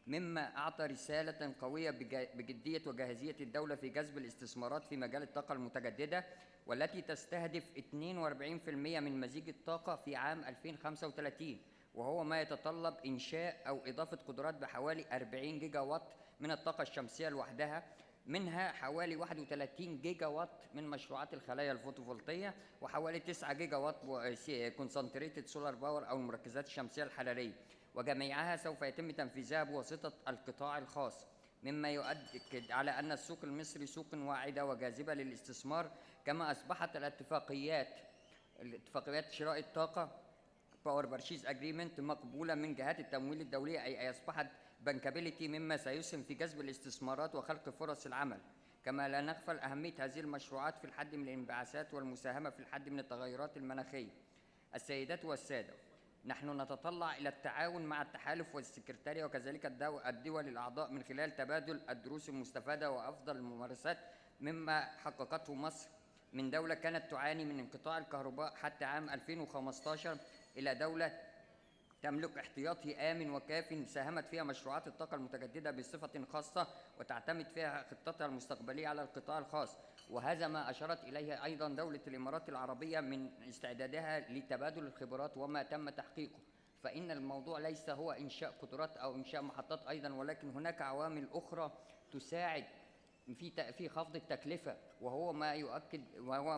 مما أعطى رسالة قوية بجدية وجاهزية الدولة في جذب الاستثمارات في مجال الطاقة المتجددة، والتي تستهدف 42% من مزيج الطاقة في عام 2035، وهو ما يتطلب إنشاء أو إضافة قدرات بحوالي 40 جيجا وات من الطاقة الشمسية لوحدها، منها حوالي 31 جيجا وات من مشروعات الخلايا الفوتوفولتية، وحوالي 9 جيجا وات كونسنتريتد سولار باور أو المركزات الشمسية الحرارية، وجميعها سوف يتم تنفيذها بواسطة القطاع الخاص، مما يؤكد على أن السوق المصري سوق واعدة وجاذبة للاستثمار. كما أصبحت الاتفاقيات شراء الطاقة باور بارشيز اجريمنت مقبولة من جهات التمويل الدولية، أي أصبحت بنكابيليتي، مما سيسهم في جذب الاستثمارات وخلق فرص العمل. كما لا نغفل أهمية هذه المشروعات في الحد من الانبعاثات والمساهمة في الحد من التغيرات المناخية. السيدات والسادة، نحن نتطلع إلى التعاون مع التحالف والسكرتارية وكذلك الدول الأعضاء من خلال تبادل الدروس المستفادة وأفضل الممارسات مما حققته مصر من دولة كانت تعاني من انقطاع الكهرباء حتى عام 2015 إلى دولة تملك احتياطي آمن وكاف ساهمت فيها مشروعات الطاقة المتجددة بصفة خاصة وتعتمد فيها خطتها المستقبلية على القطاع الخاص، وهذا ما أشارت إليه أيضا دولة الإمارات العربية من استعدادها لتبادل الخبرات وما تم تحقيقه. فإن الموضوع ليس هو إنشاء قدرات أو إنشاء محطات أيضا، ولكن هناك عوامل أخرى تساعد في خفض التكلفة، وهو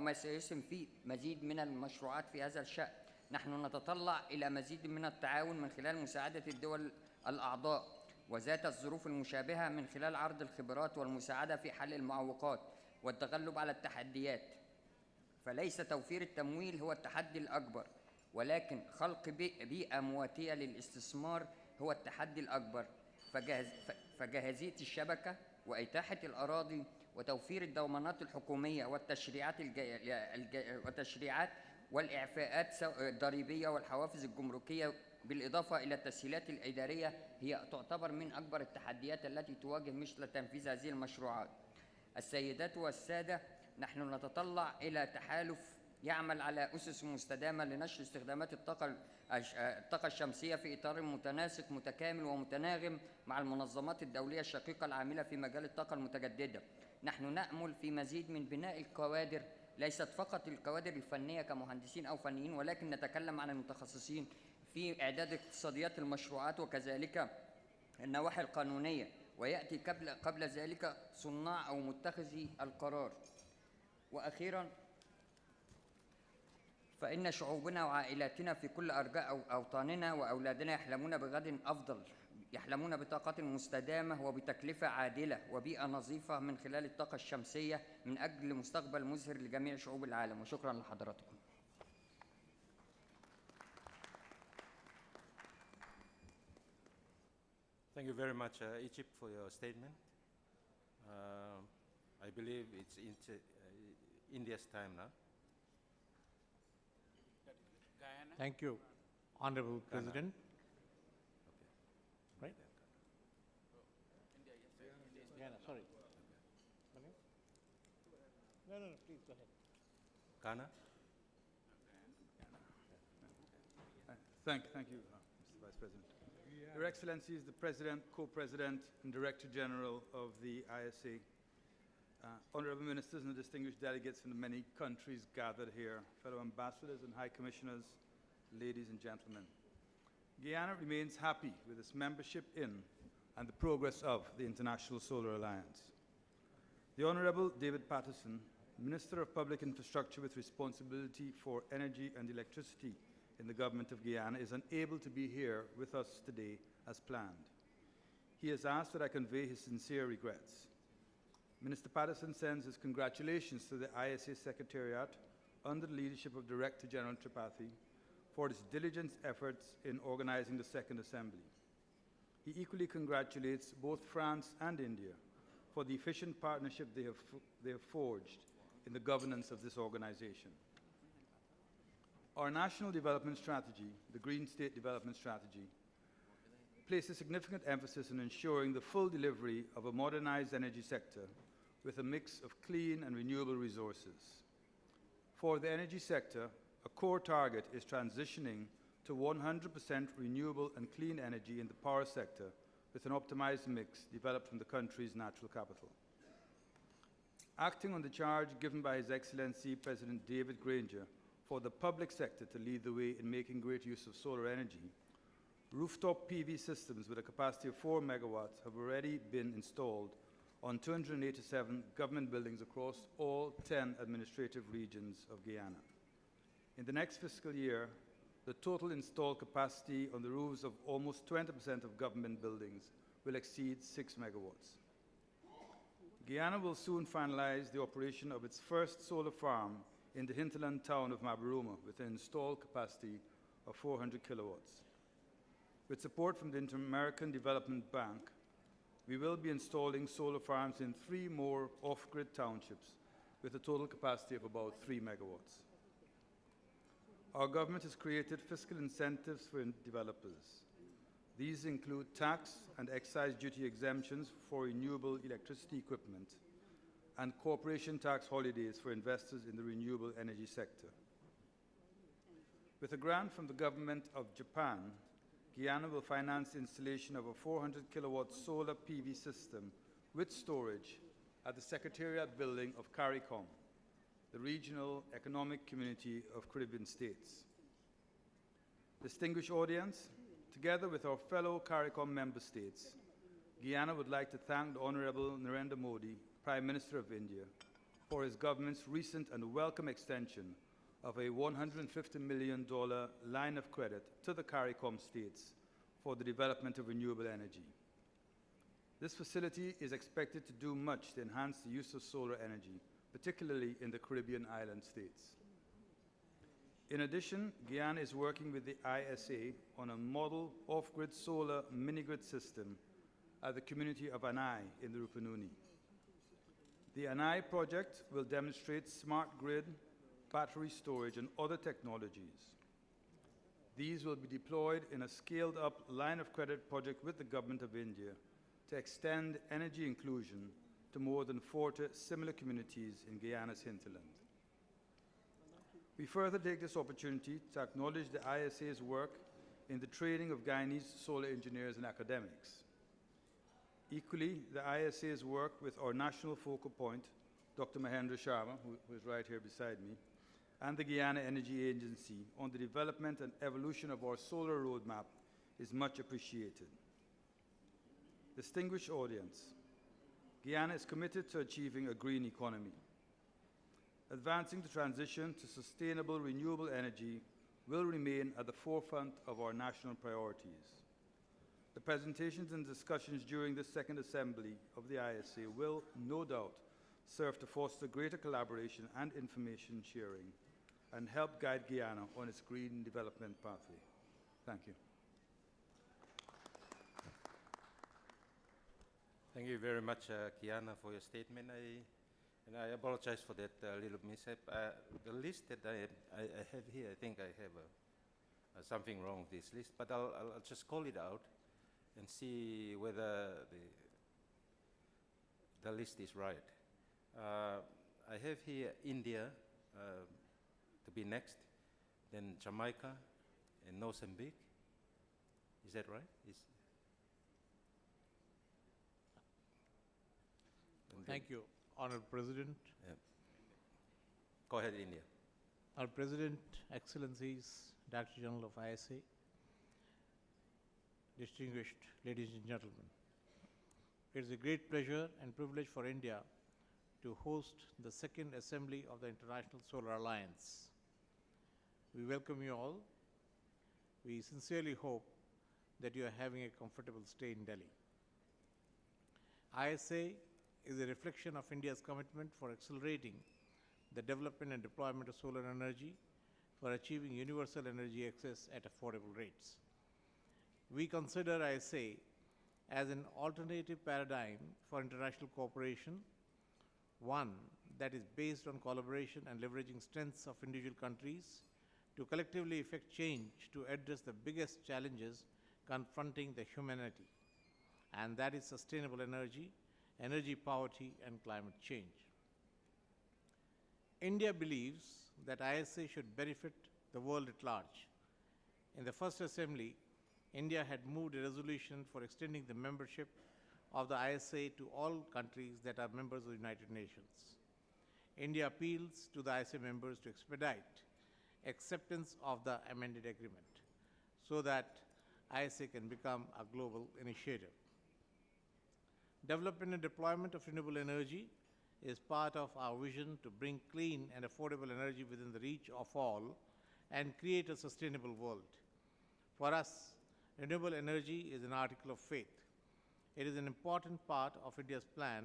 ما سيسهم في مزيد من المشروعات في هذا الشأن. نحن نتطلع إلى مزيد من التعاون من خلال مساعدة الدول الأعضاء وذات الظروف المشابهة من خلال عرض الخبرات والمساعدة في حل المعوقات والتغلب على التحديات. فليس توفير التمويل هو التحدي الأكبر، ولكن خلق بيئة مواتية للاستثمار هو التحدي الأكبر. فجاهزية الشبكة وإتاحة الأراضي وتوفير الضمانات الحكومية والتشريعات والإعفاءات الضريبية والحوافز الجمركية بالإضافة إلى التسهيلات الإدارية هي تعتبر من أكبر التحديات التي تواجه مثل تنفيذ هذه المشروعات. السيدات والسادة، نحن نتطلع إلى تحالف يعمل على أسس مستدامة لنشر استخدامات الطاقة الشمسية في إطار متناسق متكامل ومتناغم مع المنظمات الدولية الشقيقة العاملة في مجال الطاقة المتجددة. نحن نأمل في مزيد من بناء الكوادر، ليست فقط الكوادر الفنية كمهندسين أو فنيين، ولكن نتكلم عن المتخصصين في إعداد اقتصاديات المشروعات وكذلك النواحي القانونية، ويأتي قبل ذلك صناع أو متخذي القرار. وأخيراً، فإن شعوبنا وعائلاتنا في كل أرجاء أوطاننا وأولادنا يحلمون بغد أفضل، يحلمون بطاقة مستدامة وبتكلفة عادلة وبيئة نظيفة من خلال الطاقة الشمسية من أجل مستقبل مزهر لجميع شعوب العالم. وشكراً لحضراتكم. Thank you very much, Egypt, for your statement. I believe it's India's time now. Thank you, Honorable President. Right? Guyana, sorry. No, please go ahead. Ghana? Thank you, Mr. Vice President. Your Excellencies, the President, Co-President, and Director General of the ISA, Honorable Ministers and distinguished delegates from the many countries gathered here, fellow ambassadors and high commissioners, ladies and gentlemen. Guyana remains happy with its membership in and the progress of the International Solar Alliance. The Honorable David Patterson, Minister of Public Infrastructure with responsibility for energy and electricity in the Government of Guyana, is unable to be here with us today as planned. He has asked that I convey his sincere regrets. Minister Patterson sends his congratulations to the ISA Secretariat under the leadership of Director General Tripathi for its diligent efforts in organizing the Second Assembly. He equally congratulates both France and India for the efficient partnership they have forged in the governance of this organization. Our National Development Strategy, the Green State Development Strategy, places significant emphasis on ensuring the full delivery of a modernized energy sector with a mix of clean and renewable resources. For the energy sector, a core target is transitioning to 100% renewable and clean energy in the power sector with an optimized mix developed from the country's natural capital. Acting on the charge given by His Excellency President David Granger for the public sector to lead the way in making great use of solar energy, rooftop PV systems with a capacity of 4 megawatts have already been installed on 287 government buildings across all 10 administrative regions of Guyana. In the next fiscal year, the total installed capacity on the roofs of almost 20% of government buildings will exceed 6 megawatts. Guyana will soon finalize the operation of its first solar farm in the hinterland town of Mabaruma with an installed capacity of 400 kilowatts. With support from the Inter-American Development Bank, we will be installing solar farms in 3 more off-grid townships with a total capacity of about 3 megawatts. Our government has created fiscal incentives for developers. These include tax and excise duty exemptions for renewable electricity equipment and corporation tax holidays for investors in the renewable energy sector. With a grant from the government of Japan, Guyana will finance the installation of a 400 kilowatt solar PV system with storage at the Secretariat building of CARICOM, the Regional Economic Community of Caribbean States. Distinguished audience, together with our fellow CARICOM member states, Guyana would like to thank the Honorable Narendra Modi, Prime Minister of India, for his government's recent and welcome extension of a $150 million line of credit to the CARICOM states for the development of renewable energy. This facility is expected to do much to enhance the use of solar energy, particularly in the Caribbean island states. In addition, Guyana is working with the ISA on a model off-grid solar mini-grid system at the community of Anai in the Rupununi. The Anai project will demonstrate smart grid, battery storage, and other technologies. These will be deployed in a scaled-up line of credit project with the Government of India to extend energy inclusion to more than 40 similar communities in Guyana's hinterland. We further take this opportunity to acknowledge the ISA's work in the training of Guyanese solar engineers and academics. Equally, the ISA's work with our national focal point, Dr. Mahendra Sharma, who is right here beside me, and the Guyana Energy Agency on the development and evolution of our solar roadmap is much appreciated. Distinguished audience, Guyana is committed to achieving a green economy. Advancing the transition to sustainable renewable energy will remain at the forefront of our national priorities. The presentations and discussions during this second assembly of the ISA will, no doubt, serve to foster greater collaboration and information sharing and help guide Guyana on its green development pathway. Thank you. Thank you very much, Kiana, for your statement. I apologize for that little mishap. The list that I have here, I think I have something wrong with this list, but I'll just call it out and see whether the list is right. I have here India to be next, then Jamaica and Mozambique. Is that right? Thank you, Honourable President. Yeah. Go ahead, India. Our President, Excellencies, Director General of ISA, distinguished ladies and gentlemen, it is a great pleasure and privilege for India to host the second assembly of the International Solar Alliance. We welcome you all. We sincerely hope that you are having a comfortable stay in Delhi. ISA is a reflection of India's commitment for accelerating the development and deployment of solar energy for achieving universal energy access at affordable rates. We consider ISA as an alternative paradigm for international cooperation, one that is based on collaboration and leveraging strengths of individual countries to collectively effect change to address the biggest challenges confronting the humanity, and that is sustainable energy, energy poverty, and climate change. India believes that ISA should benefit the world at large. In the first assembly, India had moved a resolution for extending the membership of the ISA to all countries that are members of the United Nations. India appeals to the ISA members to expedite acceptance of the amended agreement so that ISA can become a global initiative. Development and deployment of renewable energy is part of our vision to bring clean and affordable energy within the reach of all and create a sustainable world. For us, renewable energy is an article of faith. It is an important part of India's plan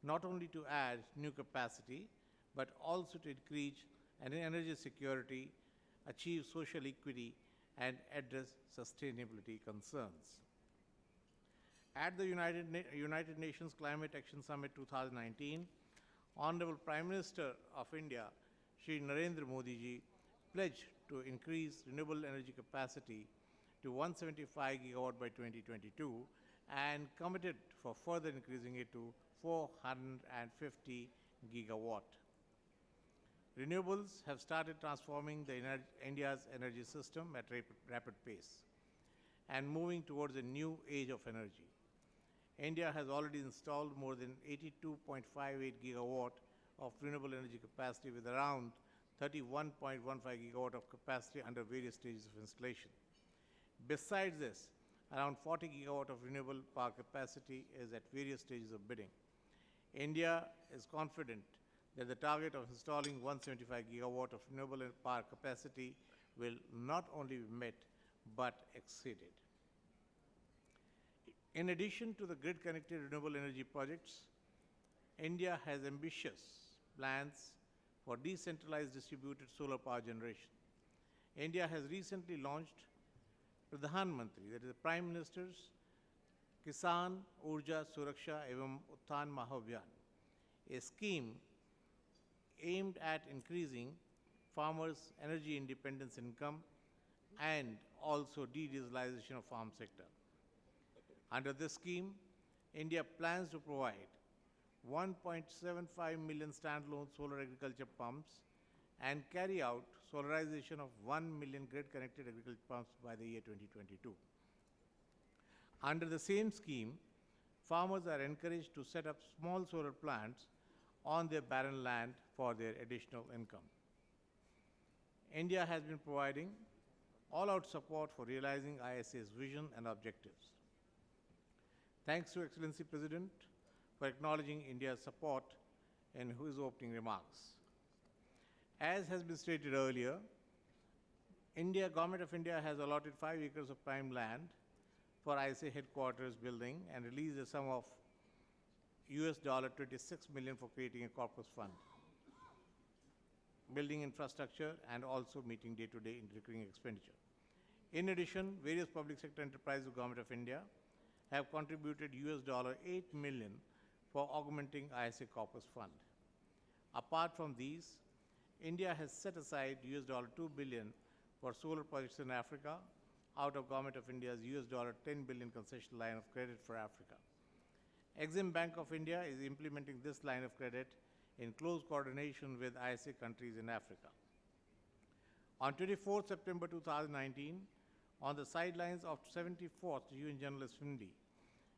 not only to add new capacity, but also to increase energy security, achieve social equity, and address sustainability concerns. At the United Nations Climate Action Summit 2019, Honorable Prime Minister of India, Shri Narendra Modi ji, pledged to increase renewable energy capacity to 175 gigawatt by 2022 and committed for further increasing it to 450 gigawatt. Renewables have started transforming India's energy system at rapid pace and moving towards a new age of energy. India has already installed more than 82.58 gigawatt of renewable energy capacity with around 31.15 gigawatt of capacity under various stages of installation. Besides this, around 40 gigawatt of renewable power capacity is at various stages of bidding. India is confident that the target of installing 175 gigawatt of renewable power capacity will not only be met, but exceeded. In addition to the grid-connected renewable energy projects, India has ambitious plans for decentralized distributed solar power generation. India has recently launched Pradhan Mantri, that is the Prime Minister's Kisan Urja Suraksha Evam Uttan Mahabhiyan, a scheme aimed at increasing farmers' energy independence income and also de-dieselization of farm sector. Under this scheme, India plans to provide 1.75 million standalone solar agriculture pumps and carry out solarization of 1 million grid-connected agriculture pumps by the year 2022. Under the same scheme, farmers are encouraged to set up small solar plants on their barren land for their additional income. India has been providing all-out support for realizing ISA's vision and objectives. Thanks to Excellency President for acknowledging India's support in his opening remarks. As has been stated earlier, Government of India has allotted 5 acres of prime land for ISA headquarters building and released a sum of $26 million for creating a corpus fund, building infrastructure, and also meeting day-to-day recurring expenditure. In addition, various public sector enterprises of Government of India have contributed $8 million for augmenting ISA corpus fund. Apart from these, India has set aside $2 billion for solar projects in Africa out of Government of India's $10 billion concession line of credit for Africa. Exim Bank of India is implementing this line of credit in close coordination with ISA countries in Africa. On 24 September 2019, on the sidelines of 74th UN General Assembly,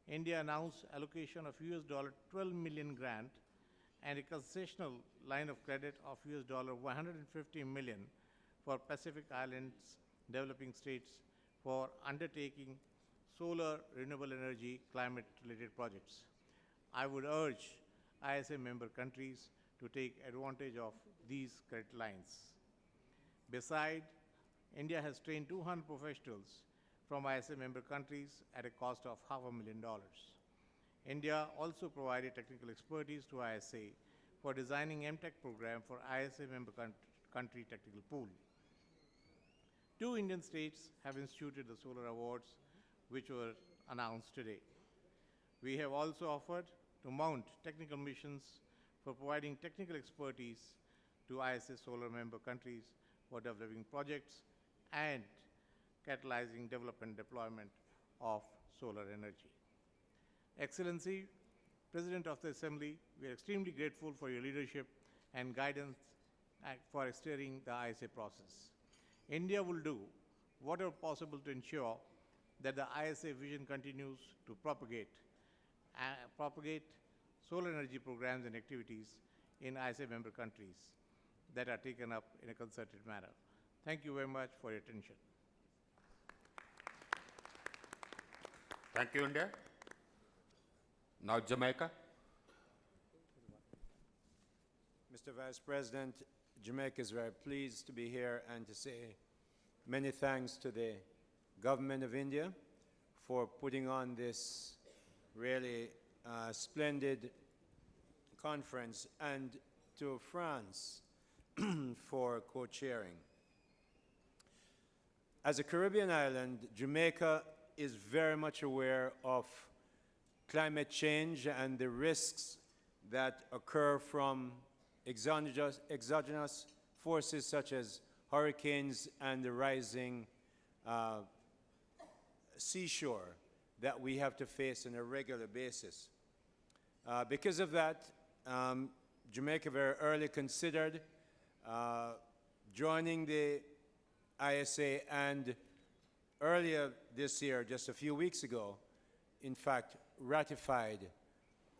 India announced allocation of $12 million grant and a concessional line of credit of $150 million for Pacific Islands developing states for undertaking solar, renewable energy, climate-related projects. I would urge ISA member countries to take advantage of these credit lines. Besides, India has trained 200 professionals from ISA member countries at a cost of $500,000. India also provided technical expertise to ISA for designing MTech program for ISA member country technical pool. 2 Indian states have instituted the solar awards, which were announced today. We have also offered to mount technical missions for providing technical expertise to ISA solar member countries for developing projects and catalyzing development deployment of solar energy. Excellency, President of the Assembly, we are extremely grateful for your leadership and guidance for steering the ISA process. India will do whatever possible to ensure that the ISA vision continues to propagate solar energy programs and activities in ISA member countries that are taken up in a concerted manner. Thank you very much for your attention. Thank you, India. Now, Jamaica. Mr. Vice President, Jamaica is very pleased to be here and to say many thanks to the Government of India for putting on this really splendid conference, and to France for co-chairing. As a Caribbean island, Jamaica is very much aware of climate change and the risks that occur from exogenous forces such as hurricanes and the rising seashore that we have to face on a regular basis. Because of that, Jamaica very early considered joining the ISA, and earlier this year, just a few weeks ago, in fact, ratified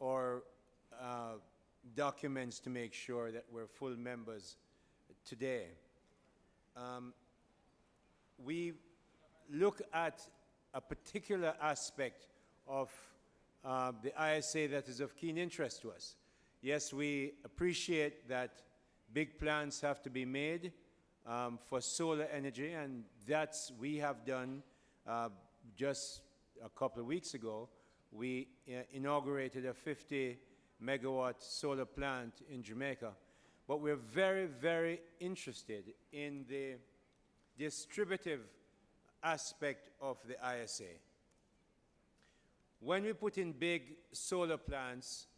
our documents to make sure that we're full members today. We look at a particular aspect of the ISA that is of keen interest to us. Yes, we appreciate that big plans have to be made for solar energy, and that's we have done just a couple of weeks ago. We inaugurated a 50-megawatt solar plant in Jamaica. But we're very, very interested in the distributive aspect of the ISA. When we put in big solar plants,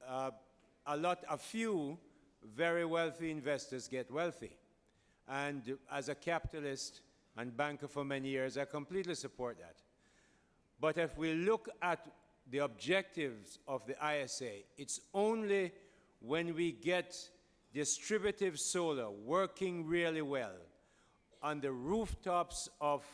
a few very wealthy investors get wealthy. And as a capitalist and banker for many years, I completely support that. But if we look at the objectives of the ISA, it's only when we get distributive solar working really well on the rooftops of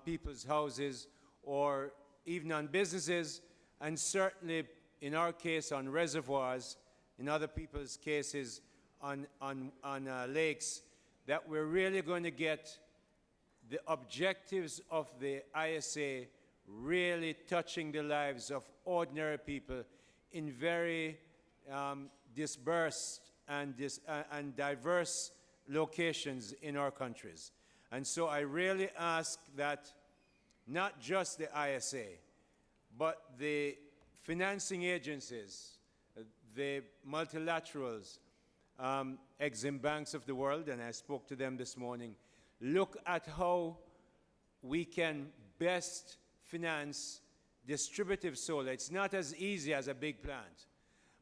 people's houses or even on businesses, and certainly in our case on reservoirs, in other people's cases on lakes, that we're really going to get the objectives of the ISA really touching the lives of ordinary people in very dispersed and diverse locations in our countries. And so I really ask that not just the ISA, but the financing agencies, the multilaterals, Exim Banks of the world, and I spoke to them this morning, look at how we can best finance distributive solar. It's not as easy as a big plant,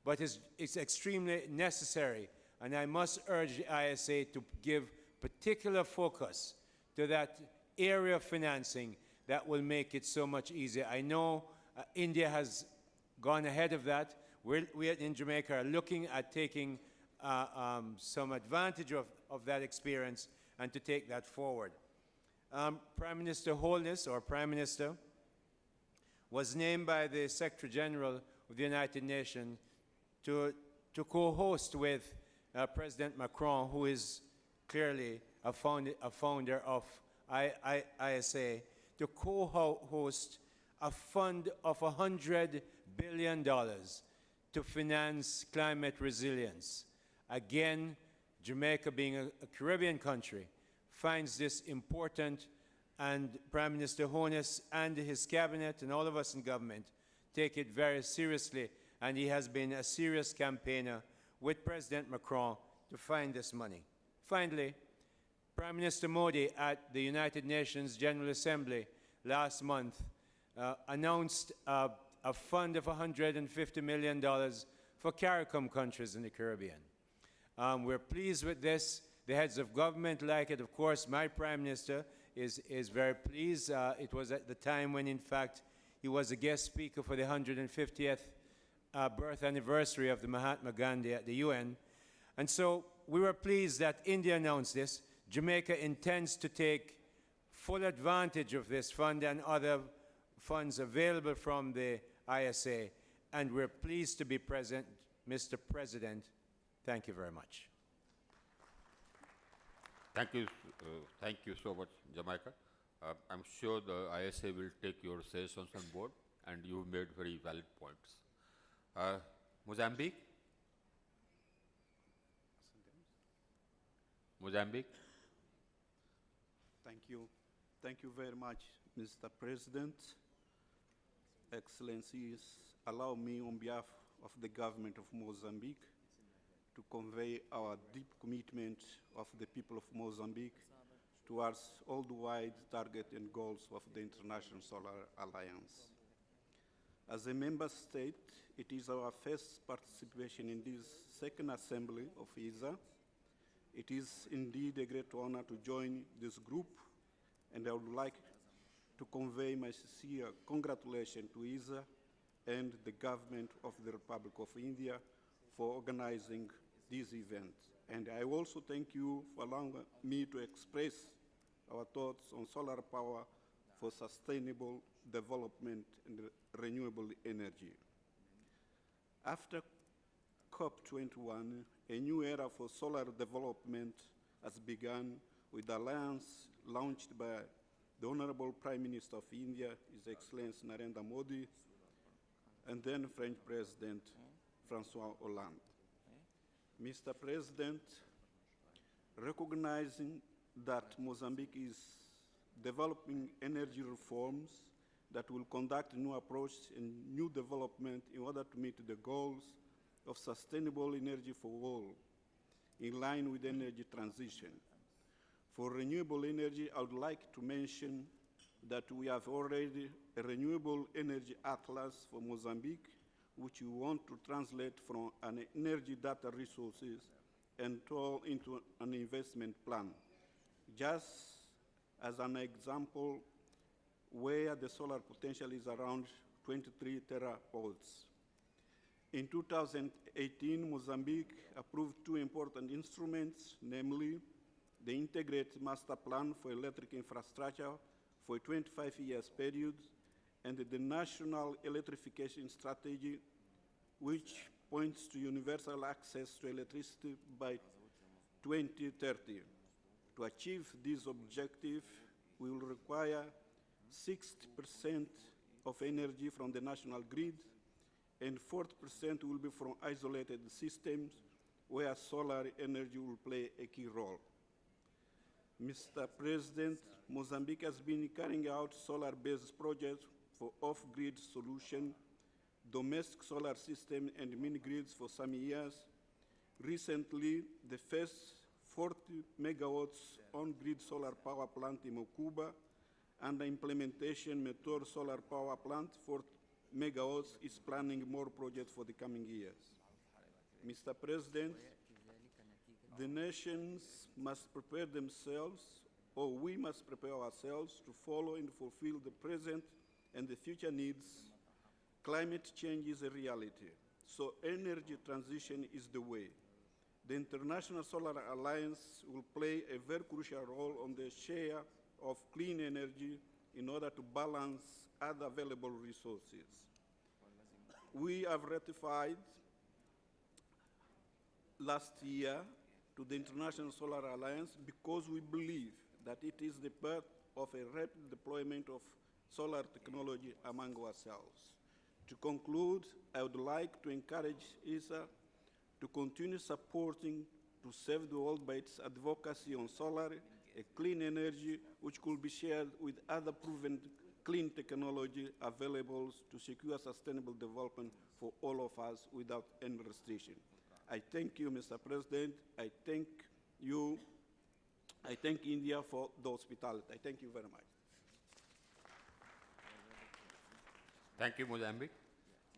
but it's extremely necessary. And I must urge the ISA to give particular focus to that area of financing that will make it so much easier. I know India has gone ahead of that. We in Jamaica are looking at taking some advantage of that experience and to take that forward. Prime Minister Holness, or Prime Minister, was named by the Secretary General of the United Nations to co-host with President Macron, who is clearly a founder of ISA, to co-host a fund of $100 billion to finance climate resilience. Again, Jamaica, being a Caribbean country, finds this important, and Prime Minister Holness and his cabinet and all of us in government take it very seriously, and he has been a serious campaigner with President Macron to find this money. Finally, Prime Minister Modi at the United Nations General Assembly last month announced a fund of $150 million for CARICOM countries in the Caribbean. We're pleased with this. The heads of government like it. Of course, my Prime Minister is very pleased. It was at the time when, in fact, he was a guest speaker for the 150th birth anniversary of the Mahatma Gandhi at the UN. And so we were pleased that India announced this. Jamaica intends to take full advantage of this fund and other funds available from the ISA, and we're pleased to be present. Mr. President, thank you very much. Thank you so much, Jamaica. I'm sure the ISA will take your suggestions on board, and you made very valid points. Mozambique? Mozambique? Thank you. Thank you very much, Mr. President. Excellencies, allow me on behalf of the government of Mozambique to convey our deep commitment of the people of Mozambique towards all the wide targets and goals of the International Solar Alliance. As a member state, it is our first participation in this second assembly of ISA. It is indeed a great honor to join this group, and I would like to convey my sincere congratulations to ISA and the government of the Republic of India for organizing this event. And I also thank you for allowing me to express our thoughts on solar power for sustainable development and renewable energy. After COP21, a new era for solar development has begun with the alliance launched by the Honorable Prime Minister of India, His Excellency Narendra Modi, and then French President François Hollande. Mr. President, recognizing that Mozambique is developing energy reforms that will conduct new approach and new development in order to meet the goals of sustainable energy for all, in line with energy transition. For renewable energy, I would like to mention that we have already a renewable energy atlas for Mozambique, which we want to translate from an energy data resources and turn into an investment plan. Just as an example, where the solar potential is around 23 teravolts. In 2018, Mozambique approved two important instruments, namely the Integrated Master Plan for Electric Infrastructure for a 25 years period, and the National Electrification Strategy, which points to universal access to electricity by 2030. To achieve this objective, we will require 60% of energy from the national grid, and 40% will be from isolated systems where solar energy will play a key role. Mr. President, Mozambique has been carrying out solar-based projects for off-grid solution, domestic solar system, and mini-grids for some years. Recently, the first 40 megawatts on-grid solar power plant in Mokuba and the implementation Meteor solar power plant for megawatts is planning more projects for the coming years. Mr. President, the nations must prepare themselves, or we must prepare ourselves to follow and fulfill the present and the future needs. Climate change is a reality, so energy transition is the way. The International Solar Alliance will play a very crucial role on the share of clean energy in order to balance other available resources. We have ratified last year to the International Solar Alliance because we believe that it is the path of a rapid deployment of solar technology among ourselves. To conclude, I would like to encourage ISA to continue supporting to save the world by its advocacy on solar, a clean energy which could be shared with other proven clean technology available to secure sustainable development for all of us without any restriction. I thank you, Mr. President. I thank you. I thank India for the hospitality. I thank you very much. Thank you, Mozambique.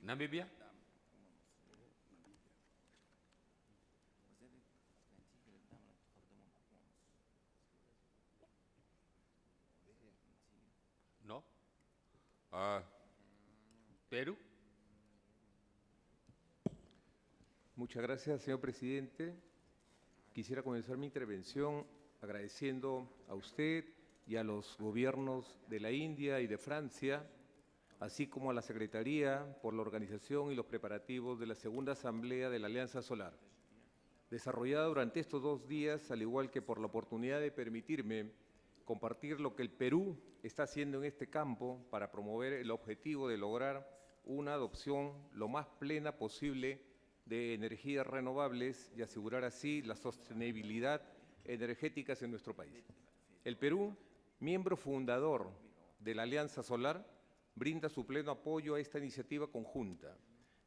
Namibia? No? Perú? Muchas gracias, señor presidente. Quisiera comenzar mi intervención agradeciendo a usted y a los gobiernos de la India y de Francia, así como a la Secretaría por la organización y los preparativos de la segunda asamblea de la Alianza Solar, desarrollada durante estos 2 días, al igual que por la oportunidad de permitirme compartir lo que el Perú está haciendo en este campo para promover el objetivo de lograr una adopción lo más plena posible de energías renovables y asegurar así la sostenibilidad energética en nuestro país. El Perú, miembro fundador de la Alianza Solar, brinda su pleno apoyo a esta iniciativa conjunta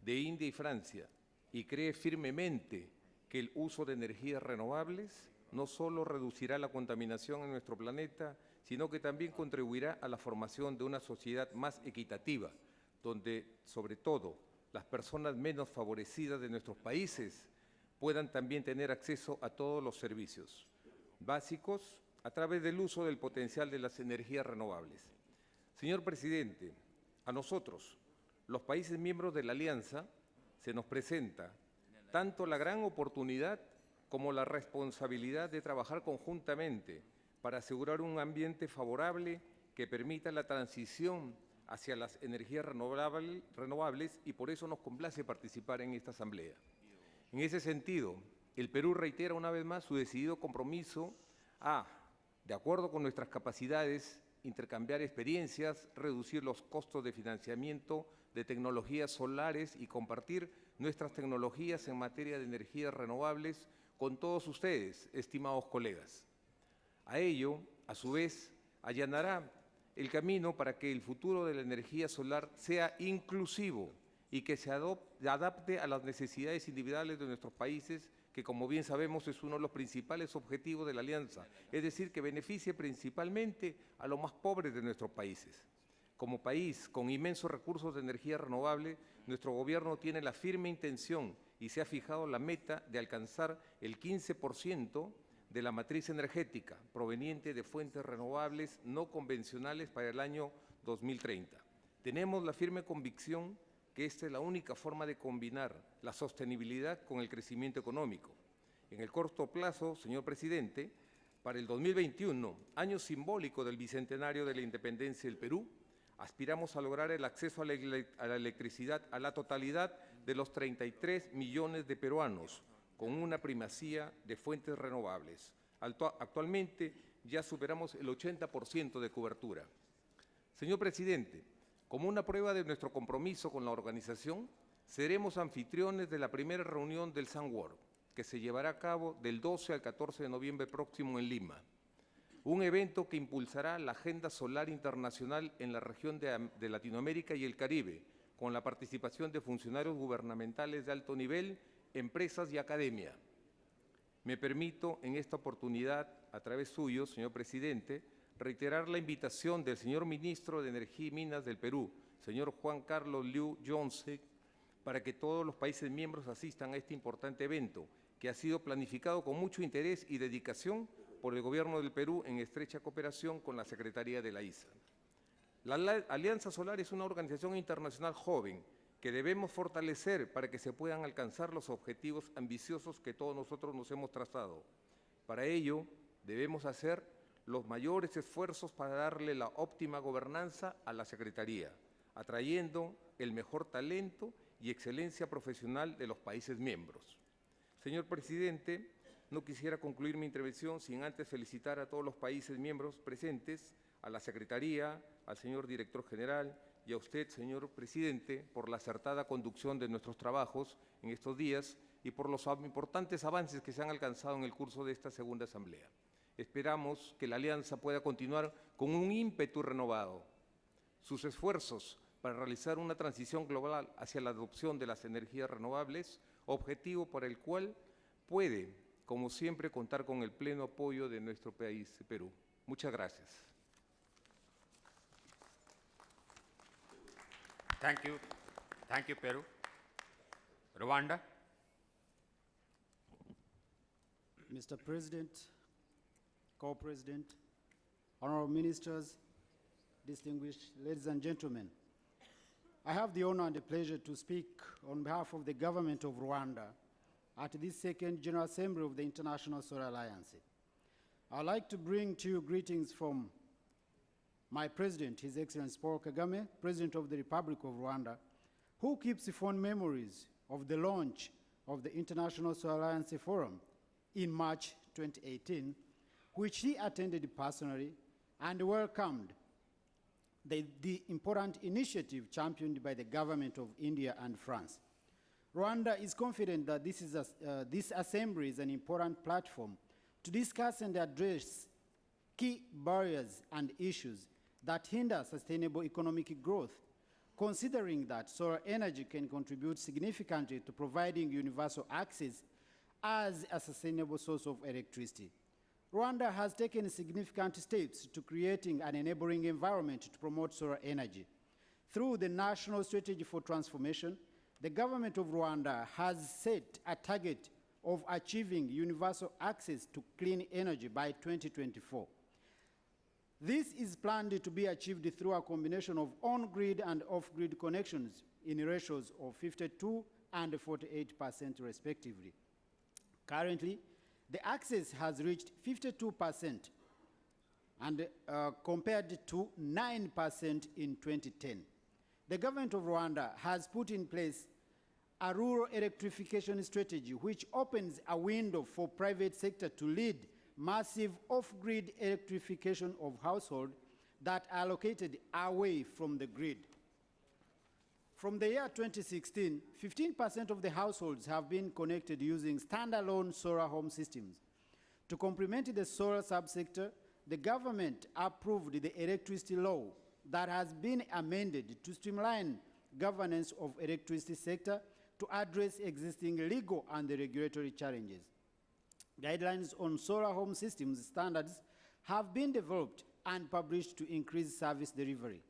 de India y Francia y cree firmemente que el uso de energías renovables no solo reducirá la contaminación en nuestro planeta, sino que también contribuirá a la formación de una sociedad más equitativa, donde, sobre todo, las personas menos favorecidas de nuestros países puedan también tener acceso a todos los servicios básicos a través del uso del potencial de las energías renovables. Señor presidente, a nosotros, los países miembros de la Alianza, se nos presenta tanto la gran oportunidad como la responsabilidad de trabajar conjuntamente para asegurar un ambiente favorable que permita la transición hacia las energías renovables y por eso nos complace participar en esta asamblea. En ese sentido, el Perú reitera una vez más su decidido compromiso a, de acuerdo con nuestras capacidades intercambiar experiencias, reducir los costos de financiamiento de tecnologías solares y compartir nuestras tecnologías en materia de energías renovables con todos ustedes, estimados colegas. A ello, a su vez, allanará el camino para que el futuro de la energía solar sea inclusivo y que se adapte a las necesidades individuales de nuestros países, que como bien sabemos es uno de los principales objetivos de la Alianza, es decir, que beneficie principalmente a los más pobres de nuestros países. Como país con inmensos recursos de energía renovable, nuestro gobierno tiene la firme intención y se ha fijado la meta de alcanzar el 15% de la matriz energética proveniente de fuentes renovables no convencionales para el año 2030. Tenemos la firme convicción que esta es la única forma de combinar la sostenibilidad con el crecimiento económico. En el corto plazo, señor presidente, para el 2021, año simbólico del bicentenario de la independencia del Perú, aspiramos a lograr el acceso a la electricidad a la totalidad de los 33 millones de peruanos, con una primacía de fuentes renovables. Actualmente ya superamos el 80% de cobertura. Señor presidente, como una prueba de nuestro compromiso con la organización, seremos anfitriones de la primera reunión del SunWorld, que se llevará a cabo del 12 al 14 de noviembre próximo en Lima. Un evento que impulsará la agenda solar internacional en la región de Latinoamérica y el Caribe, con la participación de funcionarios gubernamentales de alto nivel, empresas y academia. Me permito en esta oportunidad, a través suyo, señor presidente, reiterar la invitación del señor Ministro de Energía y Minas del Perú, señor Juan Carlos Liu Yonsek, para que todos los países miembros asistan a este importante evento, que ha sido planificado con mucho interés y dedicación por el Gobierno del Perú en estrecha cooperación con la Secretaría de la ISA. La Alianza Solar es una organización internacional joven que debemos fortalecer para que se puedan alcanzar los objetivos ambiciosos que todos nosotros nos hemos trazado. Para ello, debemos hacer los mayores esfuerzos para darle la óptima gobernanza a la Secretaría, atrayendo el mejor talento y excelencia profesional de los países miembros. Señor presidente, no quisiera concluir mi intervención sin antes felicitar a todos los países miembros presentes, a la Secretaría, al señor Director General y a usted, señor presidente, por la acertada conducción de nuestros trabajos en estos días y por los importantes avances que se han alcanzado en el curso de esta segunda asamblea. Esperamos que la Alianza pueda continuar con un ímpetu renovado. Sus esfuerzos para realizar una transición global hacia la adopción de las energías renovables, objetivo para el cual puede, como siempre, contar con el pleno apoyo de nuestro país, Perú. Muchas gracias. Thank you. Thank you, Peru. Rwanda. Mr. President, Co-President, honorable ministers, distinguished ladies and gentlemen, I have the honor and the pleasure to speak on behalf of the government of Rwanda at this second General Assembly of the International Solar Alliance. I'd like to bring to you greetings from my President, His Excellency Paul Kagame, President of the Republic of Rwanda, who keeps fond memories of the launch of the International Solar Alliance Forum in March 2018, which he attended personally and welcomed the important initiative championed by the government of India and France. Rwanda is confident that this assembly is an important platform to discuss and address key barriers and issues that hinder sustainable economic growth, considering that solar energy can contribute significantly to providing universal access as a sustainable source of electricity. Rwanda has taken significant steps to creating an enabling environment to promote solar energy. Through the National Strategy for Transformation, the government of Rwanda has set a target of achieving universal access to clean energy by 2024. This is planned to be achieved through a combination of on-grid and off-grid connections in ratios of 52% and 48% respectively. Currently, the access has reached 52% and compared to 9% in 2010. The government of Rwanda has put in place a rural electrification strategy which opens a window for private sector to lead massive off-grid electrification of households that are located away from the grid. From the year 2016, 15% of the households have been connected using standalone solar home systems. To complement the solar subsector, the government approved the electricity law that has been amended to streamline governance of electricity sector to address existing legal and regulatory challenges. Guidelines on solar home systems standards have been developed and published to increase service delivery.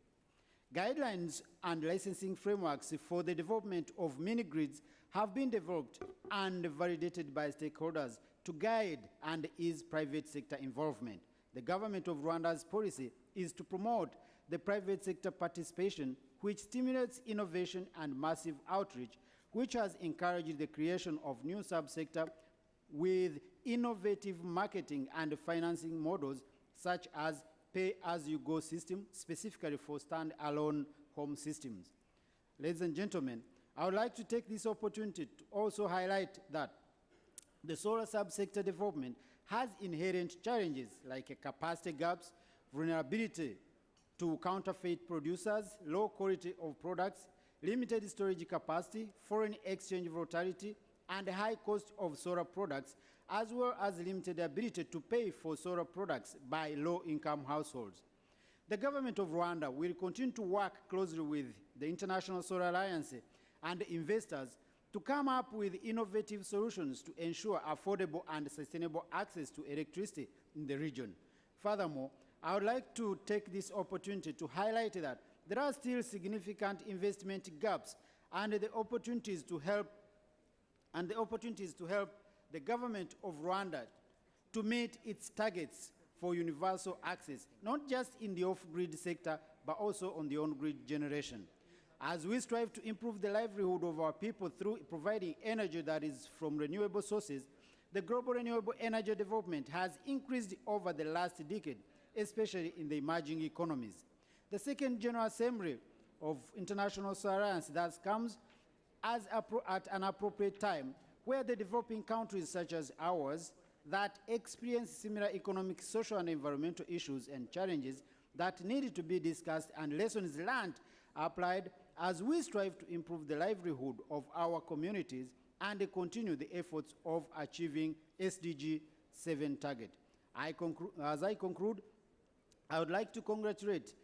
Guidelines and licensing frameworks for the development of mini-grids have been developed and validated by stakeholders to guide and ease private sector involvement. The government of Rwanda's policy is to promote the private sector participation, which stimulates innovation and massive outreach, which has encouraged the creation of new subsector with innovative marketing and financing models such as pay-as-you-go system, specifically for stand-alone home systems. Ladies and gentlemen, I would like to take this opportunity to also highlight that the solar subsector development has inherent challenges like capacity gaps, vulnerability to counterfeit producers, low quality of products, limited storage capacity, foreign exchange volatility, and the high cost of solar products, as well as limited ability to pay for solar products by low-income households. The government of Rwanda will continue to work closely with the International Solar Alliance and investors to come up with innovative solutions to ensure affordable and sustainable access to electricity in the region. Furthermore, I would like to take this opportunity to highlight that there are still significant investment gaps and the opportunities to help the government of Rwanda to meet its targets for universal access, not just in the off-grid sector, but also on the on-grid generation. As we strive to improve the livelihood of our people through providing energy that is from renewable sources, the global renewable energy development has increased over the last decade, especially in the emerging economies. The second General Assembly of International Solar Alliance thus comes at an appropriate time, where the developing countries such as ours that experience similar economic, social, and environmental issues and challenges that need to be discussed and lessons learned applied as we strive to improve the livelihood of our communities and continue the efforts of achieving SDG 7 target. As I conclude, I would like to congratulate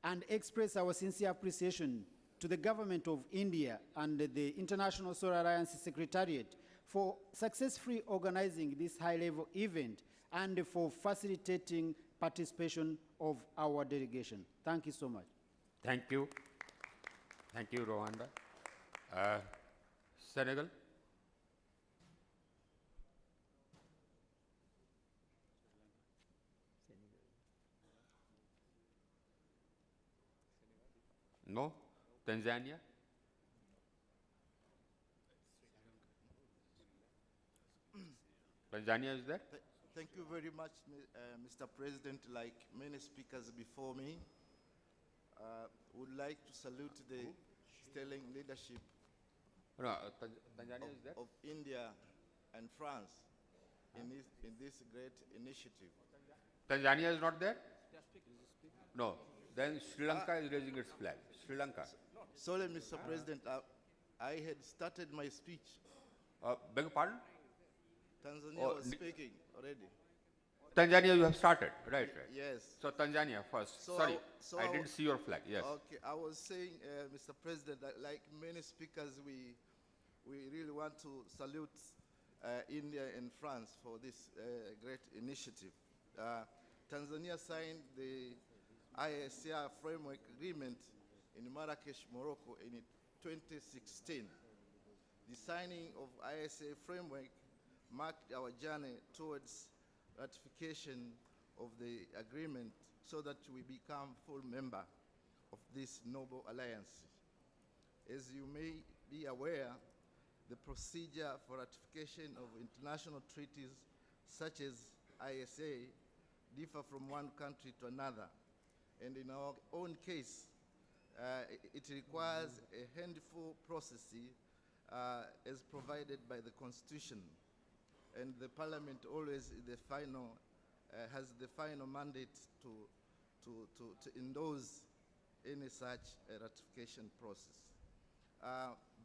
and express our sincere appreciation to the Government of India and the International Solar Alliance Secretariat for successfully organizing this high-level event and for facilitating participation of our delegation. Thank you so much. Thank you. Thank you, Rwanda. Senegal. No? Tanzania? Tanzania is there? Thank you very much, Mr. President. Like many speakers before me, would like to salute the sterling leadership No, Tanzania is there? of India and France in this great initiative. Tanzania is not there? No. Then Sri Lanka is raising its flag. Sri Lanka. Sorry, Mr. President, I had started my speech. Beg your pardon? Tanzania was speaking already. Tanzania you have started, right? Yes. So Tanzania first. So Sorry, so I didn't see your flag, yes. Okay, I was saying, Mr. President, that like many speakers, we really want to salute India and France for this great initiative. Tanzania signed the ISR Framework Agreement in Marrakesh, Morocco in 2016. The signing of ISA Framework marked our journey towards ratification of the agreement so that we become full member of this noble alliance. As you may be aware, the procedure for ratification of international treaties such as ISA differ from one country to another. And in our own case, it requires a handful process as provided by the Constitution. And the Parliament always has the final mandate to to endorse any such ratification process.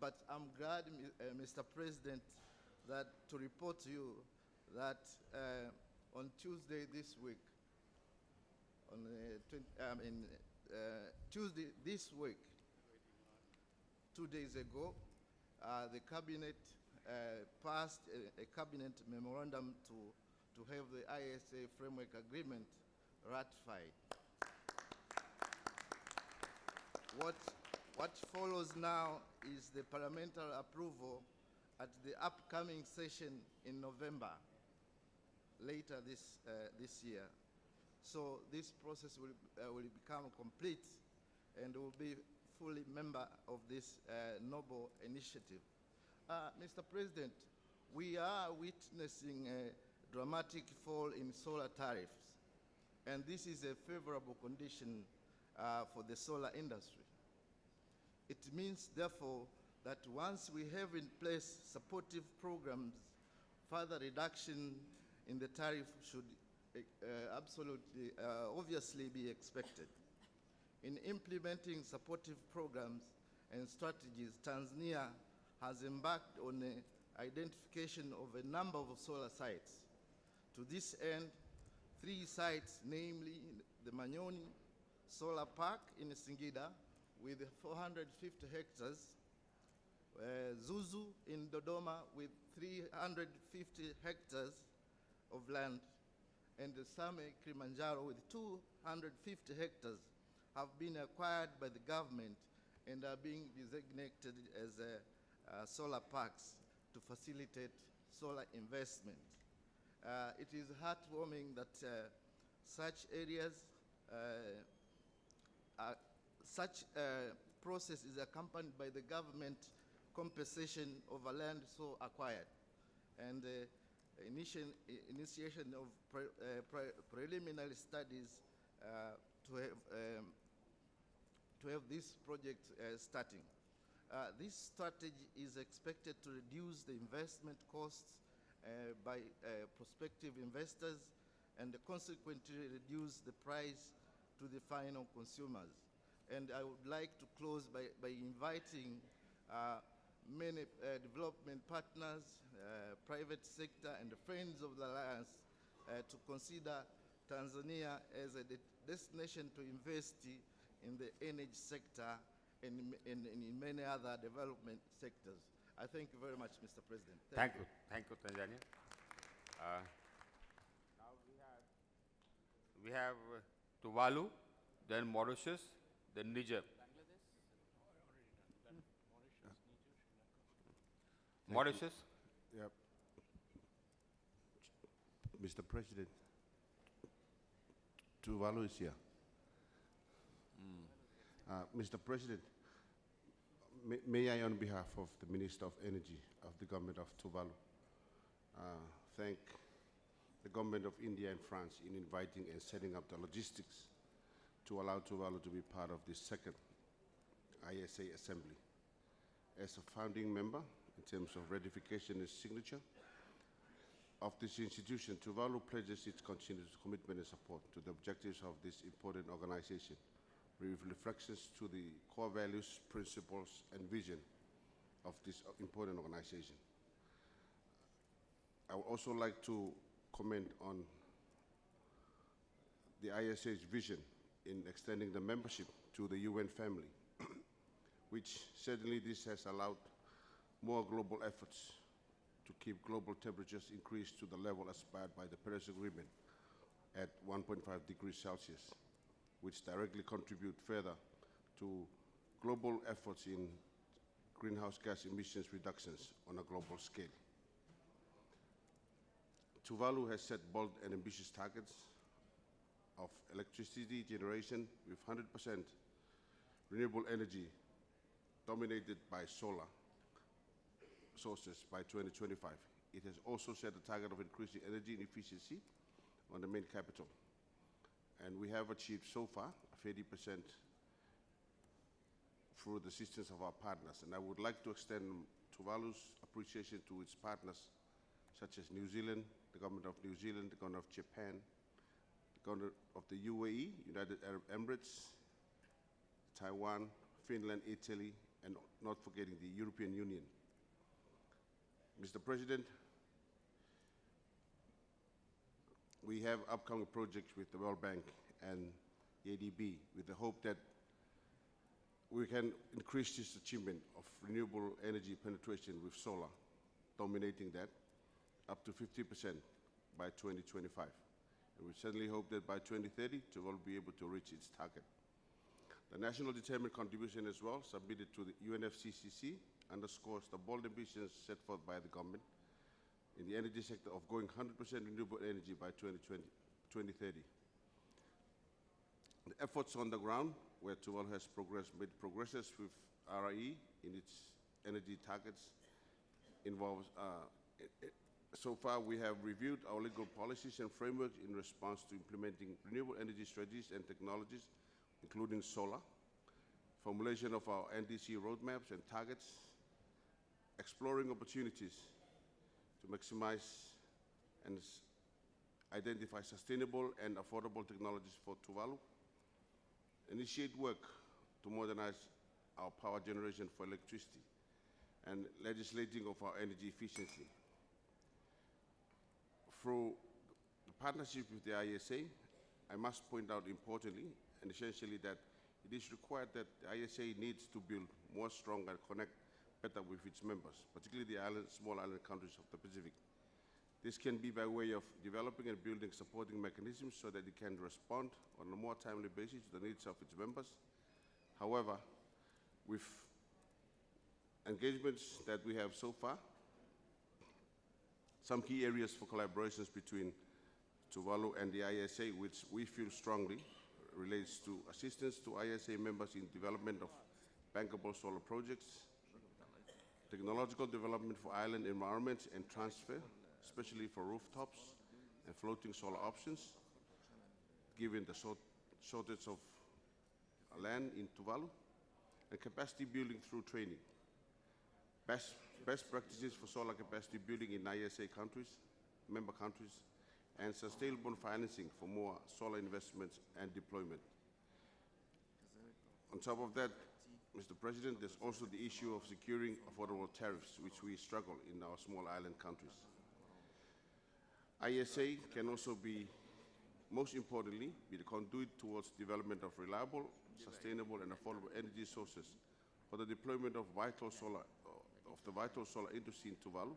But I'm glad, Mr. President, that to report to you that on Tuesday this week, on Tuesday this week, 2 days ago, the cabinet passed a cabinet memorandum to have the ISA framework agreement ratified. What follows now is the parliamentary approval at the upcoming session in November, later this year. So this process will become complete and will be fully member of this noble initiative. Mr. President, we are witnessing a dramatic fall in solar tariffs, and this is a favorable condition for the solar industry. It means, therefore, that once we have in place supportive programs, further reduction in the tariff should absolutely, obviously be expected. In implementing supportive programs and strategies, Tanzania has embarked on the identification of a number of solar sites. To this end, 3 sites, namely the Manyoni Solar Park in Singida with 450 hectares, Zuzu in Dodoma with 350 hectares of land, and the Same Kilimanjaro with 250 hectares have been acquired by the government and are being designated as solar parks to facilitate solar investment. It is heartwarming that such areas, such process is accompanied by the government compensation of a land so acquired, and initiation of preliminary studies to have this project starting. This strategy is expected to reduce the investment costs by prospective investors and consequently reduce the price to the final consumers. And I would like to close by inviting many development partners, private sector, and the friends of the Alliance to consider Tanzania as a destination to invest in the energy sector and in many other development sectors. I thank you very much, Mr. President. Thank you, Tanzania. Now we have Tuvalu, then Mauritius, then Niger. Mauritius? Yep. Mr. President, Tuvalu is here. Mr. President, may I, on behalf of the Minister of Energy of the government of Tuvalu, thank the government of India and France in inviting and setting up the logistics to allow Tuvalu to be part of this second ISA assembly. As a founding member, in terms of ratification and signature of this institution, Tuvalu pledges its continued commitment and support to the objectives of this important organization, with reflections to the core values, principles, and vision of this important organization. I would also like to comment on the ISA's vision in extending the membership to the UN family, which certainly this has allowed more global efforts to keep global temperatures increased to the level aspired by the Paris Agreement at 1.5 degrees Celsius, which directly contribute further to global efforts in greenhouse gas emissions reductions on a global scale. Tuvalu has set bold and ambitious targets of electricity generation with 100% renewable energy dominated by solar sources by 2025. It has also set a target of increasing energy efficiency on the main capital. And we have achieved so far 30% through the assistance of our partners. And I would like to extend Tuvalu's appreciation to its partners, such as New Zealand, the government of New Zealand, the government of Japan, of the UAE, United Arab Emirates, Taiwan, Finland, Italy, and not forgetting the European Union. Mr. President, we have upcoming projects with the World Bank and the ADB with the hope that we can increase this achievement of renewable energy penetration with solar, dominating that up to 50% by 2025. And we certainly hope that by 2030, Tuvalu will be able to reach its target. The national determined contribution as well, submitted to the UNFCCC, underscores the bold ambitions set forth by the government in the energy sector of going 100% renewable energy by 2030. The efforts on the ground, where Tuvalu has made progresses with RIE in its energy targets, involves so far, we have reviewed our legal policies and frameworks in response to implementing renewable energy strategies and technologies, including solar, formulation of our NDC roadmaps and targets, exploring opportunities to maximize and identify sustainable and affordable technologies for Tuvalu, initiate work to modernize our power generation for electricity, and legislating of our energy efficiency. Through the partnership with the ISA, I must point out importantly and essentially that it is required that the ISA needs to build more strong and connect better with its members, particularly the small island countries of the Pacific. This can be by way of developing and building supporting mechanisms so that it can respond on a more timely basis to the needs of its members. However, with engagements that we have so far, some key areas for collaborations between Tuvalu and the ISA, which we feel strongly relates to assistance to ISA members in development of bankable solar projects, technological development for island environments and transfer, especially for rooftops and floating solar options, given the shortage of land in Tuvalu, and capacity building through training. Best practices for solar capacity building in ISA countries, member countries, and sustainable financing for more solar investments and deployment. On top of that, Mr. President, there's also the issue of securing affordable tariffs, which we struggle in our small island countries. ISA can also be, most importantly, be the conduit towards development of reliable, sustainable, and affordable energy sources for the deployment of the vital solar industry in Tuvalu,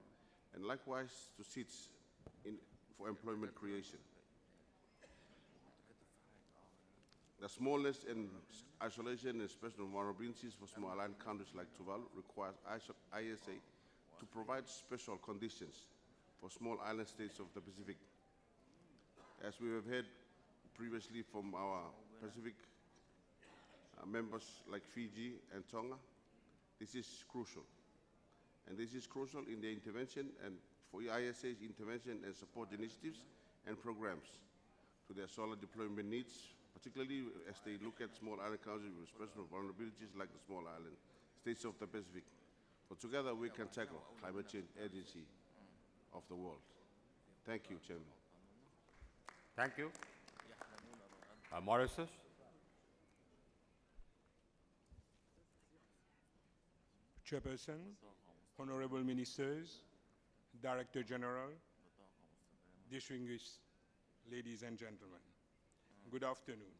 and likewise to seats for employment creation. The smallness and isolation and special vulnerabilities for small island countries like Tuvalu requires ISA to provide special conditions for small island states of the Pacific. As we have heard previously from our Pacific members like Fiji and Tonga, this is crucial. And this is crucial in the intervention and for ISA's intervention and support initiatives and programs to their solar deployment needs, particularly as they look at small island countries with special vulnerabilities like the small island states of the Pacific. For together we can tackle climate change urgency of the world. Thank you, Chairman. Thank you. Mauritius. Chairperson, Honorable Ministers, Director General, distinguished ladies and gentlemen, good afternoon.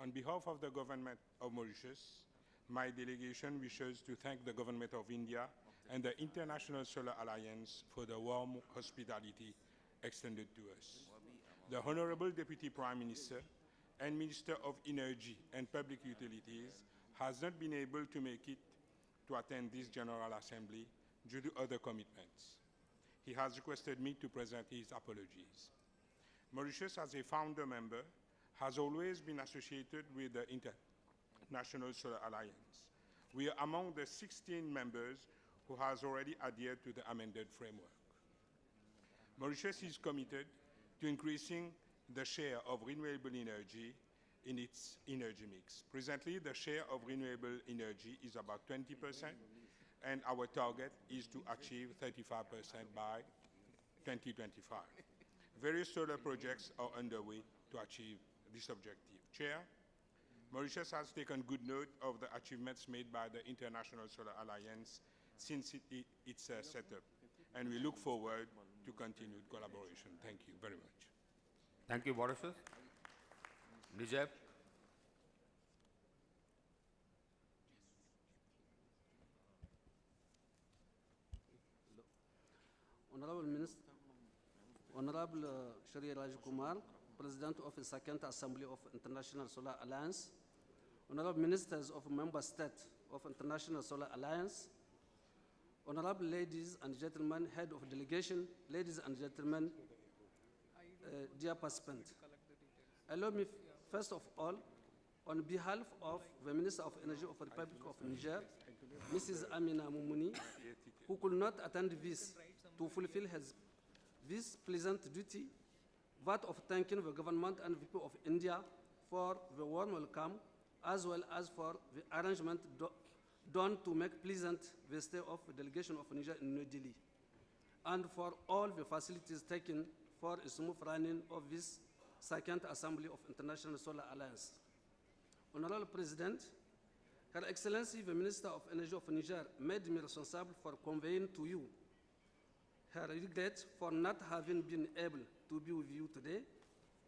On behalf of the Government of Mauritius, my delegation wishes to thank the Government of India and the International Solar Alliance for the warm hospitality extended to us. The Honorable Deputy Prime Minister and Minister of Energy and Public Utilities has not been able to make it to attend this General Assembly due to other commitments. He has requested me to present his apologies. Mauritius, as a founder member, has always been associated with the International Solar Alliance. We are among the 16 members who has already adhered to the amended framework. Mauritius is committed to increasing the share of renewable energy in its energy mix. Presently, the share of renewable energy is about 20%, and our target is to achieve 35% by 2025. Various solar projects are underway to achieve this objective. Chair, Mauritius has taken good note of the achievements made by the International Solar Alliance since its setup, and we look forward to continued collaboration. Thank you very much. Thank you, Mauritius. Nijab. Honorable Minister, Honorable Shri Raj Kumar, President of the Second Assembly of International Solar Alliance, Honorable Ministers of Member States of International Solar Alliance, Honorable ladies and gentlemen, Head of Delegation, ladies and gentlemen, dear participants. Allow me, first of all, on behalf of the Minister of Energy of the Republic of Niger, Mrs. Amina Moumouni, who could not attend this to fulfill this pleasant duty, that of thanking the government and the people of India for the warm welcome, as well as for the arrangement done to make pleasant the stay of the delegation of Niger in New Delhi, and for all the facilities taken for a smooth running of this Second Assembly of International Solar Alliance. Honorable President, Her Excellency the Minister of Energy of Niger made me responsible for conveying to you her regret for not having been able to be with you today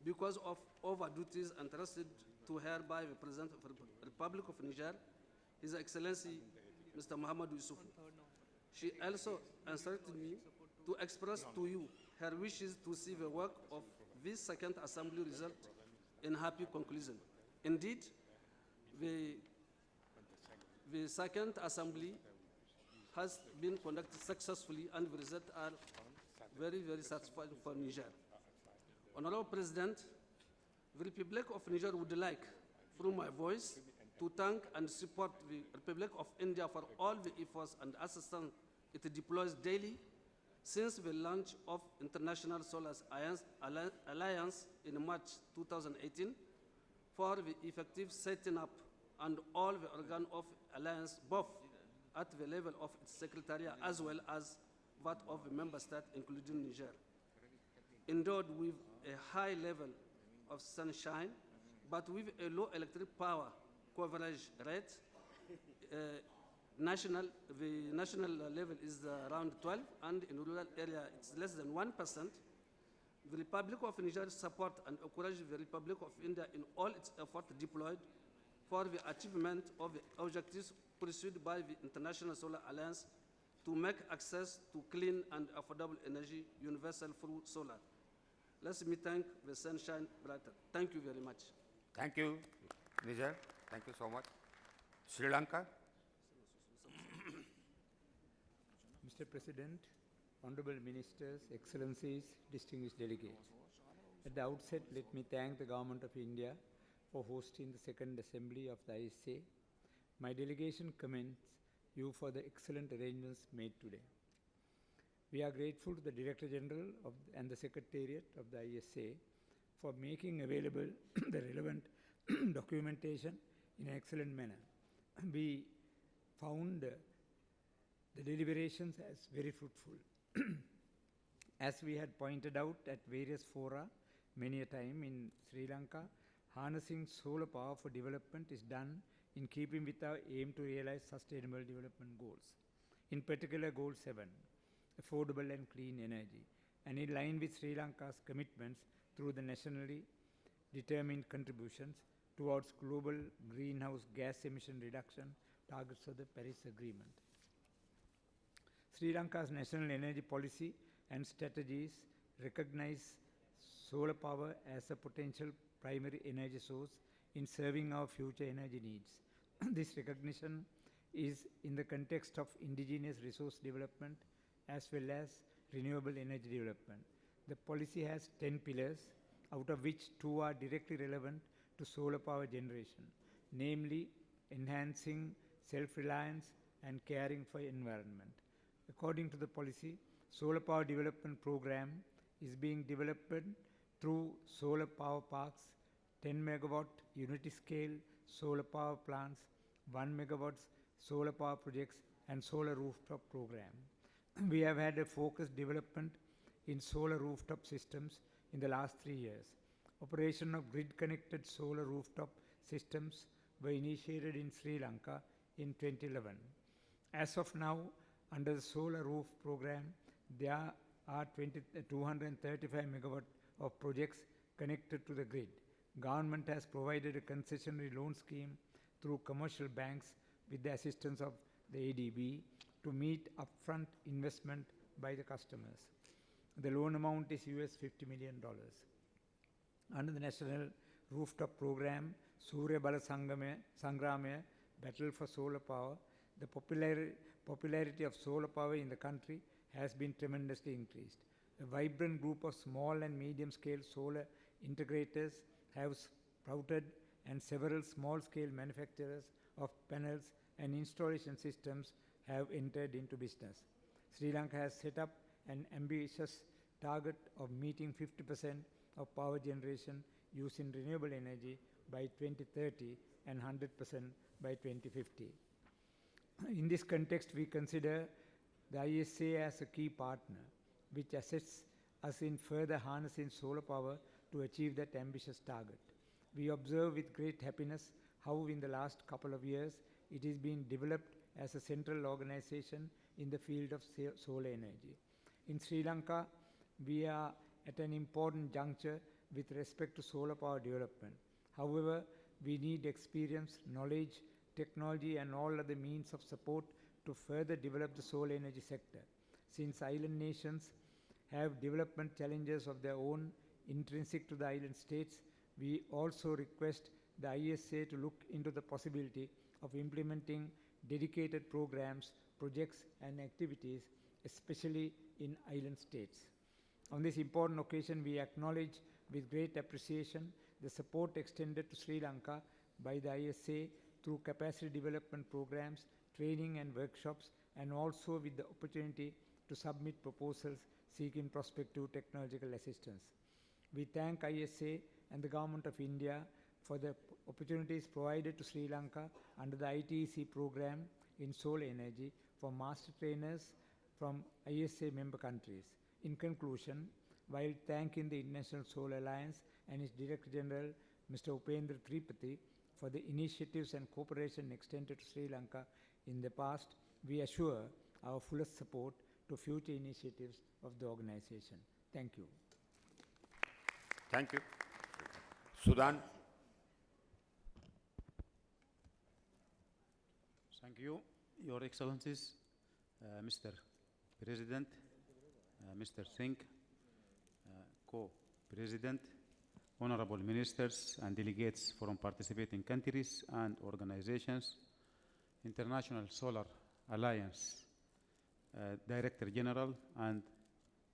because of over duties entrusted to her by the President of the Republic of Niger, His Excellency Mr. Muhammadu Yusufu. She also instructed me to express to you her wishes to see the work of this Second Assembly result in happy conclusion. Indeed, the Second Assembly has been conducted successfully and the results are very, very satisfying for Niger. Honorable President, the Republic of Niger would like, through my voice, to thank and support the Republic of India for all the efforts and assistance it deploys daily since the launch of International Solar Alliance in March 2018 for the effective setting up and all the organs of Alliance, both at the level of its Secretariat as well as that of the Member States, including Niger. Endowed with a high level of sunshine, but with a low electric power coverage rate, the national level is around 12, and in rural area it's less than 1%. The Republic of Niger support and encourage the Republic of India in all its efforts deployed for the achievement of the objectives pursued by the International Solar Alliance to make access to clean and affordable energy universal through solar. Let me thank the Sunshine Brighter. Thank you very much. Thank you, Niger. Thank you so much. Sri Lanka. Mr. President, Honorable Ministers, Excellencies, distinguished delegates. At the outset, let me thank the Government of India for hosting the Second Assembly of the ISA. My delegation commends you for the excellent arrangements made today. We are grateful to the Director General and the Secretariat of the ISA for making available the relevant documentation in an excellent manner. We found the deliberations as very fruitful. As we had pointed out at various fora many a time in Sri Lanka, harnessing solar power for development is done in keeping with our aim to realize sustainable development goals. In particular, Goal 7, affordable and clean energy, and in line with Sri Lanka's commitments through the nationally determined contributions towards global greenhouse gas emission reduction targets of the Paris Agreement. Sri Lanka's national energy policy and strategies recognize solar power as a potential primary energy source in serving our future energy needs. This recognition is in the context of indigenous resource development as well as renewable energy development. The policy has 10 pillars, out of which 2 are directly relevant to solar power generation, namely enhancing self-reliance and caring for environment. According to the policy, solar power development program is being developed through solar power parks, 10 megawatt unity scale solar power plants, 1 megawatts solar power projects, and solar rooftop program. We have had a focused development in solar rooftop systems in the last 3 years. Operation of grid-connected solar rooftop systems were initiated in Sri Lanka in 2011. As of now, under the Solar Roof program, there are 235 megawatt of projects connected to the grid. Government has provided a concessionary loan scheme through commercial banks with the assistance of the ADB to meet upfront investment by the customers. The loan amount is US $50 million. Under the National Rooftop Program, Surya Bala Sangramaya, Battle for Solar Power, the popularity of solar power in the country has been tremendously increased. A vibrant group of small and medium-scale solar integrators have sprouted, and several small-scale manufacturers of panels and installation systems have entered into business. Sri Lanka has set up an ambitious target of meeting 50% of power generation using renewable energy by 2030 and 100% by 2050. In this context, we consider the ISA as a key partner, which assists us in further harnessing solar power to achieve that ambitious target. We observe with great happiness how in the last couple of years it is being developed as a central organization in the field of solar energy. In Sri Lanka, we are at an important juncture with respect to solar power development. However, we need experience, knowledge, technology and all other means of support to further develop the solar energy sector. Since island nations have development challenges of their own intrinsic to the island states, we also request the ISA to look into the possibility of implementing dedicated programs, projects and activities, especially in island states. On this important occasion, we acknowledge with great appreciation the support extended to Sri Lanka by the ISA through capacity development programs, training and workshops, and also with the opportunity to submit proposals seeking prospective technological assistance. We thank ISA and the Government of India for the opportunities provided to Sri Lanka under the ITEC program in solar energy for master trainers from ISA member countries. In conclusion, while thanking the International Solar Alliance and its Director General, Mr. Upendra Tripathi, for the initiatives and cooperation extended to Sri Lanka in the past, we assure our fullest support to future initiatives of the organization. Thank you. Thank you. Sudan. Thank you, Your Excellencies, Mr. President, Mr. Singh, Co-President, Honorable Ministers and delegates from participating countries and organizations, International Solar Alliance Director General and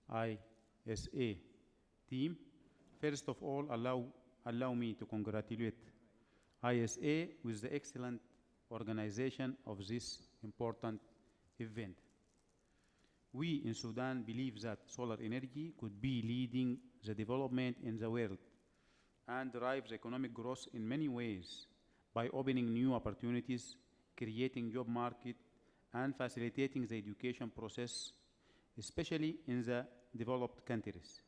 ISA team. First of all, allow me to congratulate ISA with the excellent organization of this important event. We in Sudan believe that solar energy could be leading the development in the world and drives economic growth in many ways by opening new opportunities, creating job market, and facilitating the education process, especially in the developed countries.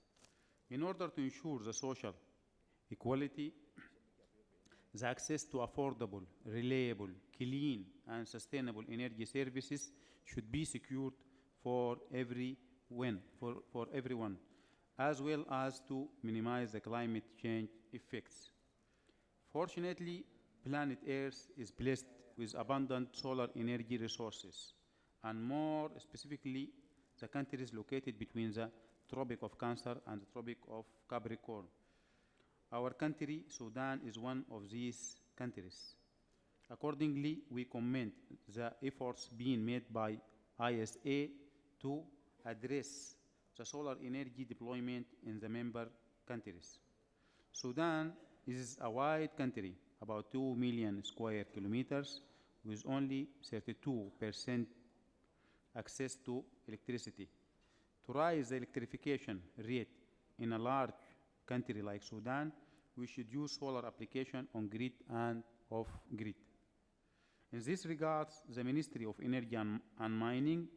In order to ensure the social equality, the access to affordable, reliable, clean, and sustainable energy services should be secured for everyone, as well as to minimize the climate change effects. Fortunately, planet Earth is blessed with abundant solar energy resources, and more specifically, the countries located between the Tropic of Cancer and the Tropic of Capricorn. Our country, Sudan, is one of these countries. Accordingly, we commend the efforts being made by ISA to address the solar energy deployment in the member countries. Sudan is a wide country, about 2 million square kilometers, with only 32% access to electricity. To rise the electrification rate in a large country like Sudan, we should use solar application on grid and off-grid. In this regard, the Ministry of Energy and Mining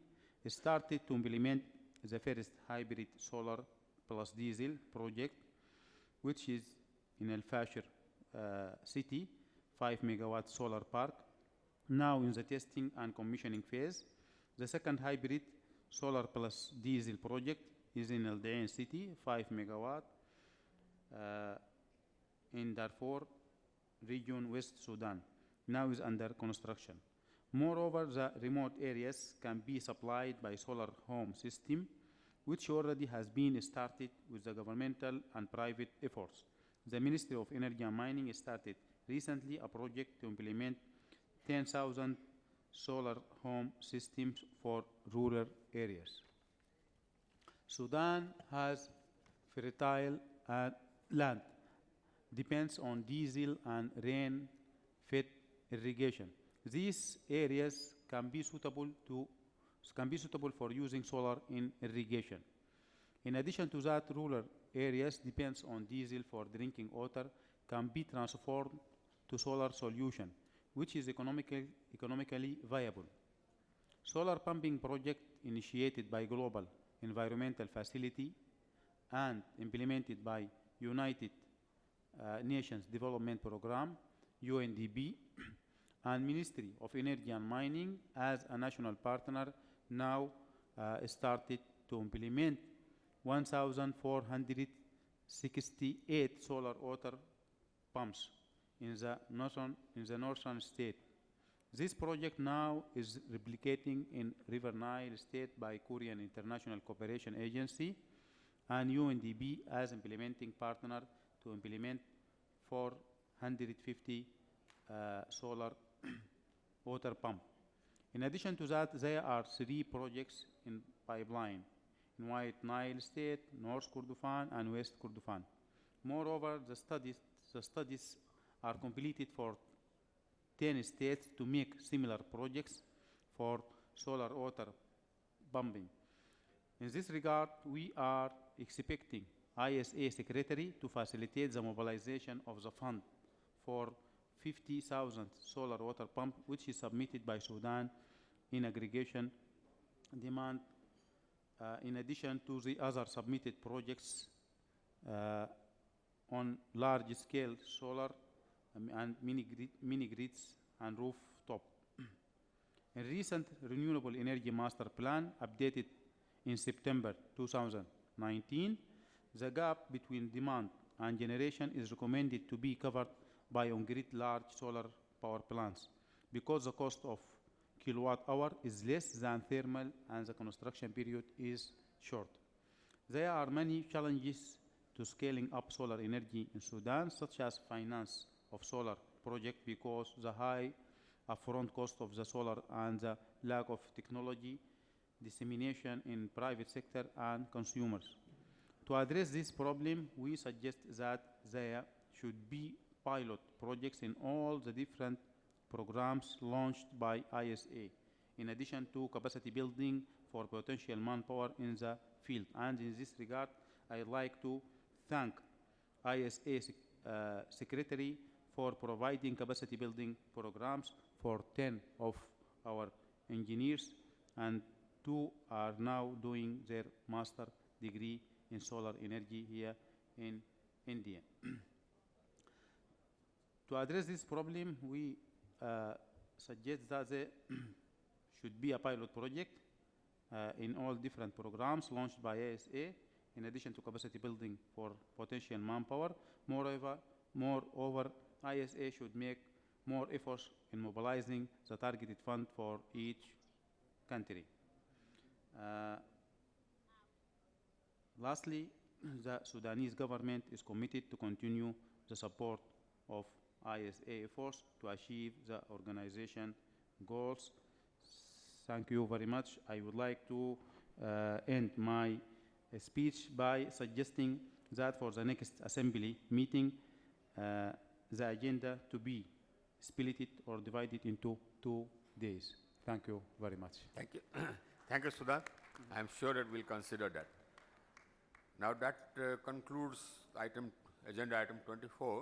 started to implement the first hybrid solar plus diesel project, which is in El Fasher city, 5 megawatt solar park, now in the testing and commissioning phase. The second hybrid solar plus diesel project is in El Dain city, 5 megawatt, in Darfur region, West Sudan, now is under construction. Moreover, the remote areas can be supplied by solar home system, which already has been started with the governmental and private efforts. The Ministry of Energy and Mining started recently a project to implement 10,000 solar home systems for rural areas. Sudan has fertile land, depends on diesel and rain-fed irrigation. These areas can be suitable for using solar in irrigation. In addition to that, rural areas depends on diesel for drinking water can be transformed to solar solution, which is economically viable. Solar pumping project initiated by Global Environmental Facility and implemented by United Nations Development Program, UNDP, and Ministry of Energy and Mining as a national partner now started to implement 1,468 solar water pumps in the northern state. This project now is replicating in River Nile state by Korean International Cooperation Agency and UNDP as implementing partner to implement 450 solar water pump. In addition to that, there are 3 projects in pipeline in White Nile State, North Kordofan, and West Kordofan. Moreover, the studies are completed for 10 states to make similar projects for solar water pumping. In this regard, we are expecting ISA Secretary to facilitate the mobilization of the fund for 50,000 solar water pump, which is submitted by Sudan in aggregation demand, in addition to the other submitted projects on large-scale solar and mini grids and rooftop. A recent Renewable Energy Master Plan updated in September 2019, the gap between demand and generation is recommended to be covered by on-grid large solar power plants because the cost of kilowatt hour is less than thermal and the construction period is short. There are many challenges to scaling up solar energy in Sudan, such as finance of solar project because the high upfront cost of the solar and the lack of technology dissemination in private sector and consumers. To address this problem, we suggest that there should be pilot projects in all the different programs launched by ISA, in addition to capacity building for potential manpower in the field. And in this regard, I'd like to thank ISA Secretary for providing capacity building programs for 10 of our engineers, and 2 are now doing their master degree in solar energy here in India. To address this problem, we suggest that there should be a pilot project in all different programs launched by ISA, in addition to capacity building for potential manpower. Moreover, ISA should make more efforts in mobilizing the targeted fund for each country. Lastly, the Sudanese government is committed to continue the support of ISA efforts to achieve the organization goals. Thank you very much. I would like to end my speech by suggesting that for the next assembly meeting, the agenda to be split or divided into 2 days. Thank you very much. Thank you. Thank you, Sudan. I'm sure that we'll consider that. Now that concludes agenda item 24.